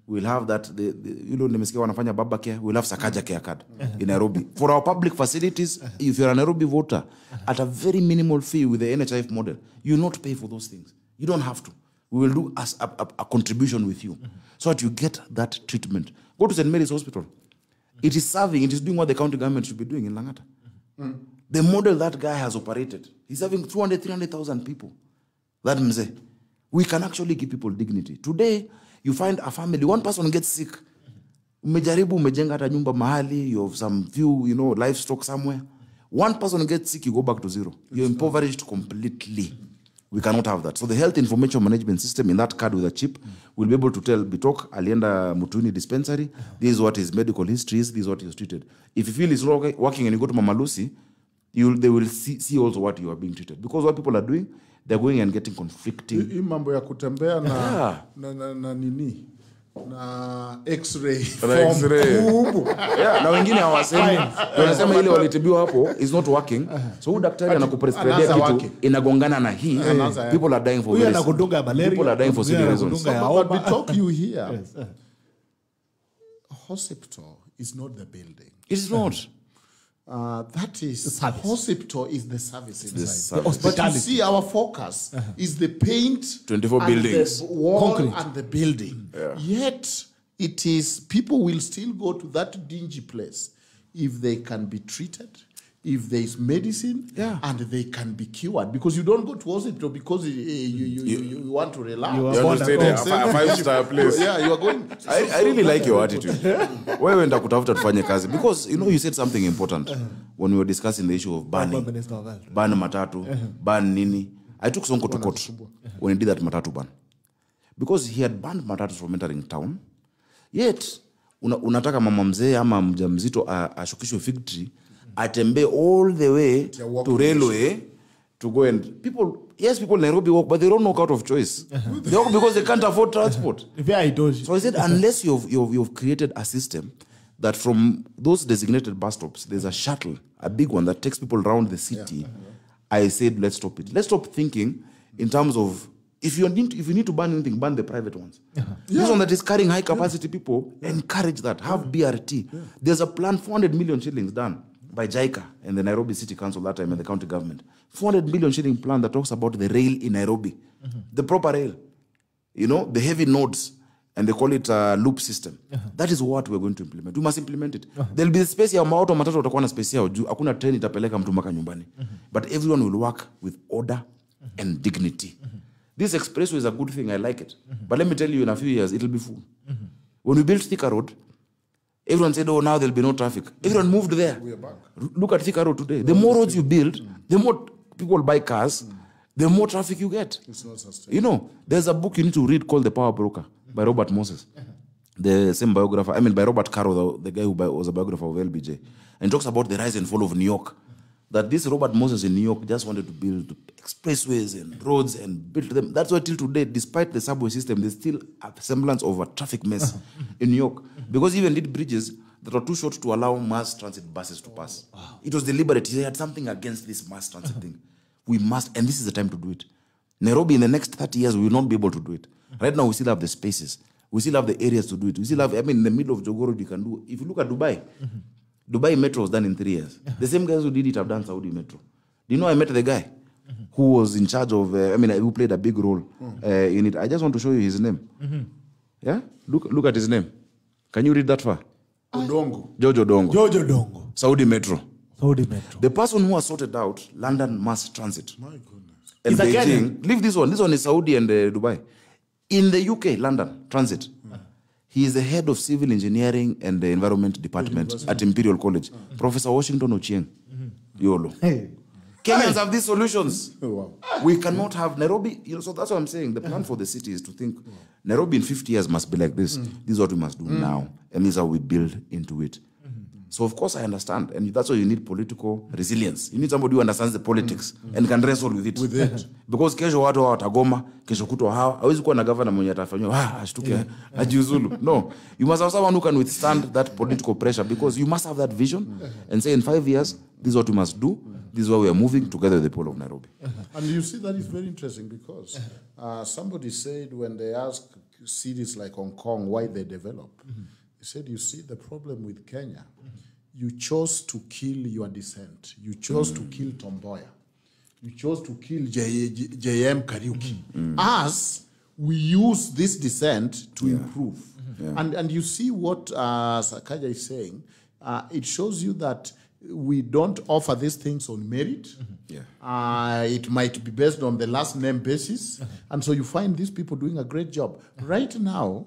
We'll have that, nimesikia wanafanya baba care, we'll have Sakaja care card in Nairobi. For our public facilities, if you're a Nairobi voter, at a very minimal fee with the NHIF model, you'll not pay for those things. You don't have to. We will do a contribution with you so that you get that treatment. Go to St. Mary's Hospital. It is serving, it is doing what the county government should be doing in Langata. The model that guy has operated, he's having 300,000 people. That means we can actually give people dignity. Today, you find a family, one person gets sick. Umejaribu, umejenga hata nyumba mahali, you have some few, livestock somewhere. One person gets sick, you go back to zero. You're impoverished completely. We cannot have that. So the health information management system in that card with a chip will be able to tell Bitok, alienda Mutuni dispensary, this is what his medical history is, this is what he was treated. If you feel it's not working and you go to Mama Lucy, they will see also what you are being treated. Because what people are doing, they're going and getting conflicting. Hii mambo ya kutembea na nini? Na x-ray. Na wengine hawasemi. Wanasema ile walitibiwa hapo is not working. So huyu daktari anakuprescribia kitu inagongana na hii. People are dying for people are dying for silly reasons. But we talk you here. Yes. Hospital is not the building. It is not. That is hospital is the service inside. But you see, our focus is the paint, 24 buildings, the wall, concrete, and the building. Yeah. Yet it is people will still go to that dingy place if they can be treated, if there is medicine, and they can be cured. Because you don't go to hospital because you want to relax. You want to stay there, a 5-star place. Yeah, you are going. I really like your attitude. Why went to kutafuta tufanye kazi? Because you said something important when we were discussing the issue of banning. Ban matatu, ban nini. I took Sonko to court when he did that matatu ban. Because he had banned matatus from entering town. Yet, unataka mama mzee ama mjamzito ashukishwe fig tree, atembe all the way to railway to go and people in Nairobi walk, but they don't walk out of choice. They walk because they can't afford transport. So I said, unless you've created a system that from those designated bus stops, there's a shuttle, a big one that takes people around the city. I said, let's stop it. Let's stop thinking in terms of if you need to ban anything, ban the private ones. This one that is carrying high capacity people, encourage that. Have BRT. There's a plan, 400 million shillings done by JICA and the Nairobi City Council that time and the county government. 400 million shilling plan that talks about the rail in Nairobi. The proper rail. The heavy nodes. And they call it a loop system. That is what we're going to implement. We must implement it. There'll be a space ya auto matatu utakuwa na space yao juu. Hakuna train itapeleka mtu mpaka nyumbani. But everyone will work with order and dignity. This expressway is a good thing. I like it. But let me tell you, in a few years, it'll be full. When we built Thika Road, everyone said, oh, now there'll be no traffic. Everyone moved there. We are back. Look at Thika Road today. The more roads you build, the more people buy cars, the more traffic you get. It's not sustainable. There's a book you need to read called The Power Broker by Robert Moses. The same biographer, by Robert Caro, the guy who was a biographer of LBJ. And talks about the rise and fall of New York. That this Robert Moses in New York just wanted to build expressways and roads and build them. That's why till today, despite the subway system, there's still a semblance of a traffic mess in New York. Because he even did bridges that were too short to allow mass transit buses to pass. Wow. It was deliberate. He had something against this mass transit thing. We must, and this is the time to do it. Nairobi, in the next 30 years, we will not be able to do it. Right now, we still have the spaces. We still have the areas to do it. We still have, in the middle of Jogoro, you can do. If you look at Dubai, Dubai Metro was done in 3 years. The same guys who did it have done Saudi Metro. Do you know I met the guy who was in charge of, who played a big role in it. I just want to show you his name. Yeah? Look at his name. Can you read that far? Odongo. George Odongo. George Odongo. Saudi Metro. Saudi Metro. The person who has sorted out London mass transit. My goodness. And He's a Beijing. Leave this one. This one is Saudi and Dubai. In the UK, London transit. He is the head of civil engineering and the environment department at Imperial College. Professor Washington Ochieng. YOLO. Hey. Kenyans have these solutions. Wow. We cannot have Nairobi. So that's what I'm saying. The plan for the city is to think Nairobi in 50 years must be like this. This is what we must do now. And this is how we build into it. So of course I understand. And that's why you need political resilience. You need somebody who understands the politics and can wrestle with it. Because kesho watu watagoma, kesho kutwa hawa, hawezi kuwa na governor mwenye atafanywa, ashtuke, ajiuzulu. No. You must have someone who can withstand that political pressure because you must have that vision and say in 5 years, this is what we must do. This is where we are moving together with the people of Nairobi. And you see, that is very interesting because somebody said when they ask cities like Hong Kong why they develop, they said, you see, the problem with Kenya, you chose to kill your dissent. You chose to kill Tomboya. You chose to kill J.M. Kariuki. As we use this dissent to improve. And you see what Sakaja is saying, it shows you that we don't offer these things on merit. It might be based on the last name basis. And so you find these people doing a great job. Right now,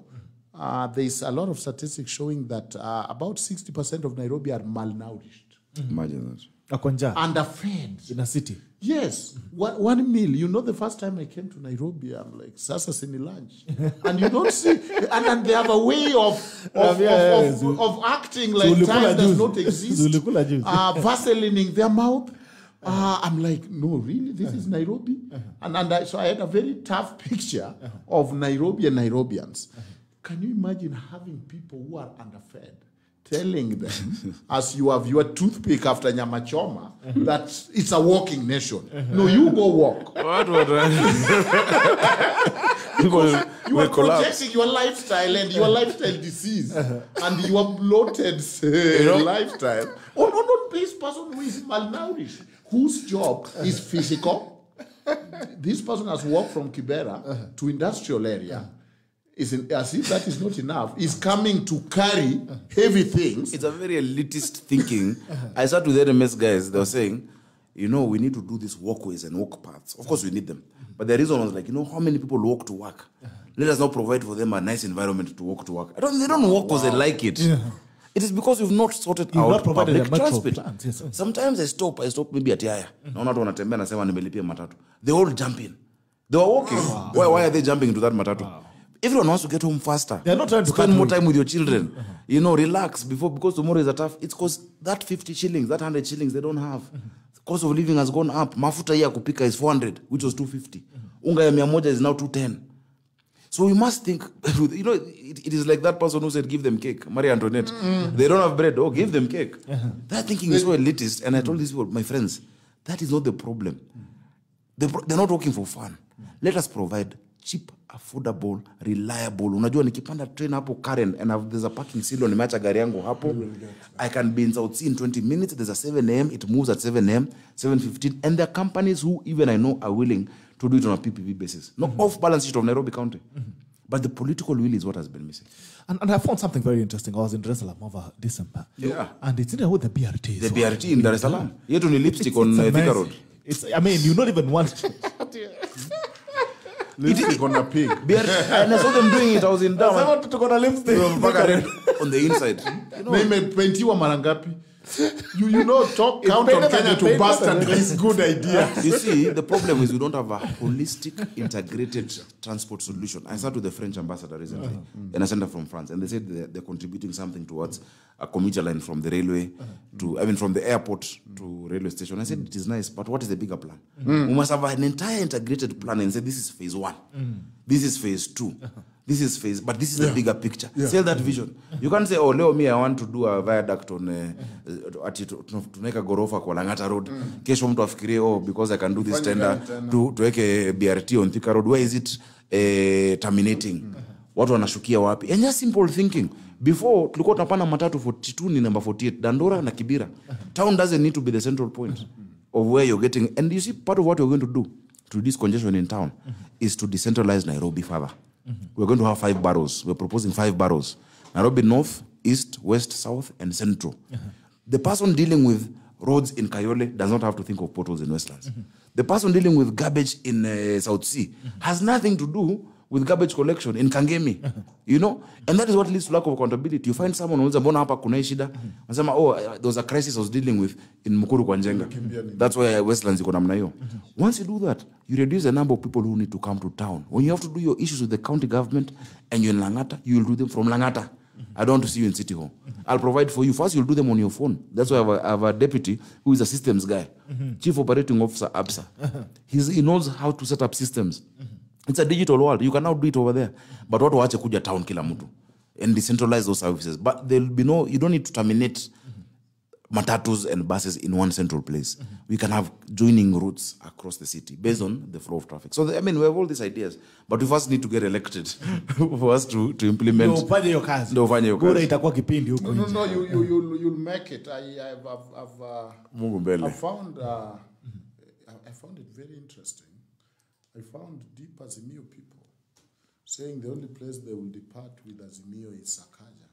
there's a lot of statistics showing that about 60% of Nairobi are malnourished. Imagine that. Akonja. Underfed. In a city. Yes. One meal. You know, the first time I came to Nairobi, I'm like, Sasa Sini lunch. And you don't see, and they have a way of acting like time does not exist. Vaselining their mouth. I'm like, no, really? This is Nairobi? So I had a very tough picture of Nairobi and Nairobians. Can you imagine having people who are underfed telling them, as you have your toothpick after Nyama Choma, that it's a walking nation? No, you go walk. You are projecting your lifestyle and your lifestyle disease and your bloated lifestyle on this person who is malnourished, whose job is physical. This person has walked from Kibera to industrial area. As if that is not enough, is coming to carry heavy things. It's a very elitist thinking. I sat with the RMS guys, they were saying, you know, we need to do these walkways and walk paths. Of course, we need them. But the reason was like, you know, how many people walk to work? Let us now provide for them a nice environment to walk to work. They don't walk because they like it. It is because we've not sorted out public transport. Sometimes I stop maybe at Yaya. They all jump in. They are walking. Why are they jumping into that matatu? Everyone wants to get home faster. They're not trying to spend more time with your children. You know, relax because tomorrow is a tough. It's because that 50 shillings, that 100 shillings, they don't have. The cost of living has gone up. Mafuta ya kupika is 400, which was 250. Unga ya 100 is now 210. So we must think, you know, it is like that person who said, give them cake, Marie Antoinette. They don't have bread. Oh, give them cake. That thinking is so elitist. And I told these people, my friends, that is not the problem. They're not working for fun. Let us provide cheap, affordable, reliable. Unajua nikipanda train hapo Karen and there's a parking silo nimeacha gari yangu hapo. I can be in South Sea in 20 minutes. There's a 7 a.m. It moves at 7 a.m., 7:15. And there are companies who even I know are willing to do it on a PPP basis. Not off balance sheet of Nairobi County. But the political will is what has been missing. And I found something very interesting. I was in Dar es Salaam over December. Yeah. And it's in with the BRT. The BRT in Dar es Salaam. Yetu ni lipstick on Thika Road. I mean, you don't even want... Lipstick on a pig. And I saw them doing it. I was in down. I want to go to lipstick. On the inside. You know, marangapi. You know, count on Kenya to bastard this good idea. You see, the problem is we don't have a holistic, integrated transport solution. I sat with the French ambassador recently, and I sent her from France, and they said they're contributing something towards a commuter line from the railway from the airport to railway station. I said, it is nice, but what is the bigger plan? We must have an entire integrated plan and say, this is phase 1. This is phase 2. This is but this is the bigger picture. Sell that vision. You can't say, oh, Leo, I want to do a viaduct on to make a gorofa kwa Langata Road. Kesho mtu afikirie, oh, because I can do this tender to make a BRT on Thika Road. Where is it terminating? Watu wanashukia wapi? And just simple thinking. Before, tulikuwa tunapanda matatu 42 ni number 48. Dandora na Kibira. Town doesn't need to be the central point of where you're getting. And you see, part of what we're going to do to reduce congestion in town is to decentralize Nairobi further. We're going to have 5 boroughs. We're proposing 5 boroughs. Nairobi North, East, West, South, and Central. The person dealing with roads in Kayole does not have to think of potholes in Westlands. The person dealing with garbage in South Sea has nothing to do with garbage collection in Kangemi. You know? And that is what leads to lack of accountability. You find someone who's mbona hapa kuna shida. Anasema, oh, there was a crisis I was dealing with in Mukuru kwa Njenga. That's why Westlands iko namna hiyo. Once you do that, you reduce the number of people who need to come to town. When you have to do your issues with the county government and you're in Langata, you will do them from Langata. I don't want to see you in City Hall. I'll provide for you. First, you'll do them on your phone. That's why I have a deputy who is a systems guy. Chief Operating Officer, ABSA. He knows how to set up systems. It's a digital world. You can now do it over there. But what waache kuja town kila mtu and decentralize those services. But there'll be no, you don't need to terminate matatus and buses in one central place. We can have joining routes across the city based on the flow of traffic. So, I mean, we have all these ideas, but we first need to get elected for us to implement. Ndio ufanye hiyo kazi. Ndio ufanye hiyo kazi. Bora itakuwa kipindi huko nje. No, you'll make it. Mungu mbele. I found it very interesting. I found deep Azimio people saying the only place they will depart with Azimio is Sakaja.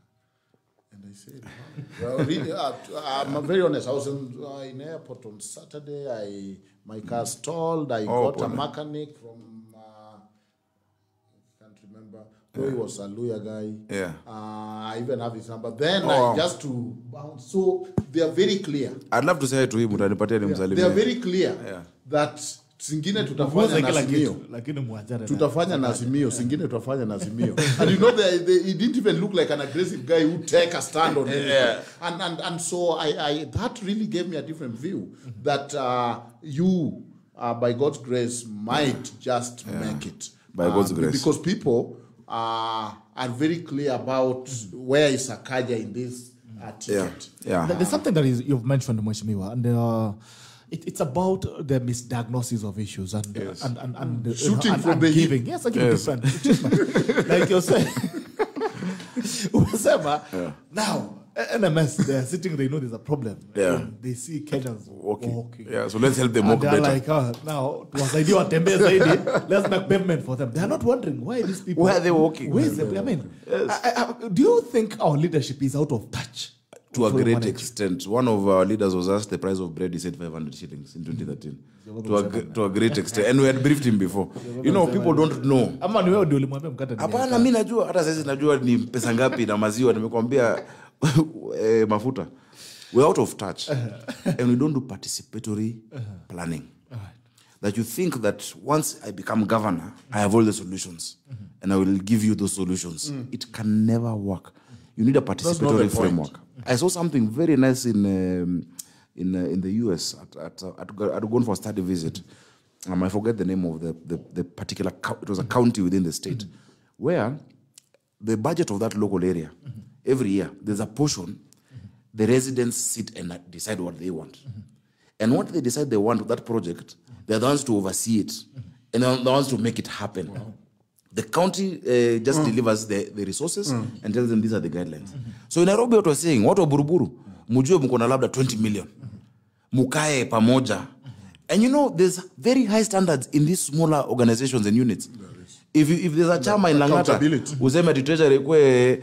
And I said, wow. Well, really, I'm very honest. I was in airport on Saturday. My car stalled. I got a mechanic from, I can't remember. He was a lawyer guy. Yeah. I even have his number. Then I just to bounce. So they are very clear. I'd love to say to him, they are very clear that singine tutafanya na Azimio. Lakini muachane. Tutafanya na Azimio, singine tutafanya na Azimio. And you know, he didn't even look like an aggressive guy who take a stand on it. And so I that really gave me a different view that you, by God's grace, might just make it. By God's grace. Because people are very clear about where is Sakaja in this ticket. Yeah. There's something that you've mentioned, Mheshimiwa, and it's about the misdiagnosis of issues and shooting from the the giving. Yes, I give different. Like you're saying. Now, NMS, they're sitting, they know there's a problem. Yeah. They see Kenyans walking. Yeah, so let's help them walk they're better. like, now, let's make pavement for them. They're not wondering why these people. Where are they walking? Where is the, I mean, do you think our leadership is out of touch? To a great extent. One of our leaders was asked the price of bread. He said 500 shillings in 2013. To a great extent. And we had briefed him before. You know, people don't know. Hapana, mimi najua. Hata sasa najua ni pesa ngapi na maziwa. Nimekwambia mafuta. We're out of touch. And we don't do participatory planning. That you think that once I become governor, I have all the solutions. And I will give you those solutions. It can never work. You need a participatory framework. I saw something very nice in the US. I'd gone for a study visit. I forget the name of the particular. It was a county within the state, where the budget of that local area every year there's a portion. The residents sit and decide what they want, and what they decide they want with that project, they're the ones to oversee it, and they're the ones to make it happen. Wow. The county just delivers the resources and tells them these are the guidelines. So in Nairobi, what we're saying, what Buruburu, mujue mko na labda 20 million. Mukae pamoja. And you know, there's very high standards in these smaller organizations and units. If there's a chama in Langata, useme ati treasurer kwe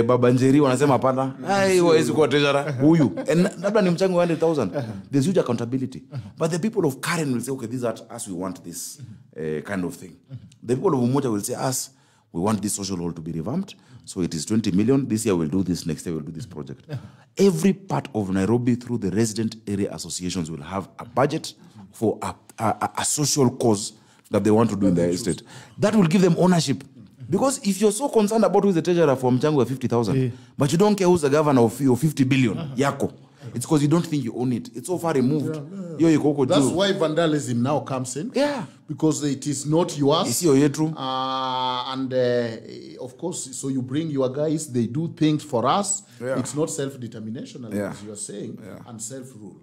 Baba Njeri wanasema hapana, ai hawezi kuwa treasurer huyu. And labda ni mchango 100,000. There's huge accountability. But the people of Karen will say, okay, these are us, we want this kind of thing. The people of Umoja will say, us, we want this social hall to be revamped. So it is 20 million. This year we'll do this. Next year we'll do this project. Every part of Nairobi through the resident area associations will have a budget for a social cause that they want to do in their estate. That will give them ownership. Because if you're so concerned about who's the treasurer for mchango of 50,000, but you don't care who's the governor of 50 billion, yako. It's because you don't think you own it. It's so far removed. That's why vandalism now comes in. Yeah. Because it is not yours. It's your true. Of course, so you bring your guys, they do things for us. Yeah. It's not self-determination, as you are saying, and self-rule.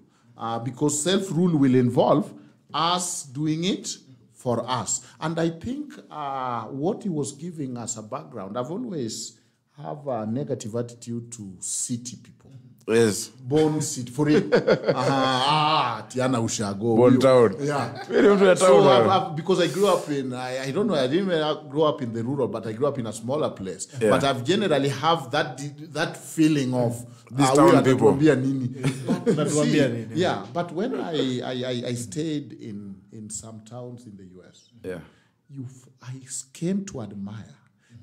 Because self-rule will involve us doing it for us. And I think what he was giving us a background, I've always have a negative attitude to city people. Yes. Born city for it. Tiana Ushago. Born town. Yeah. So because I grew up in, I don't know, I didn't grow up in the rural, but I grew up in a smaller place. Yeah. But I've generally have that feeling of these town people. Yeah, but when I stayed in some towns in the US, yeah, I came to admire.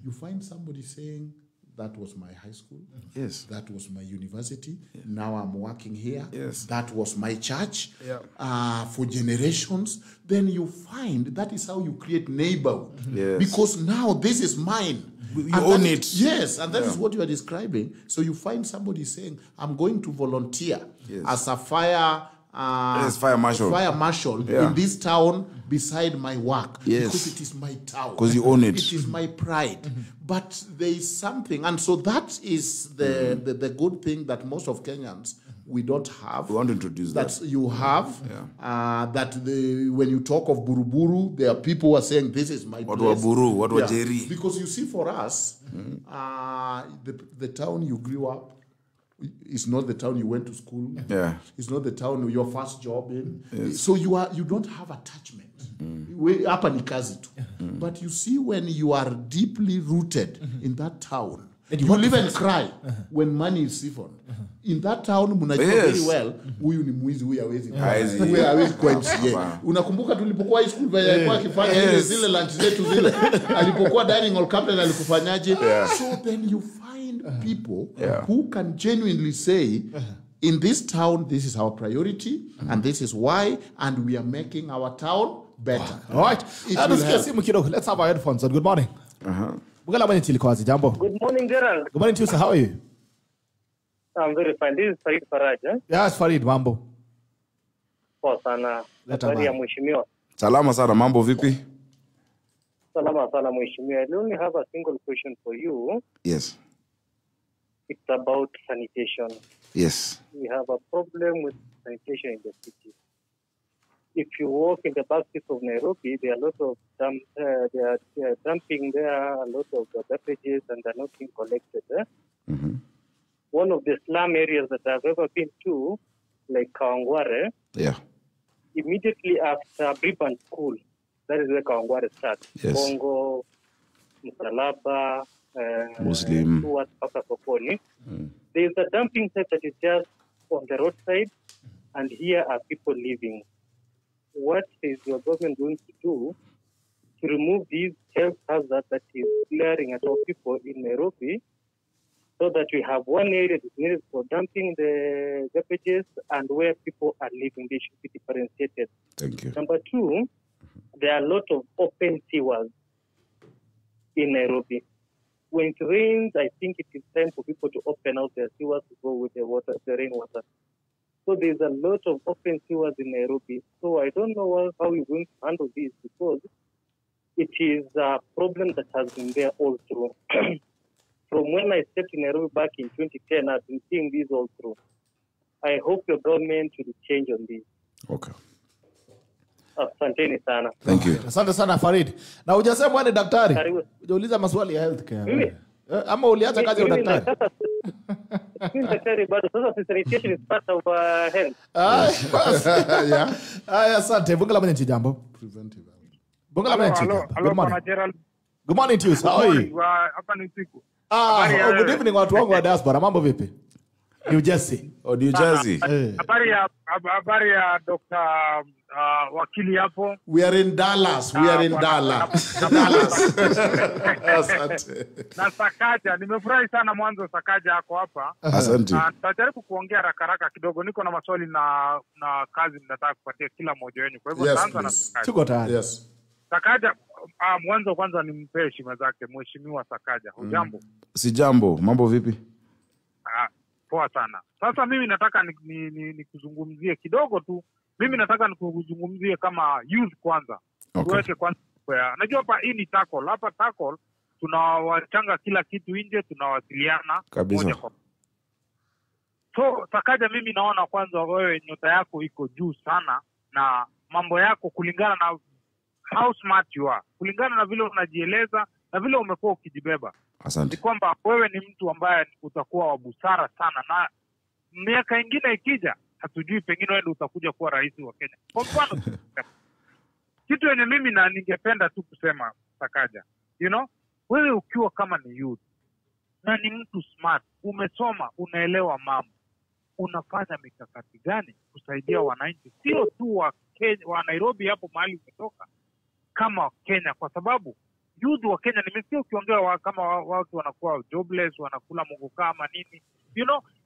You find somebody saying, that was my high school. Yes. That was my university. Yeah. Now I'm working here. Yes. That was my church. Yeah. For generations. Then you find that is how you create neighborhood. Yes. Because now this is mine. You own it. Yes, and that is what you are describing. So you find somebody saying, I'm going to volunteer as a fire marshal in this town beside my work. Yes. Because it is my town. Because you own it. It is my pride. But there is something, and so that is the good thing that most of Kenyans we don't have. We want to introduce that. You have. That when you talk of Buruburu, there are people who are saying, this is my place. What Buru? What was Jerry? Because you see, for us, the town you grew up, it's not the town you went to school. Yeah. It's not the town your first job in. Yes. So you don't have attachment. Hapa ni kazi tu. But you see, when you are deeply rooted in that town, you will even cry when money is siphoned. In that town, mnajua very well, huyu ni mwizi, huyu hawezi kwa MCA. Unakumbuka tulipokuwa high school vile alikuwa akifanya zile lunch zetu zile, alipokuwa dining hall captain alikufanyaje? So then you find people who can genuinely say, in this town, this is our priority, and this is why, and we are making our town better. All right. Let's have our headphones on. Good morning. Good morning, Gerald. Good morning to you, sir. How are you? I'm very fine. This is Farid Faraj. Yes, Farid, mambo. Poa sana. Habari ya mheshimiwa. Salama sana, mambo vipi? Salama sana mheshimiwa. I only have a single question for you. Yes. It's about sanitation. Yes. We have a problem with sanitation in the city. If you walk in the back streets of Nairobi, there are a lot of they are dumping there, a lot of garbages, and they're not being collected. One of the slum areas that I've ever been to, like Kawangware, immediately after Briban School, that is where Kawangware starts. Yes. Bongo, Msalaba, Muslim. Papa Sokoni. There is a dumping site that is just on the roadside, and here are people living. What is your government going to do to remove these health hazards that is glaring at our people in Nairobi, so that we have one area that needed for dumping the garbages and where people are living? They should be differentiated. Thank you. Number two, there are a lot of open sewers in Nairobi. When it rains, I think it is time for people to open out their sewers to go with the water, the rainwater. So there's a lot of open sewers in Nairobi. So I don't know how we're going to handle this, because it is a problem that has been there all through. From when I stepped in Nairobi back in 2010, I've been seeing this all through. I hope your government will change on this. Okay. Asanteni sana. Thank you. Asante sana Farid. Na hujasema wewe ni daktari? Hujauliza maswali ya healthcare. Ama uliacha kazi ya daktari? Mimi daktari bado. Sasa sanitation is part of health. Asante. Bunga la mwenye jambo. Preventive. Bunga la mwenye jambo. Good morning. Good morning to you. How are you? Hapa ni usiku. Good evening watu wangu wa diaspora. Mambo vipi? New Jersey. New Jersey. Habari ya Dr. wakili hapo. We are in Dallas. Asante. Na Sakaja, nimefurahi sana mwanzo Sakaja yako hapa. Asante. Tutajaribu kuongea haraka kidogo. Niko na maswali na kazi ninataka kupatia kila mmoja wenu. Kwa hivyo tuanze na Sakaja. Tuko tayari. Yes. Sakaja, mwanzo kwanza nimpe heshima zake mheshimiwa Sakaja. Hujambo? Si jambo. Mambo vipi? Poa sana. Sasa mimi nataka nikuzungumzie kidogo tu. Mimi nataka nikuzungumzie kama youth kwanza. Tuweke kwanza. Najua hapa hii ni tackle. Hapa tackle tunawachanga kila kitu nje, tunawasiliana kabisa. So Sakaja, mimi naona kwanza wewe nyota yako iko juu sana, na mambo yako kulingana na how smart you are, kulingana na vile unajieleza na vile umekuwa ukijibeba. Asante. Ni kwamba wewe ni mtu ambaye utakuwa wa busara sana, na miaka ingine ikija hatujui, pengine wewe utakuja kuwa rais wa Kenya. Kwa mfano kitu yenye mimi na ningependa tu kusema Sakaja, wewe ukiwa kama ni youth na ni mtu smart, umesoma, unaelewa mambo, unafanya mikakati gani kusaidia wananchi, sio tu wa Kenya, wa Nairobi hapo mahali umetoka, kama Kenya? Kwa sababu youth wa Kenya nimesikia ukiongea kama watu wanakuwa jobless, wanakula muguka ama nini.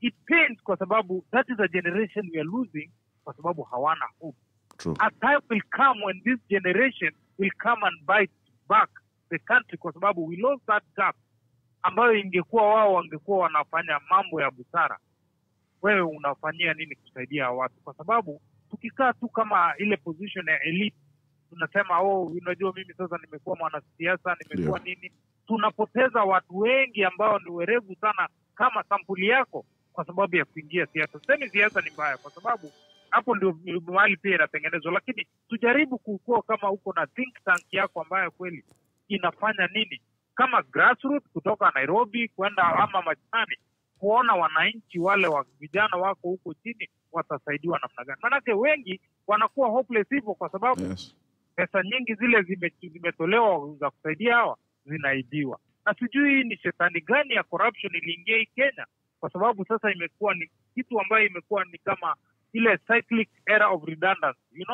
It pains kwa sababu that is a generation we are losing kwa sababu hawana hope. True. A time will come when this generation will come and bite back the country kwa sababu we lost that gap ambayo ingekuwa wao wangekuwa wanafanya mambo ya busara. Wewe unafanyia nini kusaidia watu? Kwa sababu tukikaa tu kama ile position ya elite, tunasema unajua mimi sasa nimekuwa mwanasiasa, nimekuwa nini, tunapoteza watu wengi ambao ni werevu sana kama sampuli yako kwa sababu ya kuingia siasa. Sema siasa ni mbaya kwa sababu hapo ndio mahali pia inatengenezwa, lakini tujaribu kukua kama uko na think tank yako ambayo kweli inafanya nini kama grassroots kutoka Nairobi kwenda ama mashinani, kuona wananchi wale wa vijana wako huko chini watasaidiwa namna gani. Manake wengi wanakuwa hopeless hivyo kwa sababu pesa nyingi zile zimetolewa za kusaidia hawa zinaibiwa. Na sijui ni shetani gani ya corruption iliingia hii Kenya, kwa sababu sasa imekuwa ni kitu ambayo imekuwa ni kama ile cyclic era of redundancy,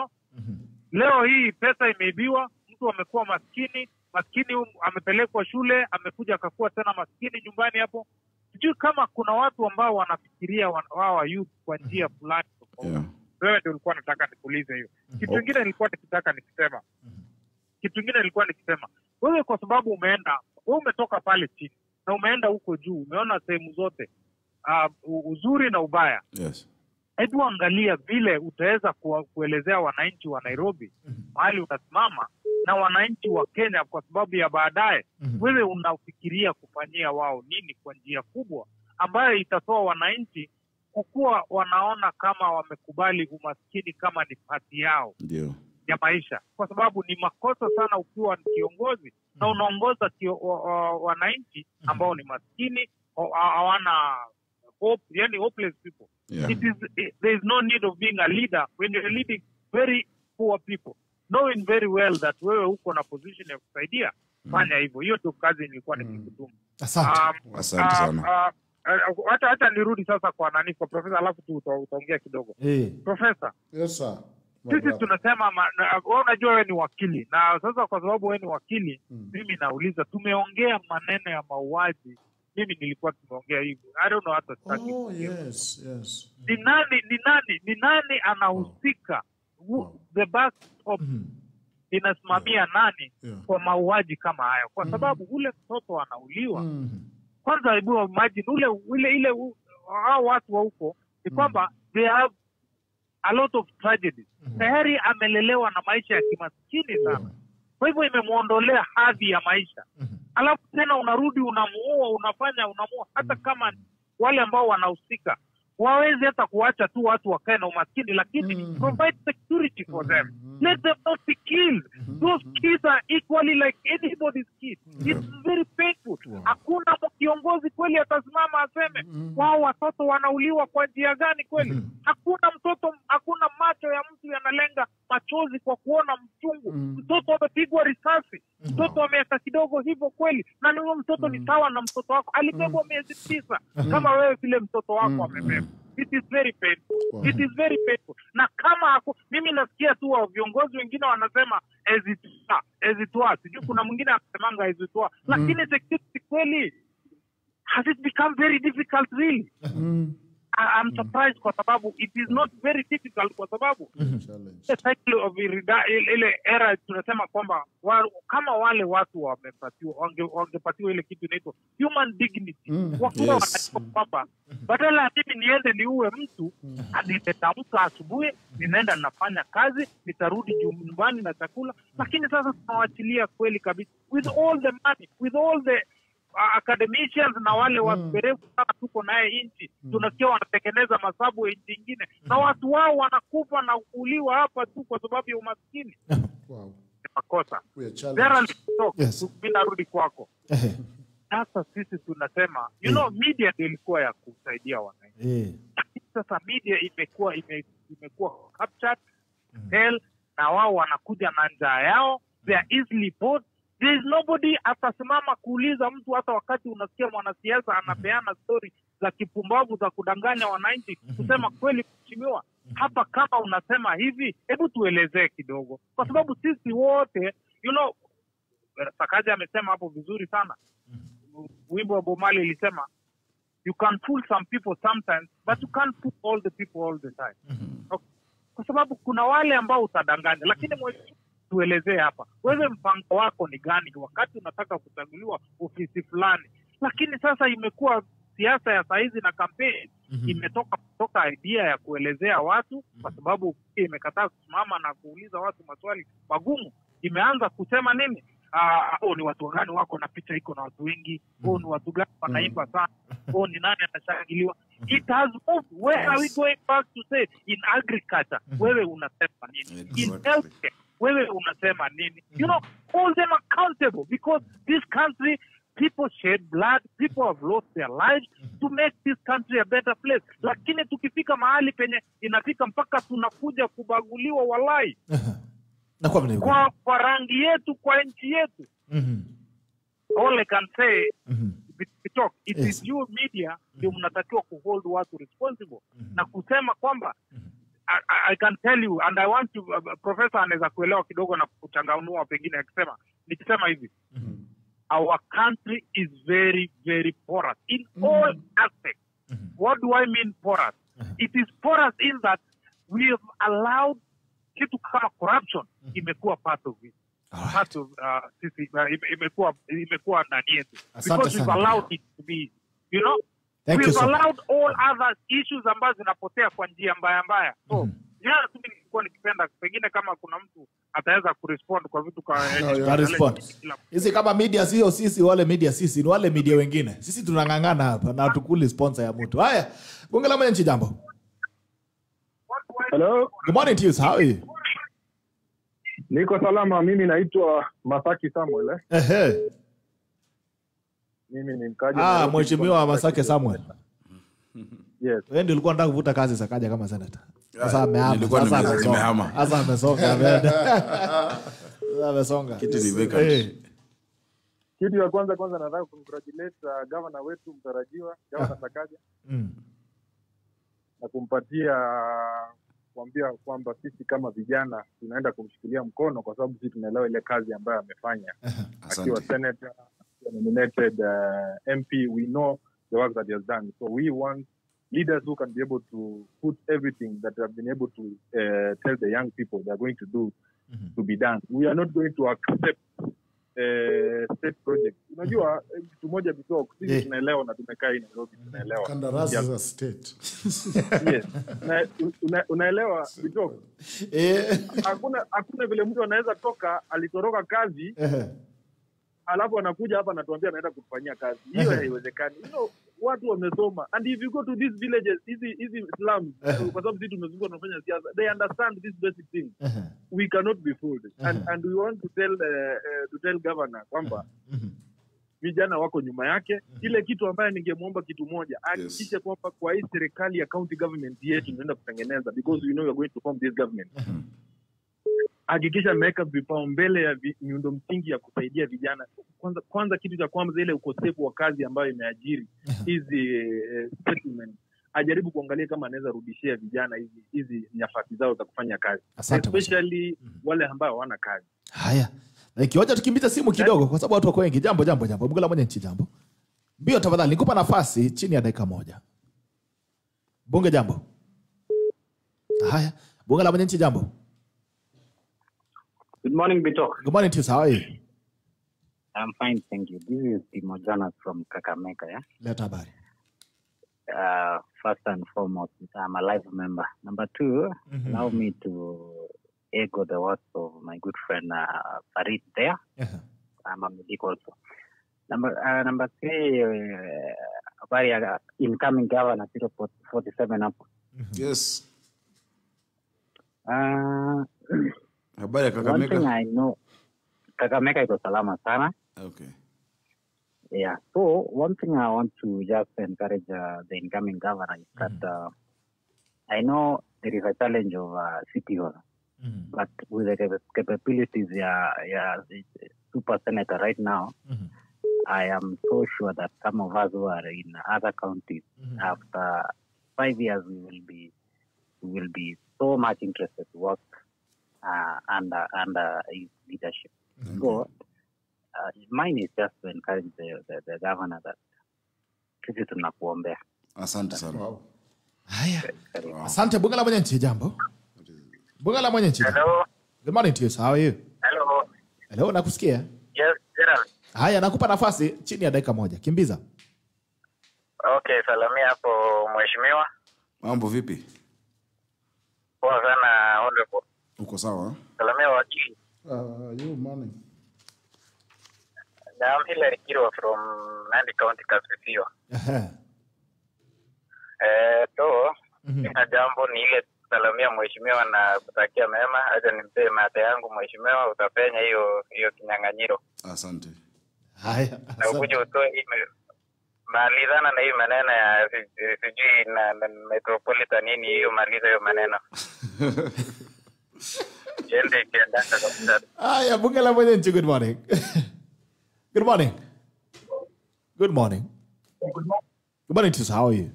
Leo hii pesa imeibiwa, mtu amekuwa maskini amepelekwa shule, amekuja akakuwa tena maskini nyumbani hapo. Sijui kama kuna watu ambao wanafikiria wao youth kwa njia fulani. Wewe ndio ulikuwa nataka nikuulize hiyo. Kitu kingine nilikuwa nikisema, wewe kwa sababu wewe umetoka pale chini na umeenda huko juu, umeona sehemu zote uzuri na ubaya. Yes. Hebu angalia vile utaweza kuelezea wananchi wa Nairobi mahali unasimama na wananchi wa Kenya, kwa sababu ya baadaye wewe unafikiria kufanyia wao nini kwa njia kubwa ambayo itatoa wananchi kukuwa wanaona kama wamekubali umaskini kama ni pati yao ya maisha. Kwa sababu ni makosa sana ukiwa ni kiongozi na unaongoza wananchi ambao ni maskini, hawana hope, yani hopeless people. There is no need of being a leader when you're leading very poor people, knowing very well that wewe uko na position ya kusaidia. Fanya hivyo. Hiyo ndio kazi nilikuwa nikikutuma. Asante sana. Hata nirudi sasa kwa profesa, alafu tu utaongea kidogo. Profesa. Yes sir. Sisi tunasema unajua wewe ni wakili, na sasa kwa sababu wewe ni wakili, mimi nauliza, tumeongea maneno ya mauaji, mimi nilikuwa tumeongea hivi, I don't know hata sitaki. Yes. Ni nani anahusika? The back of inasimamia nani kwa mauaji kama haya? Kwa sababu ule mtoto anauliwa. Kwanza hebu imagine ile hao watu wa huko ni kwamba they have a lot of tragedies. Tayari amelelewa na maisha ya kimaskini sana. Kwa hivyo imemuondolea hadhi ya maisha. Alafu tena unarudi unamuua hata kama wale ambao wanahusika wawezi hata kuacha tu watu wakae na umaskini, lakini provide security for them. Let them not be killed. Those kids are equally like anybody's kid. It's very painful. Hakuna kiongozi kweli atasimama aseme wao watoto wanauliwa kwa njia gani kweli. Hakuna macho ya mtu yanalenga machozi kwa kuona mchungu. Mtoto amepigwa risasi, mtoto ameweka kidogo hivyo kweli, na huyo mtoto ni sawa na mtoto wako alibebwa miezi 9 kama wewe vile mtoto wako amebebwa. It is very painful. It is very painful. Na kama mimi nasikia tu viongozi wengine wanasema ezitwa, sijui kuna mwingine anasemanga ezitwa, lakini security kweli has it become very difficult really? I'm surprised kwa sababu it is not very difficult kwa sababu the cycle of ile era tunasema kwamba kama wale watu wangepatiwa ile kitu inaitwa human dignity. Wakiwa wanasema kwamba badala mimi niende niue mtu, nitaamka asubuhi, ninaenda nafanya kazi, nitarudi nyumbani na chakula, lakini sasa tunawaachilia kweli kabisa with all the money, with all the academicians na wale waperevu sana tuko naye nchi, tunasikia wanatengeneza masabu ya nchi nyingine na watu wao wanakufa na kuuliwa hapa tu kwa sababu ya umaskini. Makosa. Yes. Mimi narudi kwako. sasa sisi tunasema you know media ndio ilikuwa ya kusaidia wananchi. Sasa media imekuwa captured hell, na wao wanakuja na njaa yao, they are easily bought. There is nobody atasimama kuuliza mtu, hata wakati unasikia mwanasiasa anapeana story za kipumbavu za kudanganya wananchi, kusema kweli kuchimiwa hapa, kama unasema hivi, hebu tuelezee kidogo, kwa sababu sisi wote you know, Sakaja amesema hapo vizuri sana. Wimbo wa Bomali ilisema you can fool some people sometimes, but you can't fool all the people all the time. Okay. Kwa sababu kuna wale ambao utadanganya, lakini tuelezee hapa, wewe mpango wako ni gani wakati unataka kuchaguliwa ofisi fulani? Lakini sasa imekuwa siasa ya saizi na kampeni imetoka idea ya kuelezea watu, kwa sababu imekataa kusimama na kuuliza watu maswali magumu. Imeanza kusema nini? Ni watu gani wako na picha iko na watu wengi? Ni watu gani wanaimba sana? Ni nani anashangiliwa? It has moved. Where are we going back to say in agriculture? Wewe unasema nini? In healthcare, wewe unasema nini? You know, hold them accountable, because this country, people shed blood, people have lost their lives to make this country a better place. Lakini tukifika mahali penye inafika mpaka tunakuja kubaguliwa walai. Kwa rangi yetu, kwa nchi yetu. All I can say, it is you media ndio mnatakiwa kuhold watu responsible na kusema kwamba I can tell you, and I want to Professor anaweza kuelewa kidogo na kuchanganua pengine akisema, nikisema hivi, our country is very, very porous in all aspects. What do I mean porous? It is porous in that we have allowed kitu kama corruption imekuwa part of it. Part of imekuwa ndani yetu, because we've allowed it to be, you know. We've allowed all other issues ambazo zinapotea kwa njia mbaya. So, mimi nilikuwa nikipenda pengine kama kuna mtu ataweza kurespond kwa vitu kwa respond. Hizi kama media sio sisi, wale media sisi ni wale media wengine. Sisi tunangangana hapa na tukuli sponsor ya mtu. Haya, bunge la mwananchi, jambo. Hello. Good morning to you. How are you? Niko salama, mimi naitwa Masaki Samuel. Mimi ni mkaji. Mheshimiwa Masaki Samuel. Yes. Wewe ndio ulikuwa unataka kuvuta kazi Sakaja kama senator. Sasa amehama. Sasa amesonga mbele. Sasa amesonga. Kitu ni vacant. Kitu ya kwanza nataka congratulate governor wetu mtarajiwa, Governor Sakaja. Na kuambia kwamba sisi kama vijana tunaenda kumshikilia mkono, kwa sababu sisi tunaelewa ile kazi ambayo amefanya. Akiwa senator, nominated MP, we know the work that he has done. So we want leaders who can be able to put everything that they have been able to tell the young people they are going to do to be done. We are not going to accept state project. Unajua kitu moja bitoka, sisi tunaelewa na tumekaa in Nairobi tunaelewa. Kandarasi za state. Yes. Unaelewa bitoka? Hakuna vile mtu anaweza toka alitoroka kazi. Alafu anakuja hapa anatuambia anaenda kufanyia kazi. Hiyo haiwezekani. You know, watu wamesoma, and if you go to these villages, hizi slums, kwa sababu sisi tumezunguka tunafanya siasa, they understand this basic thing. We cannot be fooled. And we want to tell governor kwamba vijana wako nyuma yake. Ile kitu ambaye ningemuomba kitu moja, hakikisha kwamba kwa hii serikali ya county government yetu tunaenda kutengeneza, because we know we are going to form this government. Hakikisha ameweka vipaumbele ya miundo msingi ya kusaidia vijana. Kwanza kitu cha kwanza, ile ukosefu wa kazi ambayo imeajiri hizi settlement, ajaribu kuangalia kama anaweza rudishia vijana hizi nafasi zao za kufanya kazi. Especially wale ambao hawana kazi. Haya. Na ikiwaje tukimbiza simu kidogo kwa sababu watu wako wengi. Jambo. Bunge la mwananchi, jambo. Bio tafadhali nikupa nafasi chini ya dakika moja. Bunge, jambo. Haya. Bunge la mwananchi, jambo. Good morning, Bitok. Good morning to you. How are you? I'm fine, thank you. This is Timojana from Kakamega, yeah? Let habari. First and foremost, I'm a live member. Number two, allow me to echo the words of my good friend Farid there. I'm a medic also. Number three, very incoming governor 047 up. Yes. Habari ya Kakamega. One thing I know, Kakamega iko salama sana. Okay. Yeah. So one thing I want to just encourage the incoming governor is that I know there is a challenge of city hall, but with the capabilities, the super senator right now, I am so sure that some of us who are in other counties, after 5 years, we will be so much interested to work under his leadership. So mine is just to encourage the governor that sisi tunakuombea. Asante sana. Wow. Haya. Asante bunga la mwenye nchi jambo. Bunga la mwenye nchi. Hello. Good morning to you. How are you? Hello. Hello, nakusikia. Yes, Gerald. Haya, nakupa nafasi chini ya dakika moja. Kimbiza. Okay, salamia hapo mheshimiwa. Mambo vipi? Poa sana honorable. Uko sawa? Salamia wakili. You morning. I'm Hilary Kiro from Nandi County, Kasipio. Jambo ni ile salamia mheshimiwa na kutakia mema. Acha nimpe mate yangu mheshimiwa, utapenya hiyo kinyang'anyiro. Asante. Haya. Na ukuje utoe malizana na hiyo maneno ya sijui na metropolitan nini hiyo, maliza hiyo maneno. Jende kienda kabisa. Haya, bunga la mwenye nchi, good morning. Good morning. Good morning. Good morning to you. How are you?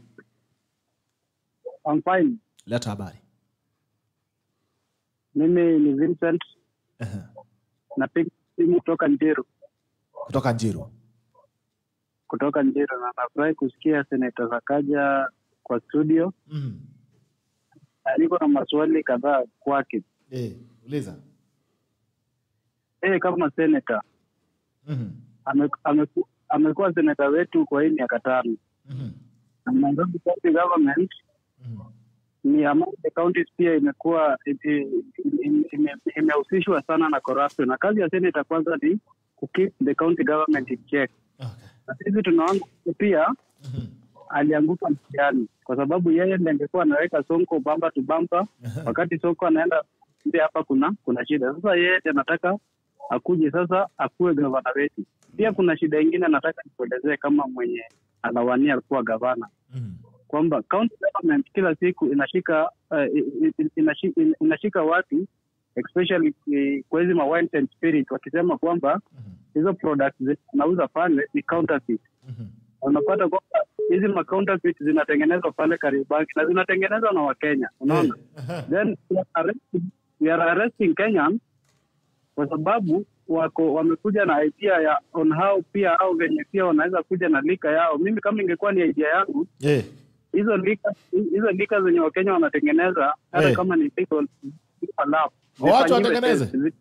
I'm fine. Leta habari. Mimi ni Vincent. Napiga simu kutoka Njiru. Kutoka Njiru na nafurahi kusikia Senator Sakaja kwa studio. Niko na maswali kadhaa kwake. Uliza. Kama senator. Amekuwa senator wetu kwa hii miaka 5. Na Nairobi County government ni among the counties pia imekuwa imehusishwa sana na corruption. Na kazi ya senator kwanza ni ku keep the county government in check. Na sisi tunaona pia alianguka mtihani kwa sababu yeye ndiye angekuwa anaweka Sonko bamba tu bamba wakati Sonko anaenda ndio hapa kuna shida. Sasa yeye anataka akuje sasa akuwe gavana wetu. Pia kuna shida nyingine nataka nikuelezee kama mwenye anawania kuwa gavana. Kwamba county government kila siku inashika watu especially kwa hizo ma wine and spirit wakisema kwamba hizo products zinauza pale ni counterfeit. Unapata kwamba hizi ma counterfeit zinatengenezwa pale Karibaki na zinatengenezwa na Wakenya. Unaona? Then we are arresting Kenyans kwa sababu wamekuja na idea ya on how pia au venye pia wanaweza kuja na lika yao. Mimi kama ingekuwa ni idea yangu, hizo lika zenye Wakenya wanatengeneza hata kama ni legal allow. Watu watengeneze.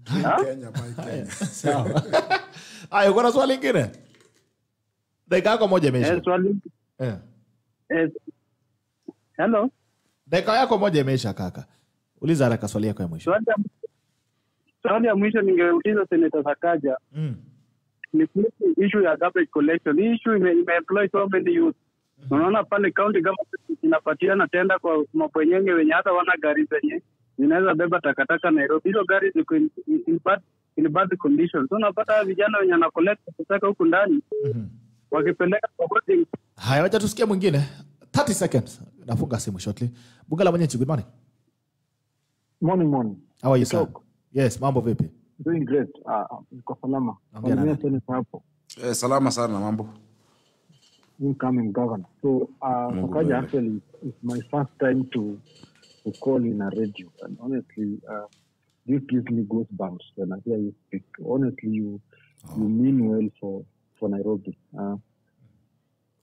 Kenya by Kenya. Sawa. Ayo, kuna swali lingine? Dakika yako moja imeisha. Swali. Hello. Dakika yako moja imeisha kaka. Uliza haraka swali yako ya mwisho. Swali ya mwisho ningeuliza Senator Sakaja. Ni issue ya garbage collection. Hii issue ime-employ so many youth. Unaona pale county government inapatiana tenda kwa mapwenyenge wenye hata wana gari zenye zinaweza beba takataka Nairobi. Hizo gari ziko in bad condition. So unapata vijana wenye na collect takataka huku ndani wakipeleka kwa boarding. Haya, wacha tusikie mwingine. 30 seconds. Nafunga simu shortly. Bunga la mwenyeji, good morning. Morning. How are you, sir? Yes, mambo vipi? Doing great. Niko salama. Hapo. Salama sana, mambo. Incoming governor. So, Sakaja actually is my first time to call in a radio. And honestly, this gives me goosebumps when I hear you speak. Honestly, you mean well for Nairobi.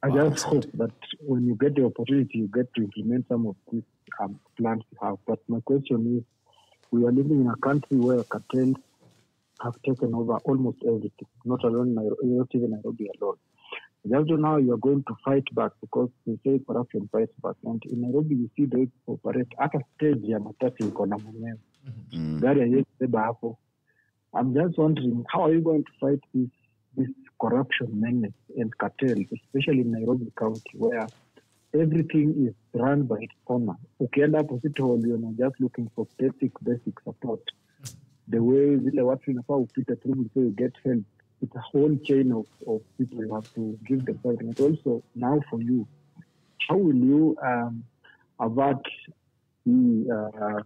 I just hope that when you get the opportunity, you get to implement some of these plans you have. But my question is, we are living in a country where cartels have taken over almost everything, not even Nairobi alone. Just now you are going to fight back because they say corruption fights back. And in Nairobi, you see the way people operate at a stage ya matatu iko na mwenyewe. Gari haiwezi beba hapo. I'm just wondering, how are you going to fight this corruption menace and cartel, especially in Nairobi County, where everything is run by its owner. Ukienda hapo City Hall, you're just looking for basic support. The way vile watu inafaa upite through so you get help it's a whole chain of people who have to give the side. And also now for you, how will you avert the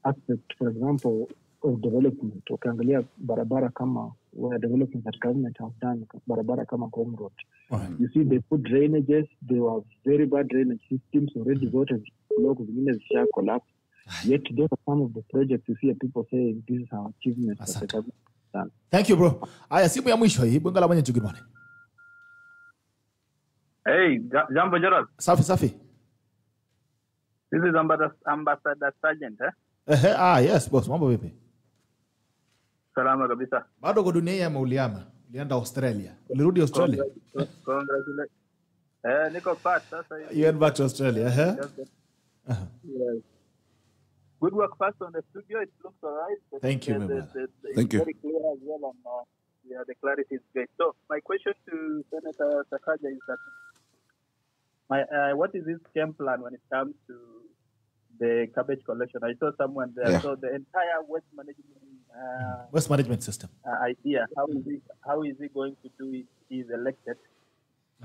aspect, for example, of development? Ukiangalia barabara kama where development that government have done, barabara kama Home Road. Right. You see, they put drainages. They were very bad drainage systems already. Got a block of collapse. Yet those are some of the projects you see people saying this is our achievement that the government has done. Thank you, bro. Aya, simu ya mwisho hii. Bungala mwenye good morning. Hey, Jambo Gerald. Safi. This is Ambassador Sergeant, eh? Yes, boss. Mambo vipi? Salama kabisa. Bado kwa dunia ya uliama. Ulienda Australia. Ulirudi Australia? Congratulations. Niko fast sasa hivi. You went back to Australia, Yes. Good work first on the studio. It looks all right. Thank you, my brother. Thank you. Very clear as well, and the clarity is great. So my question to Senator Sakaja is that what is his game plan when it comes to the garbage collection? I saw someone there. Yeah. So the entire Waste management system. idea. How is he going to do it? He's elected.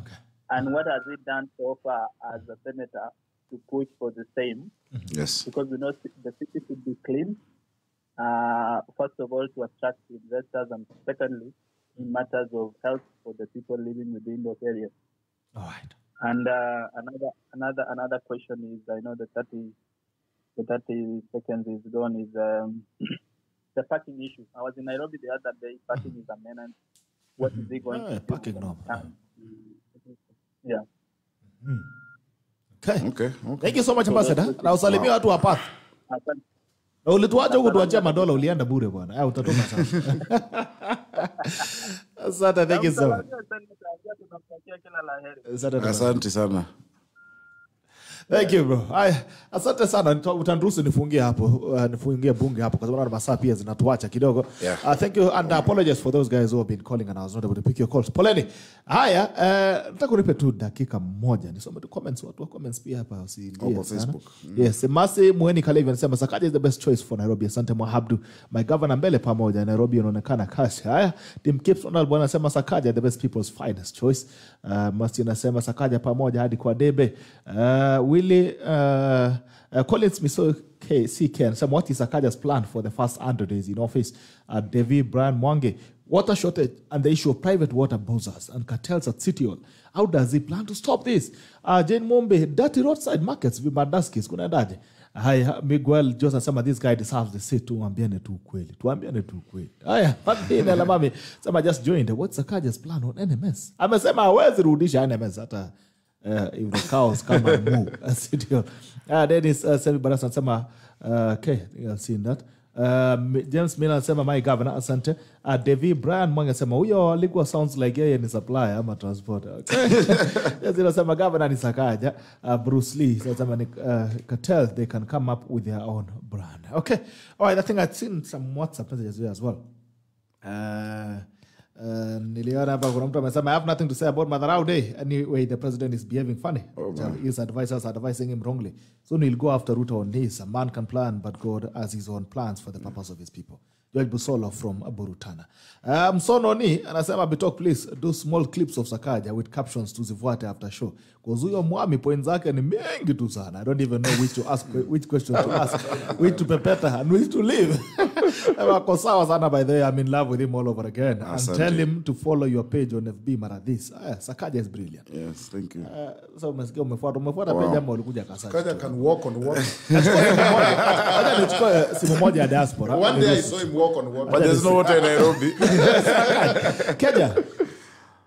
Okay. And what has he done so far as a senator to push for the same? Yes. Because we know the city should be clean. First of all, to attract investors, and secondly, in matters of health for the people living within those areas. All right. And another question is, I know the 30 seconds is gone, is the parking issue. I was in Nairobi the other day. Parking is a menace. What is he going to do? Parking norm. Yeah. Okay. Thank you so much, Ambassador. Na usalimia watu wa Path. Na ulituacha huko tuachia madola, ulienda bure bwana. Utatoka sasa. Asante, thank you so much. Asante sana. Thank you, bro. Asante sana. Utanruhusu nifungie hapo, nifungie bunge hapo kwa sababu masaa pia zinatuacha kidogo. Yeah. Thank you and apologies for those guys who have been calling and I was not able to pick your calls. Poleni. Haya, nataka unipe tu dakika moja. Nisome tu comments, watu wa comments pia hapa usiingie sana. Facebook. Yes, Masi Mueni Kalevi anasema Sakaja is the best choice for Nairobi. Asante Mwahabdu. My governor mbele pamoja Nairobi inaonekana kasi. Haya, Tim Kips Ronald bwana anasema Sakaja the best people's finest choice. Masi anasema Sakaja pamoja hadi kwa debe. Willie Collins Miso CK anasema what is Sakaja's plan for the first 100 days in office? Devi Brian Mwange, water shortage and the issue of private water buzzers and cartels at City Hall. How does he plan to stop this? Jane Mombe, dirty roadside markets with Madaskis, kuna daje? Haya, Miguel Joseph anasema this guy deserves the seat. Tuambiane tu kweli. Haya, Fadhili na mami sema just joined. What's Sakaja's plan on NMS? Amesema hawezi rudisha NMS hata if the cows come and move. Dennis Semi Barasa anasema okay, I've seen that. James Miller anasema my governor, asante. Devi Brian Mwange anasema huyo alikuwa sounds like yeye ni supplier ama transporter. Okay. Yes, anasema governor ni Sakaja. Bruce Lee anasema ni cartel, they can come up with their own brand. Okay. All right, I think I've seen some WhatsApp messages here as well. Niliona hapa kuna mtu amesema I have nothing to say about Madharau Day. Anyway, the president is behaving funny. His advisors are advising him wrongly. Soon he'll go after Ruto on this. A man can plan, but God has his own plans for the purpose of his people. George Busolo from Burutana. Msononi anasema Bitok, please do small clips of Sakaja with captions tuzifuate after show. Because huyo mwami point zake ni mengi tu sana. I don't even know which question to ask, which to pepeta and which to leave. Wako sawa sana, by the way. I'm in love with him all over again. And tell him to follow your page on FB Maradis. Sakaja is brilliant. Yes, thank you. So umesikia umefuata page ama ulikuja Kasai. Sakaja can walk on water. Acha nichukue simu moja ya diaspora. One day I saw him walk on water. But there's no water in Nairobi.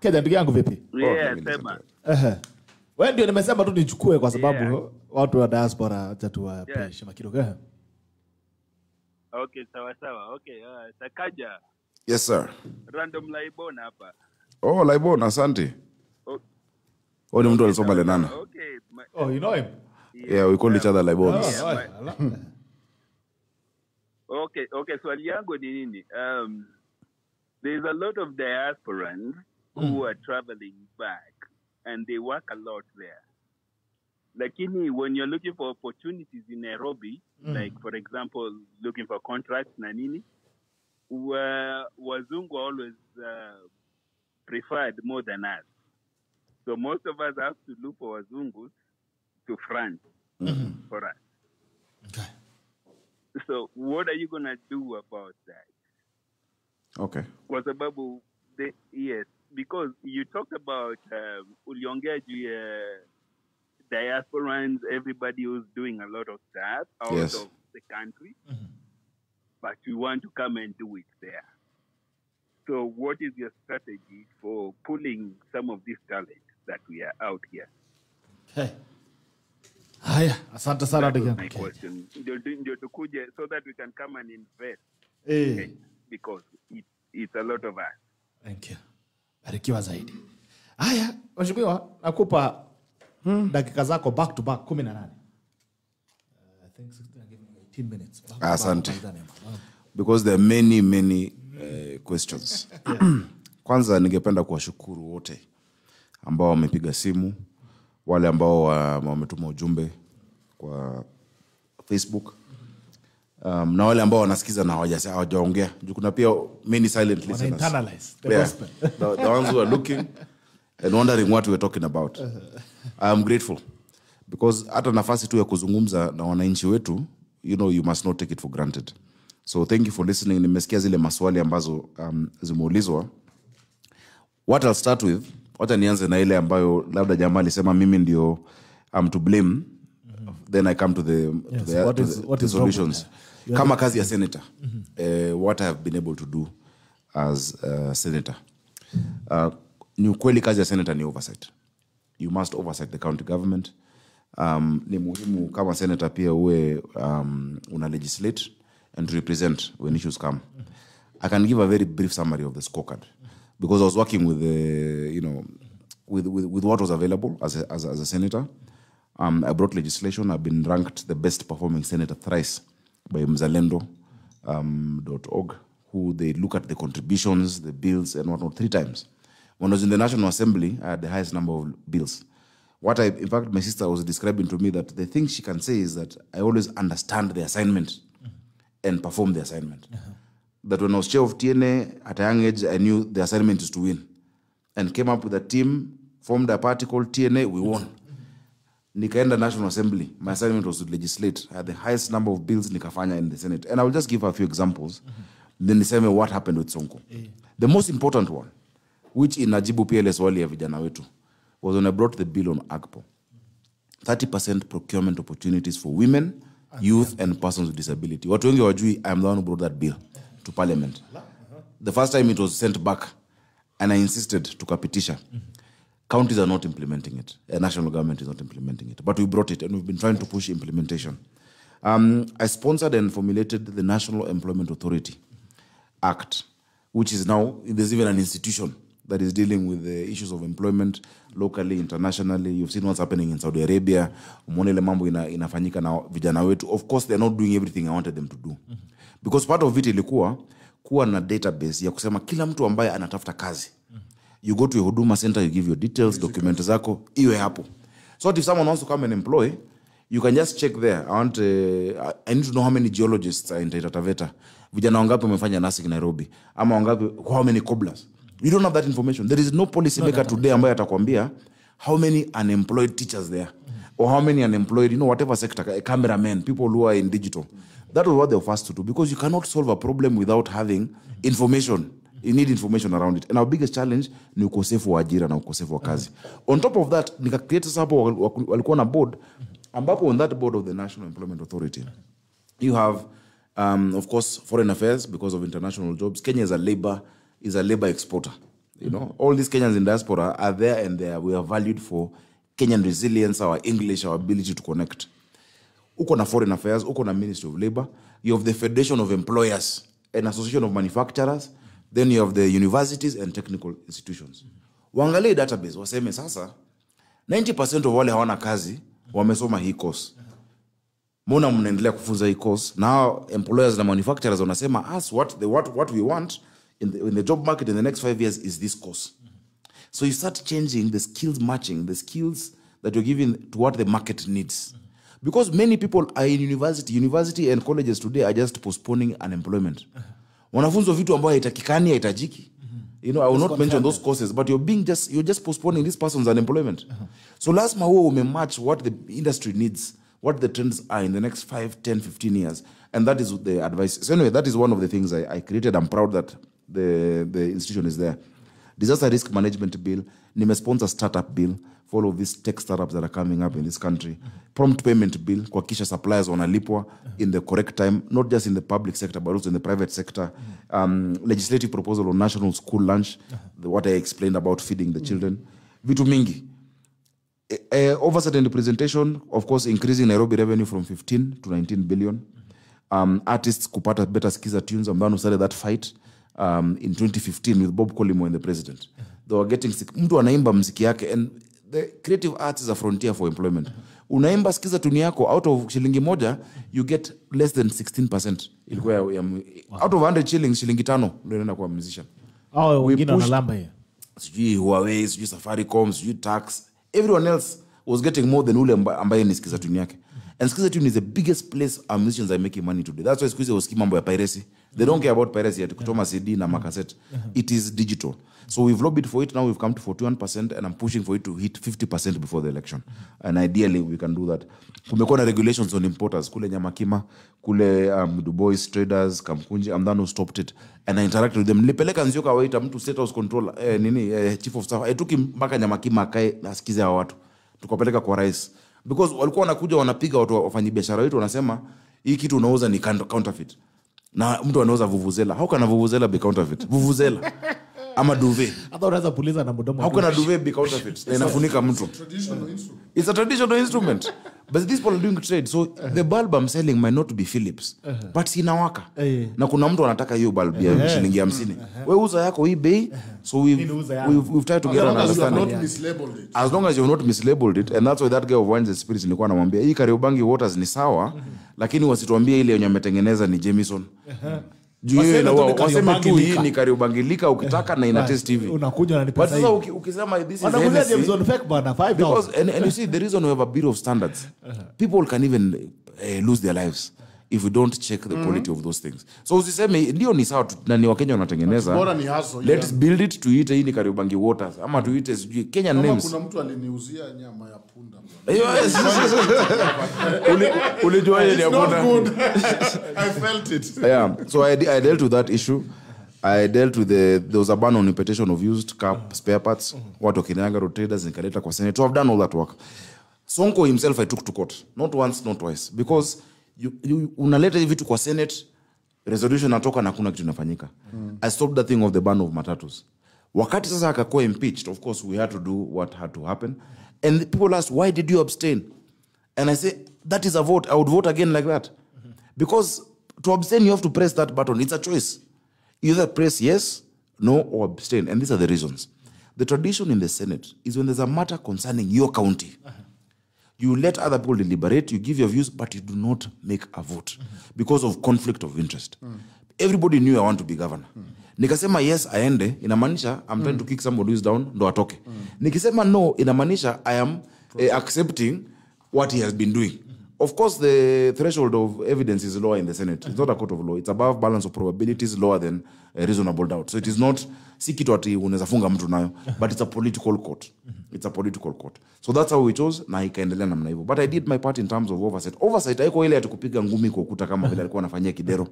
Keja ndugu yangu vipi? Yeah, sema. Wewe ndio nimesema tu nichukue kwa sababu watu wa diaspora acha tuwape heshima kidogo. Okay, sawa. Okay, Sakaja. Yes, sir. Random Laibon hapa. Oh, Laibon, asante. Oh, ni mtu alisoma Lenana. Okay. Oh, you know him? Yeah, we call each other Laibons. Okay, swali yangu ni nini? There's a lot of diasporans who are traveling back and they work a lot there. Lakini when you're looking for opportunities in Nairobi, like for example, looking for contracts na nini, Wazungu always preferred more than us. So most of us have to look for Wazungus to front for us. Okay. So what are you going to do about that? Okay. Kwa sababu, yes, because you talked about uliongea juu diasporans, everybody who's doing a lot of stuff out of the country, but you want to come and do it there. So what is your strategy for pulling some of these talents that we are out here? Okay. Haya, asante sana ndugu yangu. My question. Ndio tukuje so that we can come and invest. Eh. Because it's a lot of us. Thank you. Barikiwa zaidi. Haya, mheshimiwa, nakupa dakika zako back to back 18. I think 16 give me 18 minutes. Asante. Because there are many questions. Kwanza ningependa kuwashukuru wote ambao wamepiga simu, wale ambao wametuma ujumbe kwa Facebook, na wale ambao wanasikiza na hawajaongea. Kuna pia many silent listeners. Internalize the gospel. The ones who are looking and wondering what we're talking about. I am grateful because hata nafasi tu ya kuzungumza na wananchi wetu, you must not take it for granted. So thank you for listening. Nimesikia zile maswali ambazo zimeulizwa. What I'll start with, wacha nianze na ile ambayo labda jamaa alisema mimi ndio to blame. Then I come to the solutions. Kama kazi ya senator, what I have been able to do as a senator. Ni ukweli kazi ya senator ni oversight. You must oversight the county government. Ni muhimu kama senator pia uwe una legislate and represent when issues come. I can give a very brief summary of the scorecard because I was working with with what was available as a senator. I brought legislation. I've been ranked the best performing senator thrice by mzalendo.org, who they look at the contributions, the bills, and whatnot 3 times. When I was in the National Assembly, I had the highest number of bills. In fact, my sister was describing to me that the thing she can say is that I always understand the assignment and perform the assignment. That when I was chair of TNA, at a young age, I knew the assignment is to win. And came up with a team, formed a party called TNA, we won. Nikaenda National Assembly, my assignment was to legislate. I had the highest number of bills nikafanya in the Senate. And I will just give a few examples. Then niseme what happened with Sonko. The most important one, which inajibu PLS swali ya vijana wetu, was when I brought the bill on AGPO. 30% procurement opportunities for women, youth, and persons with disability. Watu wengi wajui, I am the one who brought that bill to Parliament. The first time it was sent back, and I insisted to kapitisha. Counties are not implementing it. The national government is not implementing it. But we brought it, and we've been trying to push implementation. I sponsored and formulated the National Employment Authority Act, which is now, there's even an institution that is dealing with the issues of employment locally, internationally. You've seen what's happening in Saudi Arabia. Umeona ile mambo inafanyika na vijana wetu. Of course, they're not doing everything I wanted them to do. Because part of it ilikuwa kuwa na database ya kusema kila mtu ambaye anatafuta kazi. You go to your Huduma Center, you give your details, documents zako, iwe hapo. So if someone wants to come and employ, you can just check there. I need to know how many geologists are in Taita Taveta. Vijana wangapi wamefanya nursing Nairobi. Ama wangapi, how many cobblers. You don't have that information. There is no policy maker today ambaye atakwambia how many unemployed teachers there. Or how many unemployed, whatever sector, cameramen, people who are in digital. That was what they were forced to do. Because you cannot solve a problem without having information. You need information around it. And our biggest challenge ni ukosefu wa ajira na ukosefu wa kazi. On top of that, nika create sasa hapo walikuwa na board, ambapo on that board of the National Employment Authority, you have, of course, foreign affairs because of international jobs. Kenya is a labor exporter. All these Kenyans in diaspora are there and we are valued for Kenyan resilience, our English, our ability to connect. Uko na foreign affairs, uko na Ministry of Labor. You have the Federation of Employers, an association of manufacturers. Then you have the universities and technical institutions. Waangalie database, waseme sasa, 90% of wale hawana kazi, wamesoma hii course. Mbona mnaendelea kufunza hii course? Now employers na manufacturers wanasema, us, what we want in the job market in the next 5 years is this course. So you start changing the skills matching, the skills that you're giving to what the market needs. Because many people are in university and colleges today are just postponing unemployment. Wanafunzwa vitu ambayo haitakikani, haitajiki. You know, I will not mention those courses, but you're just postponing this person's unemployment. So lazima huo umematch what the industry needs, what the trends are in the next 5, 10, 15 years. And that is the advice. So anyway, that is one of the things I created. I'm proud that the institution is there. Disaster risk management bill, nime-sponsor startup bill for all of these tech startups that are coming up in this country. Prompt payment bill, kuhakikisha suppliers wanalipwa in the correct time, not just in the public sector, but also in the private sector. Legislative proposal on national school lunch, what I explained about feeding the children. Vitu mingi. Oversight and representation, of course, increasing Nairobi revenue from 15 to 19 billion. Artists kupata better skiza tunes. Ambano started that fight in 2015 with Bob Collymore and the president. They were getting sick. Mtu anaimba mziki yake, and the creative arts is a frontier for employment. Unaimba skiza tuni yako, out of shilingi moja, you get less than 16%. Out of 100 shillings, shilingi 5 ndio inaenda kwa musician. Wengine wanalamba hiyo. Sijui Huawei, sijui Safaricom, sijui Tax. Everyone else was getting more than ule ambaye ni skiza tuni yake. And skiza tuni is the biggest place our musicians are making money today. That's why squeeze was mambo ya piracy. They don't care about piracy yet. Kutoma CD na makaset. It is digital. So we've lobbied for it. Now we've come to 41%, and I'm pushing for it to hit 50% before the election. And ideally, we can do that. Kumekuwa na regulations on importers. Kule Nyamakima, kule Dubois traders, Kamkunji. I'm the one who stopped it. And I interacted with them. Nilipeleka Nzioka waita mtu state house control, chief of staff. I took him mpaka Nyamakima akae asikize hao watu. Tukapeleka kwa rais. Because walikuwa wanakuja wanapiga watu wafanyabiashara wetu, wanasema hii kitu unauza ni counterfeit. Na mtu anauza vuvuzela. How can a vuvuzela be counterfeit? Vuvuzela. Ama duvet. Hata unaweza puliza na mdomo. How can a duvet be counterfeit? Inafunika mtu. It's a traditional instrument. But these people are doing trade. So the bulb I'm selling might not be Philips. But inawaka. Na kuna mtu anataka hiyo bulb ya shilingi 50. Wewe uza yako hii bei. So we've tried to get an understanding. As long as you've not mislabeled it. And that's why that guy of Wines and Spirits nilikuwa namwambia hii Kariobangi Waters ni sawa, lakini wasituambie ile yenye ametengeneza ni Jameson. Waseme tu hii ni Kariobangilika ukitaka na ina taste hivi. Unakuja na ni pesa hivi. But sasa ukisema this is Hennessy. Jameson fake bana 5,000. Because and you see the reason we have a bureau of standards. People can even lose their lives if we don't check the quality of those things. So usiseme ndio ni sawa na ni Wakenya wanatengeneza. Let's build it to eat hii ni Kariobangi Waters ama to eat Kenyan names. Kuna mtu aliniuzia nyama ya punda. Ulijua ile ya punda. I felt it. Yeah. So I dealt with that issue. I dealt with there was a ban on importation of used car spare parts. Watu Kinyaga road traders nikaleta kwa Senate. So I've done all that work. Sonko himself I took to court. Not once, not twice. Because you unaleta vitu kwa Senate, resolution natoka na kuna kitu inafanyika. I stopped the thing of the ban of matatus. Wakati sasa akakuwa impeached, of course we had to do what had to happen. And the people asked, why did you abstain? And I say, that is a vote. I would vote again like that. Because to abstain, you have to press that button. It's a choice. You either press yes, no, or abstain. And these are the reasons. The tradition in the Senate is when there's a matter concerning your county, you let other people deliberate, you give your views, but you do not make a vote because of conflict of interest. Everybody knew I want to be governor. Nikasema yes, aende, inamaanisha I'm trying to kick somebody who's down, ndo atoke. Nikisema no, inamaanisha I am accepting what he has been doing. Of course, the threshold of evidence is lower in the Senate. It's not a court of law. It's above balance of probabilities, lower than a reasonable doubt. So it is not si kitu ati unaweza funga mtu nayo, but it's a political court. It's a political court. So that's how we chose, na ikaendelea namna hivyo. But I did my part in terms of oversight. Oversight haiko ile ati kupiga ngumi kwa ukuta kama vile alikuwa anafanyia Kidero.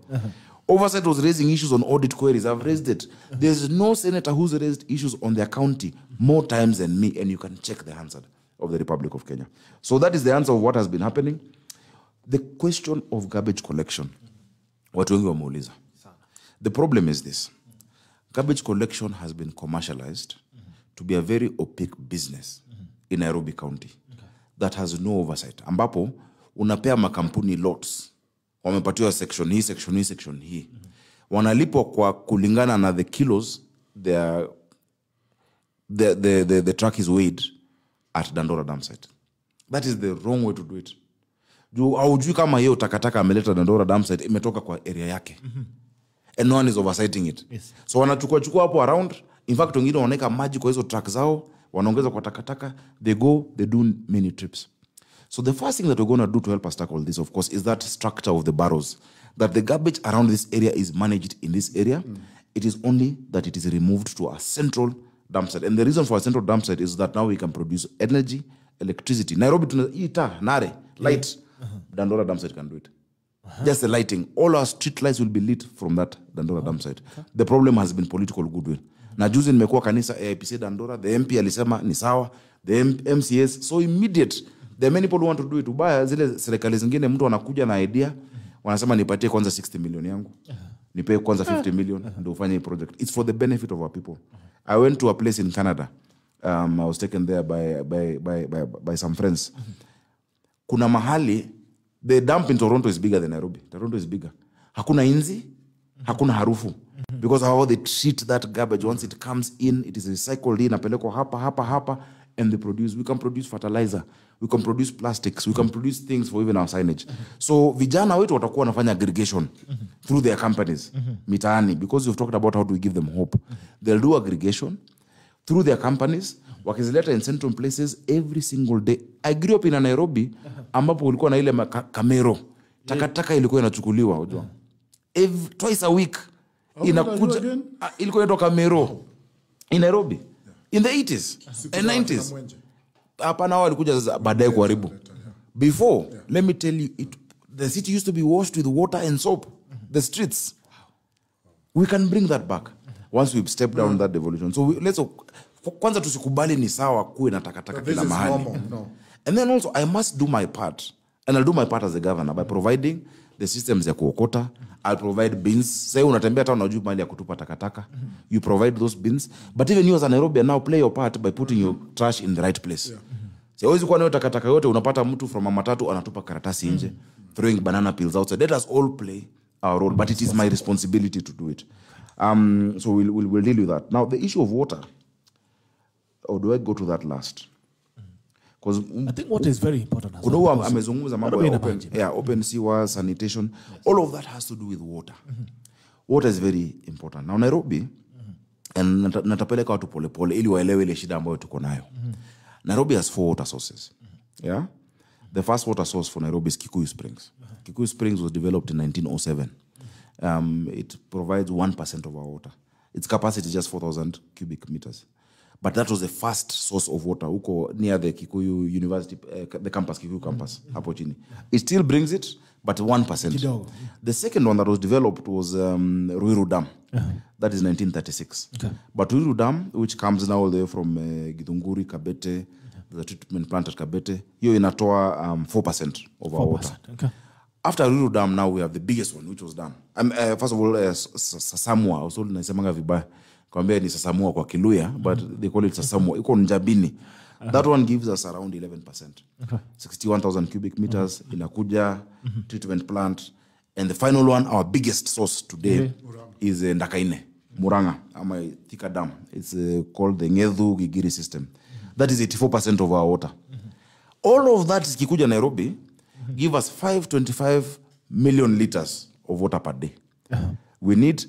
Oversight was raising issues on audit queries. I've raised it. There's no senator who's raised issues on their county more times than me, and you can check the answer of the Republic of Kenya. So that is the answer of what has been happening. The question of garbage collection, watu wengi wameuliza. The problem is this. Garbage collection has been commercialized to be a very opaque business in Nairobi County that has no oversight. Ambapo, unapea makampuni lots. Wamepatiwa section hii, section hii, section hii. Wanalipwa kwa kulingana na the kilos the truck is weighed at Dandora dam site. That is the wrong way to do it. Haujui kama hiyo takataka ameleta Dandora dam site imetoka kwa area yake. And no one is oversighting it. Yes. So wanachukua hapo around. In fact, wengine wanaeka maji kwa hizo truck zao, wanaongeza kwa takataka, they go, they do many trips. So the first thing that we're going to do to help us tackle this, of course, is that structure of the barrows, that the garbage around this area is managed in this area. It is only that it is removed to a central dump site. And the reason for a central dump site is that now we can produce energy, electricity. Nairobi, Nare, light. Dandora dump site can do it. Just the lighting. All our street lights will be lit from that Dandora dump site. The problem has been political goodwill. Na juzi nimekuwa kanisa AIPC Dandora, the MP alisema ni sawa, the MCS, so immediate. There are many people who want to do it. Ubaya zile serikali zingine mtu anakuja na idea, wanasema nipatie kwanza 60 million yangu. Nipe kwanza 50 million ndio ufanye project. It's for the benefit of our people. I went to a place in Canada. I was taken there by some friends. Kuna mahali, the dump in Toronto is bigger than Nairobi. Toronto is bigger. Hakuna inzi, hakuna harufu. Because how they treat that garbage, once it comes in, it is recycled in, apeleko hapa, and they produce. We can produce fertilizer, we can produce plastics, we can produce things for even our signage. So vijana wetu watakuwa wanafanya aggregation through their companies, mitaani, because you've talked about how do we give them hope. They'll do aggregation through their companies, wakizileta in central places every single day. I grew up in Nairobi, ambapo ulikuwa na ile kamero. Takataka ilikuwa inachukuliwa, unajua. Twice a week. Inakuja, ilikuwa inaitwa kamero. In Nairobi. In the 80s and 90s. Hapa nao walikuja baadaye kuharibu. Before, let me tell you, the city used to be washed with water and soap. The streets. We can bring that back once we've stepped down that devolution. So let's kwanza tusikubali ni sawa kuwe na takataka kila mahali. No. And then also I must do my part. And I'll do my part as a governor by providing the systems ya kuokota. I'll provide bins. Say unatembea hata unajua mahali ya kutupa takataka. You provide those bins. But even you as a Nairobian now play your part by putting your trash in the right place. So huwezi kuwa nayo takataka yote unapata mtu from matatu anatupa karatasi nje, throwing banana peels outside. Let us all play our role, but it is my responsibility to do it. So we'll deal with that. Now the issue of water. Or do I go to that last? Because I think water is very important. Amezungumza mambo ya open sewer, sanitation. All of that has to do with water. Water is very important. Now Nairobi, and natapeleka watu pole pole ili waelewe ile shida ambayo tuko nayo. Nairobi has 4 water sources. Yeah? The first water source for Nairobi is Kikuyu Springs. Kikuyu Springs was developed in 1907. It provides 1% of our water. Its capacity is just 4,000 cubic meters. But that was the first source of water uko near the Kikuyu University, the campus, Kikuyu campus, hapo chini. It still brings it, but 1%. The second one that was developed was Ruiru Dam. That is 1936. Okay. But Ruiru Dam, which comes now all the way from Githunguri, Kabete, the treatment plant at Kabete, hiyo inatoa 4% of our water. Okay. After Ruiru Dam, now we have the biggest one, which was done. First of all, Sasamua, also naisemanga vibaya. Kwambia ni Sasamua kwa Kiluya, but they call it Sasamua. Iko Njabini. That one gives us around 11%. Okay. 61,000 cubic meters inakuja, treatment plant. And the final one, our biggest source today, is Ndakaine, Muranga, ama Thika Dam. It's called the Ngethu Gigiri system. That is 84% of our water. All of that is Kikuja Nairobi, give us 525 million liters of water per day. We need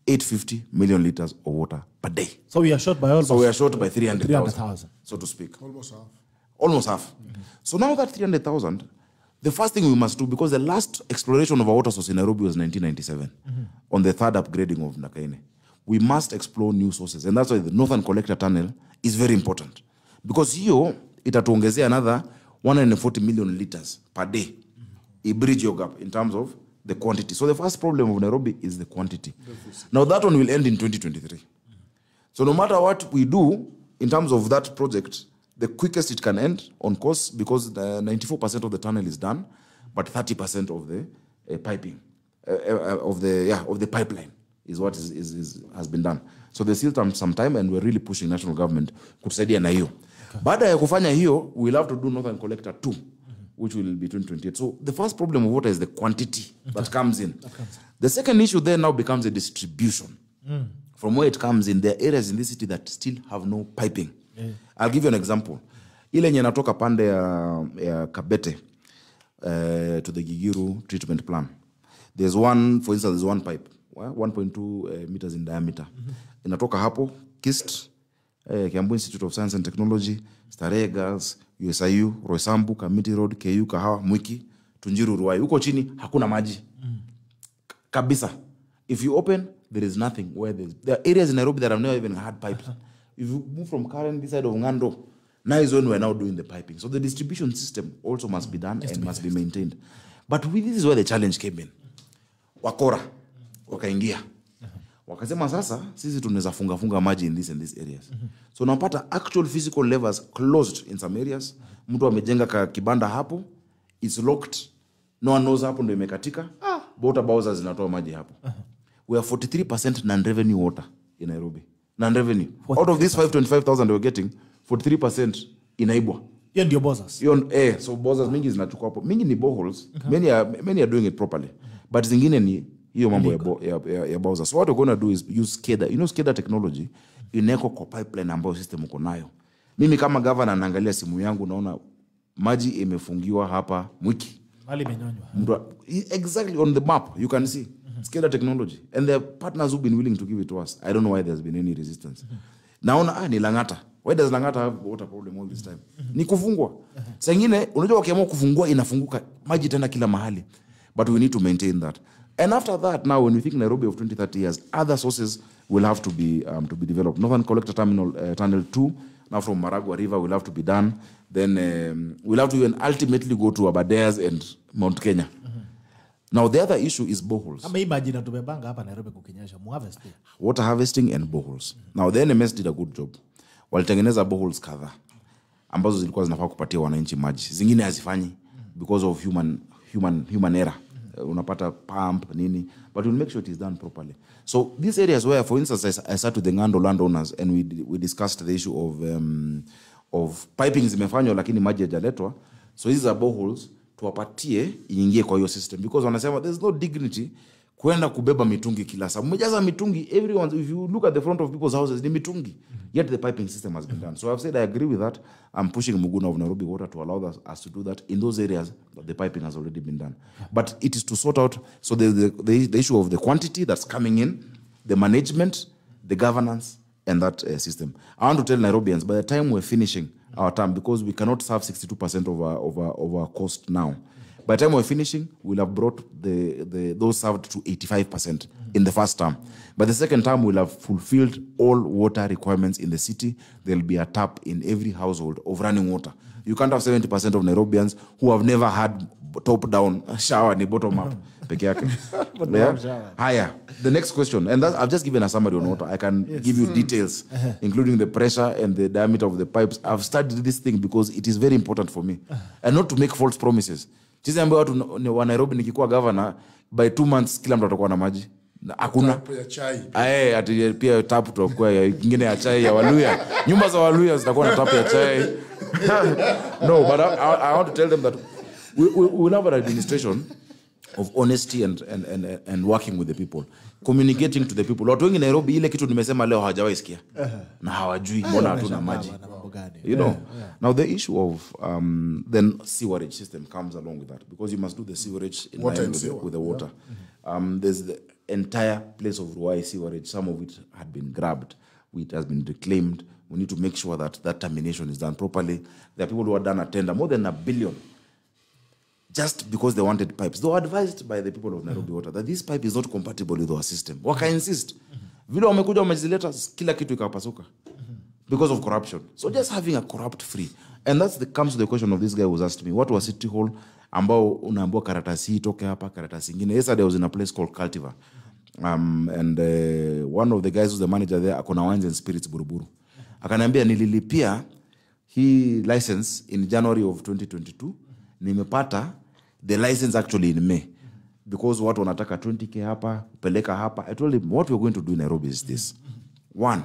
850 million liters of water per day. So we are short by almost. So we are short by 300,000, so to speak. Almost half. Almost half. So now that 300,000, the first thing we must do, because the last exploration of our water source in Nairobi was 1997, on the third upgrading of Ndakaine. We must explore new sources. And that's why the Northern Collector Tunnel is very important. Because here, itatuongezea another 140 million liters per day. A bridge your gap in terms of the quantity. So the first problem of Nairobi is the quantity. Now that one will end in 2023. So no matter what we do in terms of that project, the quickest it can end on course, because 94% of the tunnel is done, but 30% of the piping of the pipeline is what has been done. So there's still some time, and we're really pushing national government kusaidia na hiyo. Baada ya kufanya hiyo, we'll have to do Northern Collector 2. Which will be 2028. So the first problem of water is the quantity that comes in. The second issue then now becomes a distribution. From where it comes in, there are areas in this city that still have no piping. I'll give you an example. Ile nye natoka pande ya Kabete to the Gigiru treatment plan. There's one, for instance, there's one pipe, 1.2 meters in diameter. Inatoka hapo, KIST, Kiambu Institute of Science and Technology, Starehe Girls, USIU, Roysambu, Kamiti Road, KU, Kahawa, Mwiki, Tunjiru, Ruai. Huko chini hakuna maji. Kabisa. If you open, there is nothing. There are areas in Nairobi that have never even had pipes. If you move from Karen, this side of Ngando, now is when we're now doing the piping. So the distribution system also must be done and must be maintained. But this is where the challenge came in. Wakora, wakaingia. Wakasema sasa, sisi tunaweza funga maji in these areas. So unapata actual physical levels closed in some areas. Mtu amejenga kibanda hapo, it's locked. No one knows hapo ndio imekatika. Water bowsers zinatoa maji hapo. We have 43% non-revenue water in Nairobi. Non-revenue. Out of this 525,000 we're getting, 43% inaibwa. Hiyo ndio bowsers. So bowsers mingi zinachukua hapo. Mingi ni boreholes. Many are doing it properly. But zingine ni hiyo mambo ya bowsers. So what we're going to do is use SCADA. You know SCADA technology ineko kwa pipeline ambayo system uko nayo. Mimi kama governor naangalia simu yangu naona maji imefungiwa hapa Mwiki. Mali menyonywa. Exactly on the map you can see. SCADA technology. And the partners who've been willing to give it to us. I don't know why there's been any resistance. Naona ni Langata. Why does Langata have water problem all this time? Ni kufungwa. Sengine unajua wakiamua kufungua inafunguka maji tena kila mahali. But we need to maintain that. And after that, now when we think Nairobi of 20-30 years, other sources will have to be developed. Northern Collector Terminal Tunnel 2, now from Maragua River, will have to be done. Then we'll have to even ultimately go to Aberdares and Mount Kenya. Now the other issue is boreholes. Water harvesting and boreholes. Now the NMS did a good job. Walitengeneza boreholes kadhaa ambazo zilikuwa zinafaa kupatia wananchi maji. Zingine hazifanyi because of human error. Unapata pump nini, but we'll make sure it is done properly. So these areas where, for instance, I sat with the Ngando landowners and we discussed the issue of piping zimefanywa lakini maji hajaletwa. So these are boreholes tuwapatie iingie kwa hiyo system, because wanasema there's no dignity kwenda kubeba mitungi kila saa. Mmejaza mitungi, everyone, if you look at the front of people's houses, ni mitungi. Yet the piping system has been done. So I've said I agree with that. I'm pushing Muguna of Nairobi Water to allow us to do that in those areas that the piping has already been done. But it is to sort out, so the issue of the quantity that's coming in, the management, the governance, and that system. I want to tell Nairobians, by the time we're finishing our term, because we cannot serve 62% of our cost now, by the time we're finishing, we'll have brought those served to 85% in the first term. By the second term, we'll have fulfilled all water requirements in the city. There'll be a tap in every household of running water. You can't have 70% of Nairobians who have never had top-down shower ni bottom-up. Higher. The next question, and I've just given a summary on water. I can give you details, including the pressure and the diameter of the pipes. I've studied this thing because it is very important for me. And not to make false promises. Chizi ambayo watu wa Nairobi nikikuwa governor, by 2 months kila mtu atakuwa na maji. Hakuna. Tapu ya chai. Ati pia tapu tutakuwa ya kingine ya chai ya Waluya. Nyumba za Waluya zitakuwa na tapu ya chai. No, but I want to tell them that we will have an administration of honesty and working with the people, communicating to the people. Watu wengi Nairobi ile kitu nimesema leo hawajawahi sikia. Na hawajui mbona hatuna maji. You know. Now the issue of then sewerage system comes along with that, because you must do the sewerage in line with the water. There's the entire place of Ruai sewerage. Some of it had been grabbed. It has been reclaimed. We need to make sure that that termination is done properly. There are people who have done a tender, more than $1 billion, just because they wanted pipes. They were advised by the people of Nairobi Water that this pipe is not compatible with our system. Waka insist. Vile wamekuja wamezileta kila kitu ikapasuka because of corruption. So just having a corrupt free. And that comes to the question of this guy who's asked me, what was City Hall ambao unaambiwa karatasi hii toke hapa, karatasi ingine. Yesterday I was in a place called Cultivar. And one of the guys who's the manager there, akona wines and spirits Buruburu. Akaniambia nililipia hii license in January of 2022. Nimepata the license actually in May, because watu wanataka 20k hapa, peleka hapa. I told him what we're going to do in Nairobi is this. One,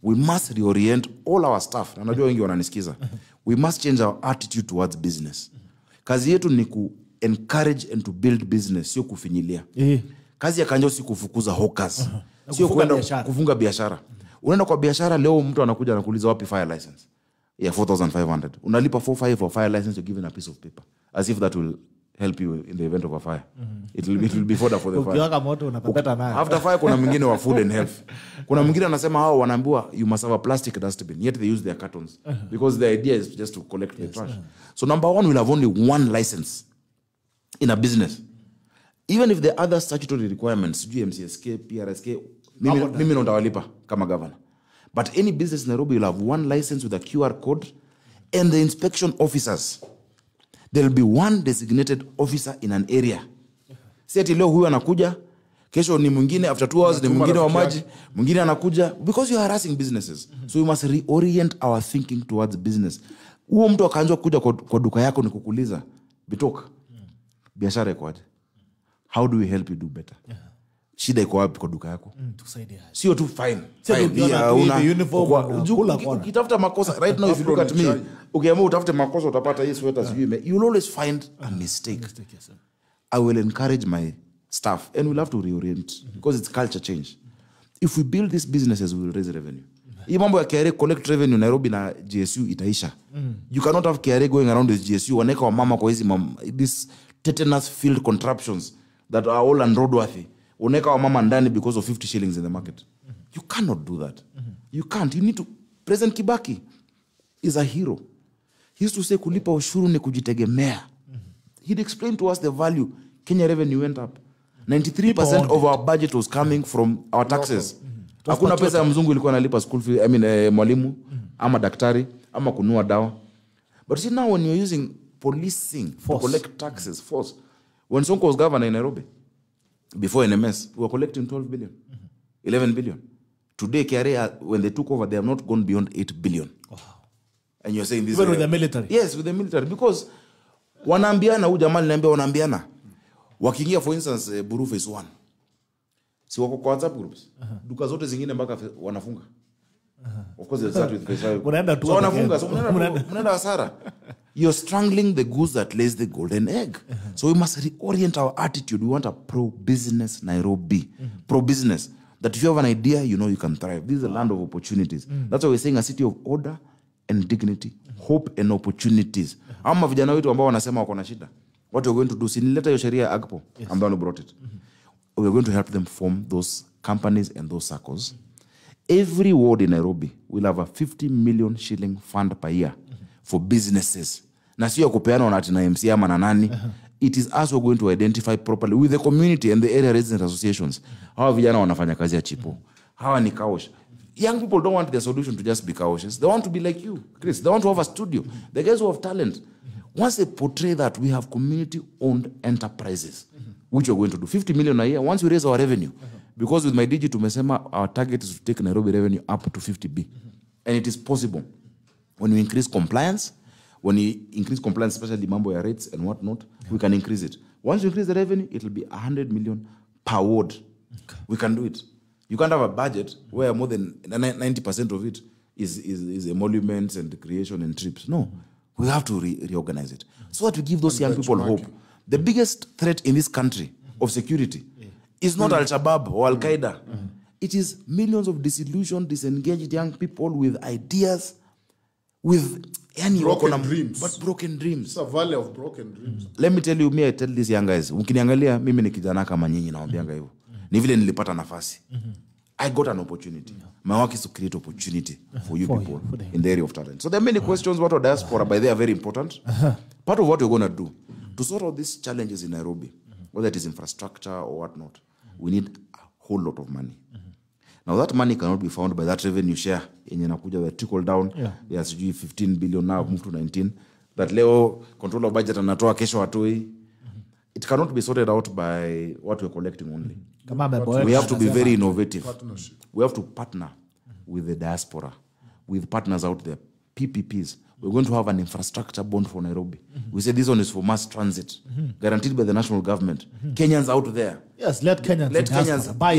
we must reorient all our staff. Na najua wengi wananisikiza. We must change our attitude towards business. Kazi yetu ni ku encourage and to build business, sio kufinyilia. Kazi ya Kanjo si kufukuza hawkers. Sio kwenda kufunga biashara. Unaenda kwa biashara leo mtu anakuja anakuuliza wapi fire license? Yeah, 4,500. Unalipa 4,500 for fire license, you're given a piece of paper. As if that will help you in the event of a fire. It will be fodder for the fire. Ukiwaka moto unapepeta nayo. After fire kuna mwingine wa food and health. Kuna mwingine anasema hao wanaambiwa you must have a plastic dustbin, yet they use their cartons because the idea is just to collect the trash. So number one, we'll have only one license in a business. Even if the other statutory requirements, GMCSK, PRSK, mimi ndawalipa kama governor. But any business in Nairobi will have one license with a QR code, and the inspection officers, there will be one designated officer in an area. Si ati leo huyu anakuja, kesho ni mwingine, after 2 hours ni mwingine wa maji, mwingine anakuja, because you are harassing businesses. So we must reorient our thinking towards business. Huo mtu akaanza kuja kwa duka yako ni kukuuliza, Bitoka, biashara iko aje? How do we help you do better? Shida iko wapi kwa duka yako? Tusaidie. Sio tu fine. Una uniform ukitafuta makosa right now, if you look at me, ukiamua utafute makosa utapata hii sweater sijui. You will always find a mistake. I will encourage my staff, and we'll have to reorient because it's culture change. If we build these businesses, we will raise revenue. Hii mambo ya KRA collect revenue Nairobi na GSU itaisha. You cannot have KRA going around with GSU waneka wa mama kwa hizi these tetanus filled contraptions that are all unroadworthy. Uneka wa mama ndani because of 50 shillings in the market. You cannot do that. You can't. You need to. President Kibaki is a hero. He used to say kulipa ushuru ni kujitegemea. He'd explain to us the value. Kenya revenue went up. 93% of our budget was coming from our taxes. Hakuna pesa ya mzungu ilikuwa nalipa school fee, mwalimu, ama daktari, ama kunua dawa. But see now when you're using policing to collect taxes, force. When Sonko was governor in Nairobi, before NMS, we were collecting 12 billion, 11 billion. Today, KRA, when they took over, they have not gone beyond 8 billion. Wow. And you're saying this... Even with the military? Yes, with the military. Because wanaambiana, ujamali naambia wanaambiana. Wakiingia, for instance, Buru Phase 1. Si wako kwa WhatsApp groups. Duka zote zingine mpaka wanafunga. Of course, they'll start with Phase 5. So wanafunga. So mnaenda hasara. You're strangling the goose that lays the golden egg. So we must reorient our attitude. We want a pro-business Nairobi. Pro-business. That if you have an idea, you know you can thrive. This is a land of opportunities. That's why we're saying a city of order and dignity, hope and opportunities. Ama vijana wetu ambao wanasema wako na shida. What we're going to do, sinileta hiyo sheria AGPO. I'm the one who brought it. We're going to help them form those companies and those circles. Every ward in Nairobi will have a 50 million shilling fund per year for businesses. Na sio kupeana na tina MC ama na nani. It is us who are going to identify properly with the community and the area resident associations. Hawa vijana wanafanya kazi ya chipo. Hawa ni kaosh. Young people don't want their solution to just be cautious. They want to be like you, Chris. They want to have a studio. The guys who have talent. Once they portray that, we have community-owned enterprises, which we're going to do. 50 million a year, once we raise our revenue. Because with my DG tumesema, our target is to take Nairobi revenue up to 50B. And it is possible. When we increase compliance, especially mambo ya rates and whatnot, we can increase it. Once you increase the revenue, it will be 100 million per ward. We can do it. You can't have a budget where more than 90% of it is emoluments and creation and trips. No. We have to reorganize it so that we give those young people hope. The biggest threat in this country of security is not Al-Shabaab or Al-Qaeda. It is millions of disillusioned, disengaged young people with ideas, with broken dreams. But broken dreams. It's a valley of broken dreams. Let me tell you, I tell these young guys, ukiniangalia mimi ni kijana kama nyinyi naambianga hivyo. Ni vile nilipata nafasi. I got an opportunity. My work is to create opportunity for you people in the area of talent. So there are many questions about our diaspora, but they are very important. Part of what we're going to do, to sort out these challenges in Nairobi, whether it is infrastructure or whatnot, we need a whole lot of money. Now that money cannot be found by that revenue share. The trickle down, there's 15 billion now, moved to 19. That Leo control of budget and natoa kesho atoi. It cannot be sorted out by what we're collecting only. We have to be very innovative. We have to partner with the diaspora, with partners out there, PPPs. We're going to have an infrastructure bond for Nairobi. We say this one is for mass transit, guaranteed by the national government. Kenyans out there. Yes, let Kenyans buy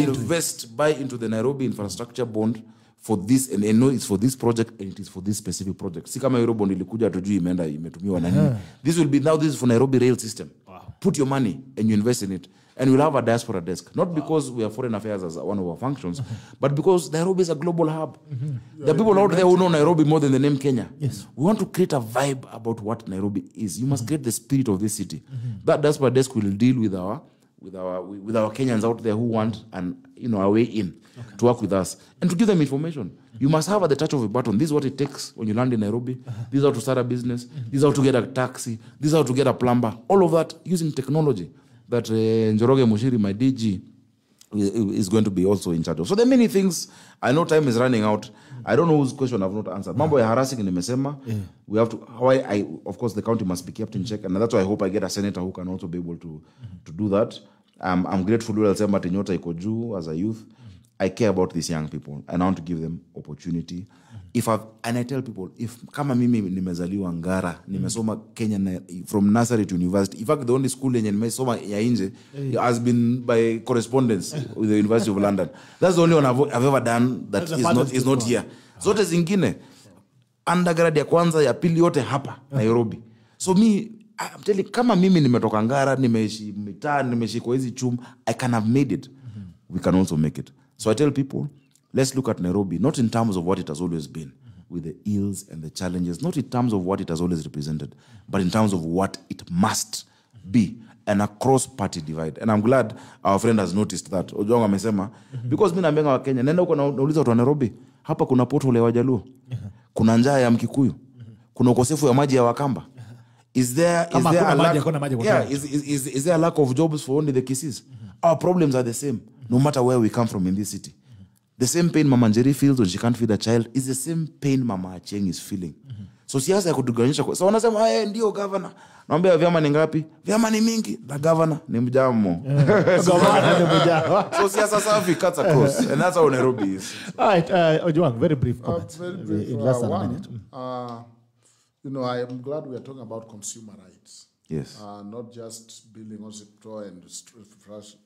into the Nairobi infrastructure bond for this, and I know it's for this project, and it is for this specific project. Si kama Eurobond ilikuja tujui imetumiwa na nini. This will be now, this is for Nairobi rail system. Wow. Put your money and you invest in it. And we'll have a diaspora desk. Not because we are foreign affairs as one of our functions, but because Nairobi is a global hub. There are people out there who know Nairobi more than the name Kenya. Yes. We want to create a vibe about what Nairobi is. You must create the spirit of this city. That diaspora desk will deal with our Kenyans out there who want a way in to work with us and to give them information. You must have at the touch of a button. This is what it takes when you land in Nairobi. This is how to start a business. This is how to get a taxi. This is how to get a plumber. All of that using technology that Njoroge Mushiri, my DG, is going to be also in charge of. So there are many things. I know time is running out. I don't know whose question I've not answered. Mambo ya harassing nimesema. We have to. Of course, the county must be kept in check, and that's why I hope I get a senator who can also be able to do that. I'm grateful to Elsema Tinyota Ikoju as a youth. I care about these young people, and I want to give them opportunity. And I tell people, if kama mimi nimezaliwa Ngara, nimesoma Kenya from nursery to university. In fact, the only school yenye nimesoma ya nje has been by correspondence with the University of London. That's the only one I've ever done that is not here. Zote zingine, undergrad ya kwanza, ya pili yote hapa, Nairobi. So I'm telling, kama mimi nimetoka Ngara, nimeishi mitaa, nimeishi kwa hizi chum, I can have made it. We can also make it. So I tell people, let's look at Nairobi, not in terms of what it has always been, with the ills and the challenges, not in terms of what it has always represented, but in terms of what it must be, and a cross-party divide. And I'm glad our friend has noticed that. Ojonga amesema, because mimi naambianga wa Kenya, nenda huko nauliza watu wa Nairobi, hapa kuna pothole ya Wajaluo, kuna njaa ya Mkikuyu, kuna ukosefu ya maji ya Wakamba. Is there a lack of jobs for only the Kisis? Our problems are the same, no matter where we come from in this city. The same pain Mama Njeri feels when she can't feed a child is the same pain Mama Acheng is feeling. So siasa ya kutuganisha. So wanasema, ndio governor. Naambia vyama ni ngapi? Vyama ni mingi. The governor ni mjamo. Governor ni mjamo. So siasa safi cuts across. And that's how Nairobi is. All right, Ojuang, very brief comment. Very brief. In less than a minute. I am glad we are talking about consumer rights. Yes. Not just building hospital and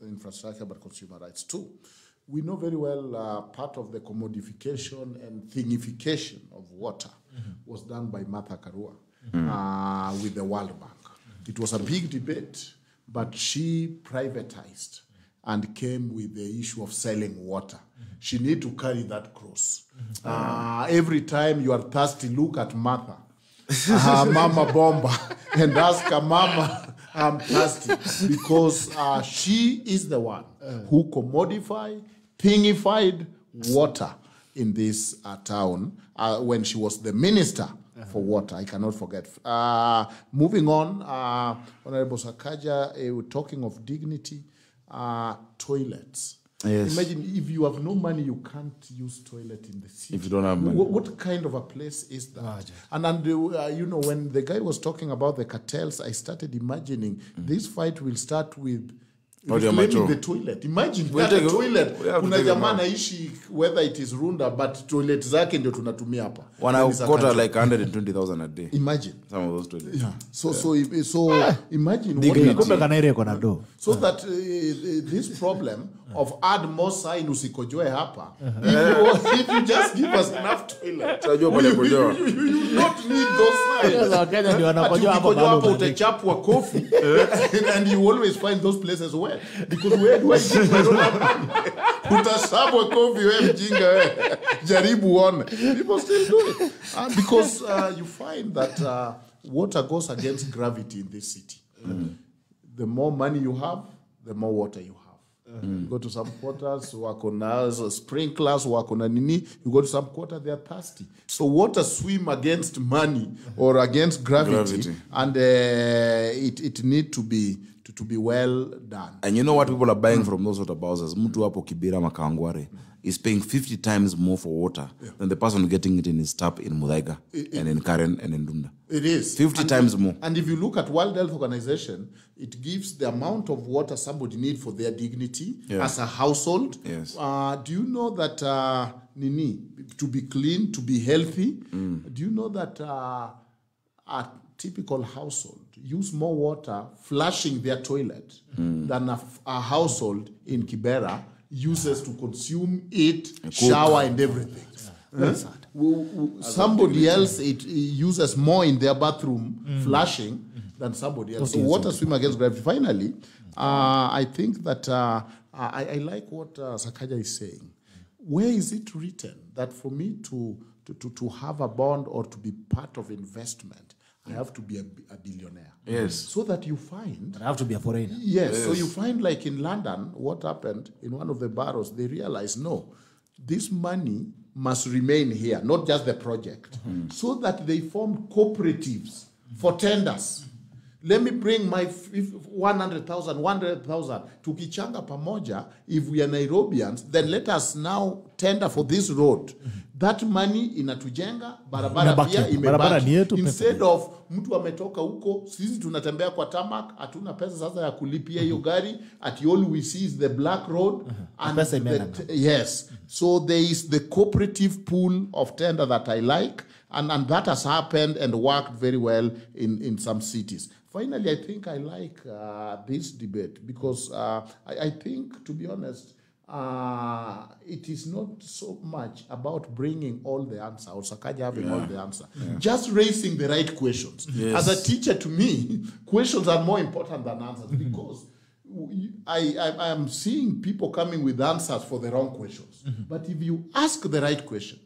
infrastructure, but consumer rights too. We know very well part of the commodification and thingification of water was done by Martha Karua with the World Bank. It was a big debate, but she privatized and came with the issue of selling water. She need to carry that cross. Every time you are thirsty, look at Martha. Mama Bomba, and ask her, Mama, I'm thirsty, because she is the one who commodified, thingified water in this town when she was the minister for water. I cannot forget. Moving on, Honorable Sakaja, we're talking of dignity, toilets. Yes. Imagine if you have no money, you can't use toilet in the city. If you don't have money. What kind of a place is that? And when the guy was talking about the cartels, I started imagining this fight will start with reclaiming the toilet. Imagine We'll take a toilet. Kuna jamaa a naishi whether it is Runda, but toilet zake ndio tunatumia hapa. Wanakota like 120,000 a day. Imagine some of those toilets. Yeah. So imagine so that this problem of add more sign usikojoe hapa. If you just give us enough toilet, you not need those signs. Ukikojoa hapa utachapwa kofi, and you always find those places where, because where do I get my own? Utasabwa kofi we mjinga we. Jaribu one. People still do it. Because you find that water goes against gravity in this city. The more money you have, the more water you have. You go to some quarters, wakona sprinklers, wakona nini. You go to some quarters, they are thirsty. So water swim against money or against gravity. And it need to be well done. And you know what people are buying from those water bowsers? Mtu hapo Kibera Makawangware is paying 50 times more for water than the person getting it in his tap in Muthaiga and in Karen and in Dunda. It is 50 times more. And if you look at World Health Organization, it gives the amount of water somebody needs for their dignity as a household. Yes. Do you know that to be clean, to be healthy? Do you know that a typical household use more water flushing their toilet than a household in Kibera uses to consume it, shower, and everything? Somebody else uses more in their bathroom flushing than somebody else. So water swim against gravity. Finally, I think that I like what Sakaja is saying. Where is it written that for me to have a bond or to be part of investment, I have to be a billionaire? Yes. So that you find... I have to be a foreigner. Yes. So you find, like in London, what happened in one of the boroughs, they realized, no, this money must remain here, not just the project. So that they formed cooperatives for tenders. Let me bring my 100,000, tukichanga pamoja, if we are Nairobians, then let us now tender for this road. That money inatujenga, barabara pia imebaki. Instead of mtu ametoka huko, sisi tunatembea kwa tamak, hatuna pesa sasa ya kulipia hiyo gari, at all we see is the black road. And yes. So there is the cooperative pool of tender that I like, and that has happened and worked very well in some cities. Finally, I think I like this debate because I think, to be honest, it is not so much about bringing all the answer or Sakaja having all the answer. Just raising the right questions. Yes. As a teacher, to me, questions are more important than answers because I am seeing people coming with answers for the wrong questions. But if you ask the right question,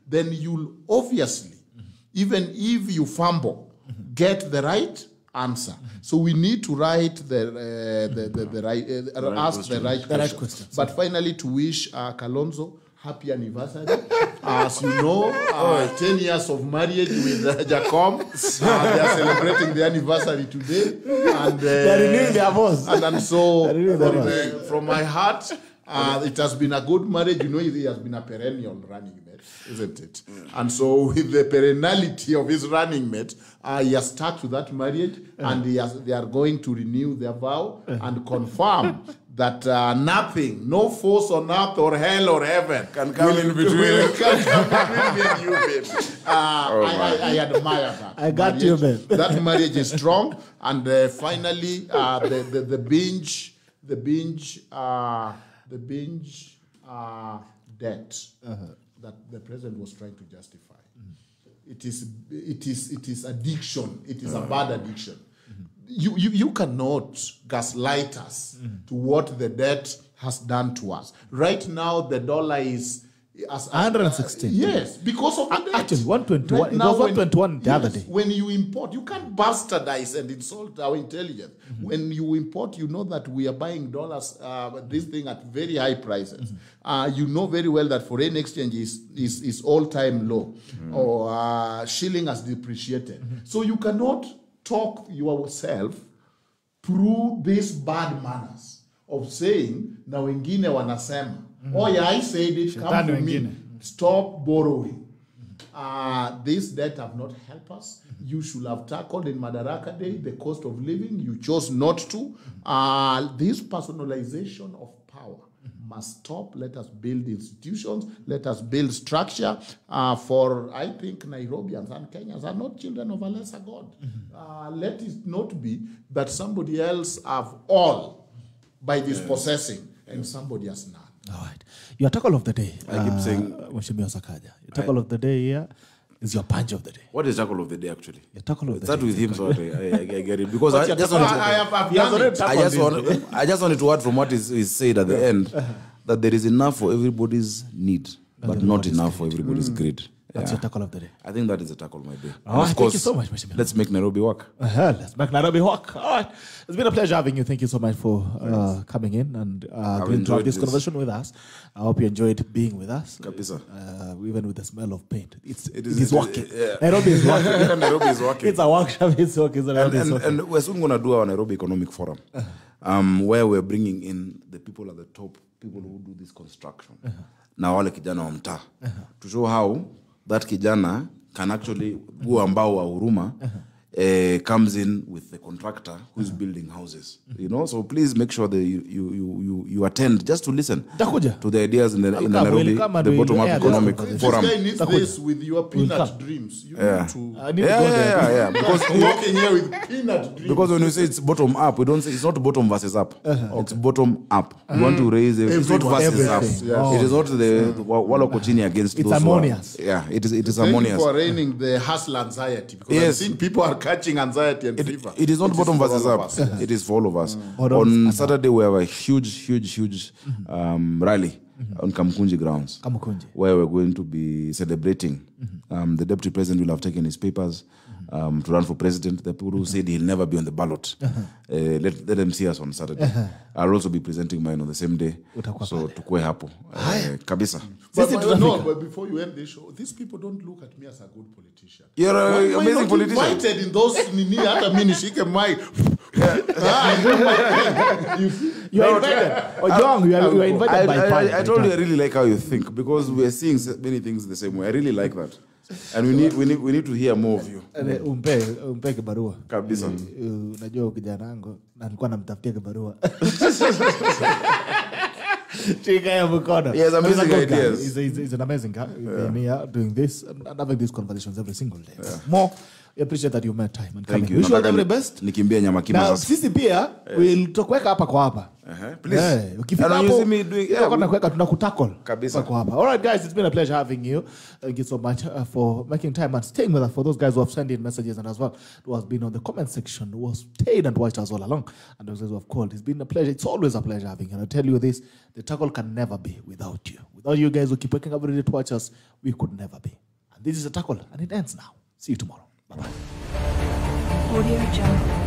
then you'll obviously, even if you fumble, get the right answer. So we need to write ask the right question. But finally, to wish Kalonzo happy anniversary. As you know, 10 years of marriage with Jacom. They are celebrating the anniversary today. And they are renewing their vows. And so, from my heart, it has been a good marriage. You know, it has been a perennial running mate, isn't it? And so, with the perenniality of his running mate, he has stuck to that marriage, and they are going to renew their vow and confirm that nothing, no force on earth or hell or heaven can come in between. You, baby. I admire that. I got marriage. You, man. That marriage is strong, and finally, the binge debt that the president was trying to justify. It is addiction. It is a bad addiction. You cannot gaslight us to what the debt has done to us. Right now, the dollar is 116. Yes, because of the debt. Actually, 121. Right, it was 121 the other day. When you import, you can't bastardize and insult our intelligence. When you import, you know that we are buying dollars, this thing at very high prices. You know very well that foreign exchange is all-time low, or shilling has depreciated. So you cannot talk yourself through these bad manners of saying, na wengine wanasema, oh yeah, I said it, come to me, stop borrowing. This debt have not helped us. You should have tackled in Madaraka Day the cost of living. You chose not to. This personalization of power must stop. Let us build institutions. Let us build structure. For, I think, Nairobians and Kenyans are not children of a lesser God. Let it not be that somebody else have all by dispossessing and somebody has none. All right. Your tackle of the day. I keep saying... Mheshimiwa Sakaja. Your tackle of the day here is your punch of the day. What is tackle of the day, actually? Your tackle of the Start day. with him, so I get it. Because I just wanted to add from what is said at the end, that there is enough for everybody's need, but not enough for everybody's greed. That's your tackle of the day. I think that is a tackle of my day. All right, thank you so much, Mheshimiwa. Let's make Nairobi work. Let's make Nairobi work. All right. It's been a pleasure having you. Thank you so much for coming in and going to have this conversation with us. I hope you enjoyed being with us. Even with the smell of paint. It is working. Nairobi is working. Nairobi is working. It's a workshop. It's working. And we're soon going to do our Nairobi Economic Forum, where we're bringing in the people at the top, people who do this construction. Now, wale kijana wa mtaa. To show how that kijana can actually, who ambao wa huruma, comes in with the contractor who's building houses. You know, so please make sure that you attend just to listen to the ideas in the Nairobi, the bottom-up economic forum. This guy needs this with your peanut dreams. You need to. Yeah. Because walking here with peanut dreams. Because when you say it's bottom up, we don't say it's not bottom versus up. It's bottom up. We want to raise it's not versus up. It is not the Waloko Chini against it's those harmonious. It is Thank harmonious. you for reigning the hustle anxiety. Because I've seen people are catching anxiety and fever. It is not bottom versus up. It is for all of us. On Saturday, we have a huge rally on Kamkunji grounds, where we're going to be celebrating. The deputy president will have taken his papers to run for president. The people who said he'll never be on the ballot, let them see us on Saturday. I'll also be presenting mine on the same day. So tukue hapo kabisa. But before you end this show, these people don't look at me as a good politician. You're an amazing politician. Invited in those hata mimi nishike mic. You are invited. Ojong, you are invited by I told you I really like how you think, because we are seeing many things the same way. I really like that. And we need to hear more of you. Umpe kibarua. Kabisa. Unajua kijana wangu na nilikuwa namtafutia kibarua. Chika ya mkono. He has amazing ideas. He's an amazing guy. Yeah. Doing this and having these conversations every single day. More. We appreciate that you made time and thank coming. you. Wish you all the very best. Nikimbia nyama kima sasa. Na sisi pia we'll tukweka hapa kwa hapa. Please. Ukifika hapo tunakuweka tunakutackle kabisa kwa hapa. All right guys, it's been a pleasure having you. Thank you so much for making time and staying with us. For those guys who have sent in messages and as well who has been on the comment section, who has stayed and watched us all along, and those guys who have called, it's been a pleasure. It's always a pleasure having you. And I tell you this, the tackle can never be without you. Without you guys who keep waking up every day to watch us, we could never be. And this is a tackle, and it ends now. See you tomorrow. Bye-bye. Audio Jungle.